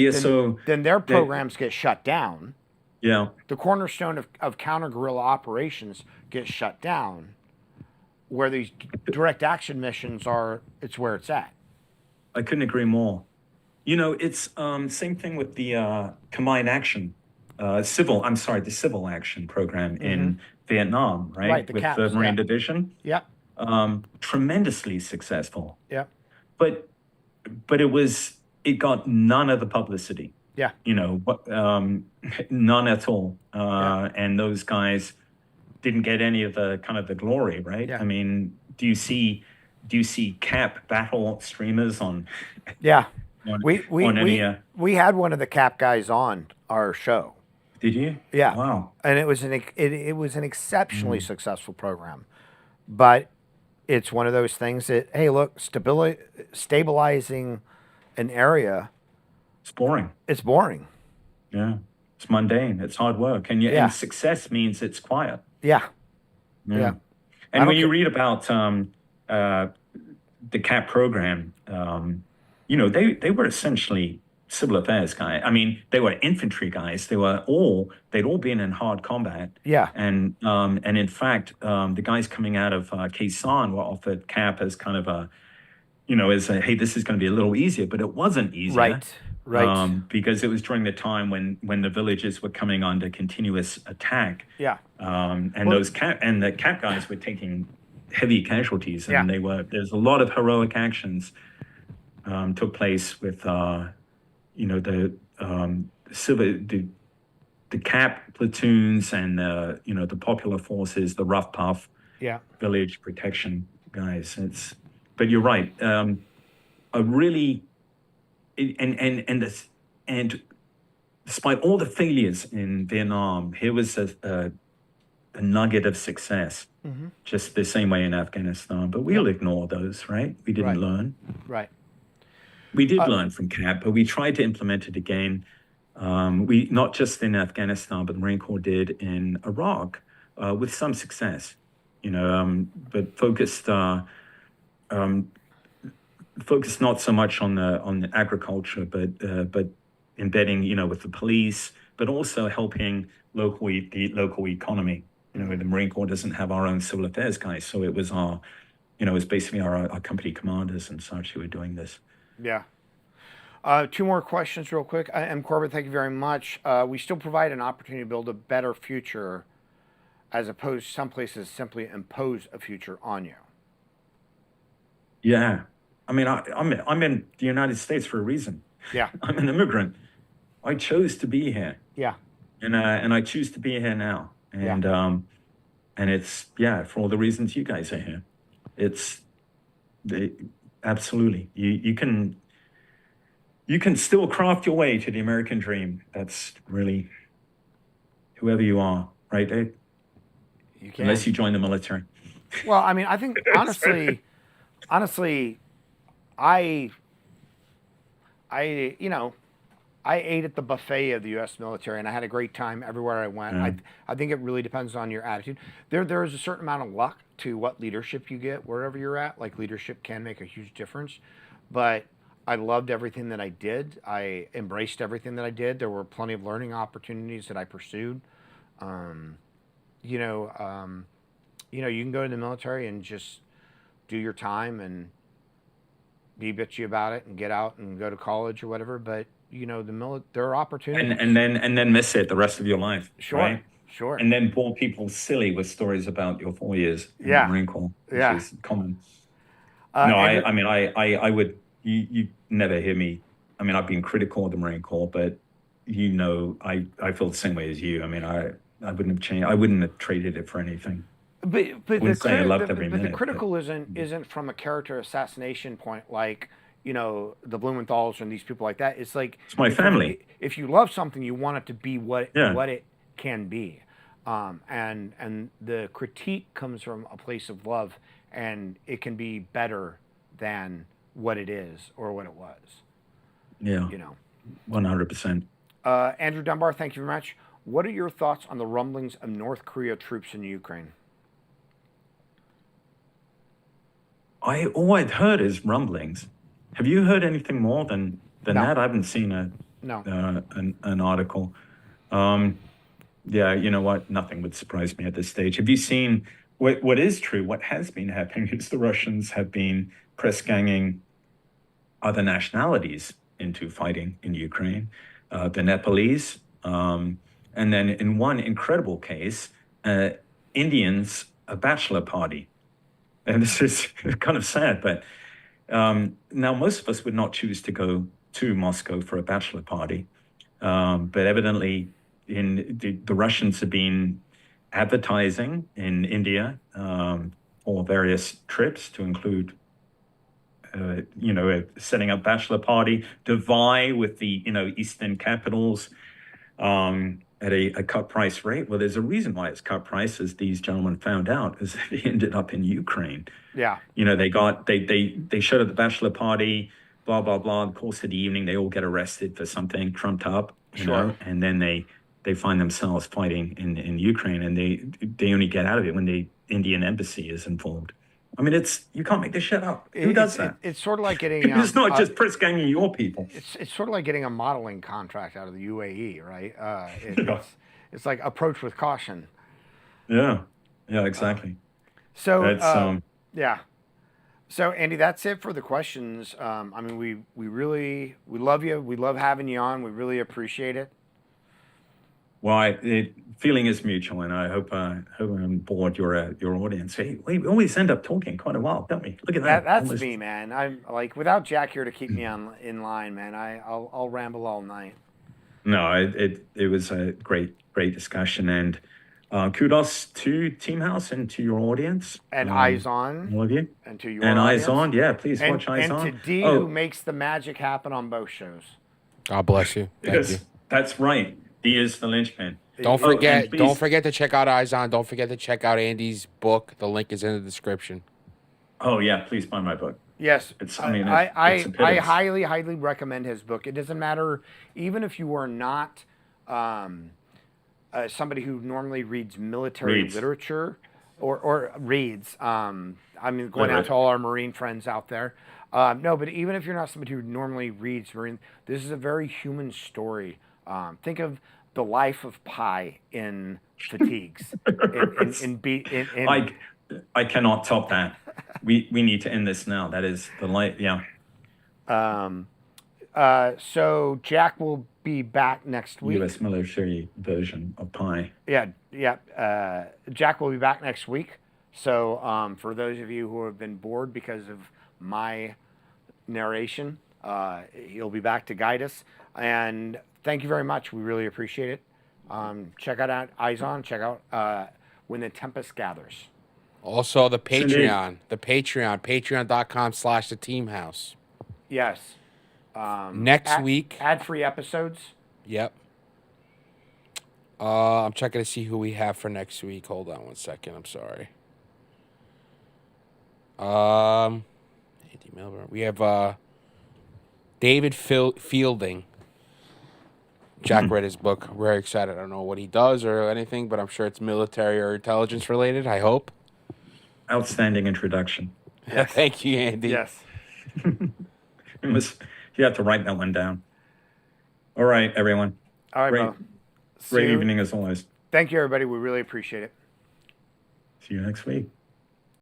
then their programs get shut down. Yeah. The cornerstone of counter-guerrilla operations gets shut down, where these direct action missions it's where it's at. I couldn't agree more. You know, it's same thing with the combined action, the civil action program in Vietnam, right? Right, the with CAPS, the Marine Division. Yeah. Tremendously successful. Yeah. But it got none of the publicity. Yeah. You know, none at all. And those guys didn't get any of the kind of the glory, right? Yeah. I mean, do you see CAP battle streamers on? Yeah. We had one of the CAP guys on our show. Did you? Yeah. Wow. And it was an exceptionally successful program, but it's one of those things that, hey, look, stabilizing an area. It's boring. It's boring. Yeah. It's mundane. It's hard work. And success means it's quiet. Yeah. Yeah. And when you read about the CAP program, you know, they were essentially civil affairs guy. I mean, they were infantry guys. They'd all been in hard combat. Yeah. And in fact, the guys coming out of Khe Sanh were offered cap as kind of a, as a, hey, this is going to be a little easier, but it wasn't easier. Right. Because it was during the time when the villages were coming under continuous attack. Yeah. And the cap guys were taking heavy casualties, and Yeah. there's a lot of heroic actions took place with the cap platoons and the popular forces, the rough puff village protection guys. But you're right. And despite all the failures in Vietnam, here was a nugget of success, just the same way in Afghanistan. But we'll ignore those, right? We didn't learn. Right. We did learn from CAP, but we tried to implement it again. We not just in Afghanistan, but the Marine Corps did in Iraq with some success. But focused not so much on the agriculture, but embedding, with the police, but also helping the local economy. The Marine Corps doesn't have our own civil affairs guys, so it was it was basically our company commanders and such who were doing this. Yeah. Two more questions real quick. M. Corbett, thank you very much. We still provide an opportunity to build a better future as opposed to some places simply impose a future on you. Yeah. I mean, I'm in the United States for a reason. Yeah. I'm an immigrant. I chose to be here. Yeah. And I choose to be here now. And and it's for all the reasons you guys are here. Absolutely. You can still craft your way to the American dream. That's really whoever you are, right, Dave? You can. Unless you join the military. Well, I mean, I think honestly, I ate at the buffet of the U.S. military, and I had a great time everywhere I went. I think it really depends on your attitude. There is a certain amount of luck to what leadership you get wherever you're at. Like, leadership can make a huge difference, but I loved everything that I did. I embraced everything that I did. There were plenty of learning opportunities that I pursued. You can go to the military and just do your time and be bitchy about it and get out and go to college or whatever. But there are opportunities. And then miss it the rest of your life. Sure. Right? Sure. And then bore people silly with stories about your 4 years in the Marine Corps, which is common. I would. You never hear me. I mean, I've been critical of the Marine Corps, but I feel the same way as you. I mean, I wouldn't have changed. I wouldn't have traded it for anything. But the critical isn't from a character assassination point, like the Blumenthals and these people like that. It's like it's my family. If you love something, you want it to be what it can be, and the critique comes from a place of love, and it can be better than what it is or what it was. Yeah. 100%. Andrew Dunbar, thank you very much. What are your thoughts on the rumblings of North Korea troops in Ukraine? All I've heard is rumblings. Have you heard anything more than that? I haven't seen an article. You know what? Nothing would surprise me at this stage. Have you seen what is true? What has been happening is the Russians have been press ganging other nationalities into fighting in Ukraine. The Nepalese, and then in one incredible case, Indians, a bachelor party. And this is kind of sad, but now most of us would not choose to go to Moscow for a bachelor party. But evidently, the Russians have been advertising in India for various trips to include, setting up bachelor party to vie with the, Eastern capitals at a cut price rate. Well, there's a reason why it's cut price, as these gentlemen found out, is they ended up in Ukraine. Yeah. They showed at the bachelor party, blah, blah, blah. In the course of the evening, they all get arrested for something trumped up, and then they find themselves fighting in Ukraine, and they only get out of it when the Indian embassy is involved. I mean, you can't make this shit up. Who does that? It's sort of like getting. It's not just Prince ganging your people. It's sort of like getting a modeling contract out of the UAE, right? Yeah. It's like approach with caution. Yeah, exactly. So yeah. So Andy, that's it for the questions. I mean, we love you. We love having you on. We really appreciate it. Well, feeling is mutual, and I hope I'm bored your audience. Hey, we always end up talking quite a while, don't we? Look at that. That's me, man. I'm like, without Jack here to keep me in line, man. I'll ramble all night. No, it was a great discussion, and kudos to Team House and to your audience and Eyes On, all of you, and to your and audience. Eyes On. Yeah, please watch Eyes On. And to D, who makes the magic happen on both shows. God bless you. Thank you. That's right. D is the linchpin. Don't forget to check out Eyes On. Don't forget to check out Andy's book. The link is in the description. Oh yeah, please buy my book. Yes, I highly recommend his book. It doesn't matter, even if you are not somebody who normally reads military literature or reads. I mean, going out to all our Marine friends out there. No, but even if you're not somebody who normally reads Marine, this is a very human story. Think of the life of Pi in Fatigues. I cannot top that. We need to end this now. That is the light. Yeah. So Jack will be back next week. U.S. military version of Pi. Yeah. Jack will be back next week. So for those of you who have been bored because of my narration, he'll be back to guide us. And thank you very much. We really appreciate it. Check out Eyes On. Check out When the Tempest Gathers. Also, the Patreon. Patreon.com/theteamhouse. Yes. Next week. Ad-free episodes. Yep. I'm checking to see who we have for next week. Hold on one second. I'm sorry. Andy Milburn. We have David Fielding. Jack read his book. Very excited. I don't know what he does or anything, but I'm sure it's military or intelligence related. I hope. Outstanding introduction. Yes. Thank you, Andy. Yes. You have to write that one down. All right, everyone. All right, Great evening as always. Thank you, everybody. We really appreciate it. See you next week.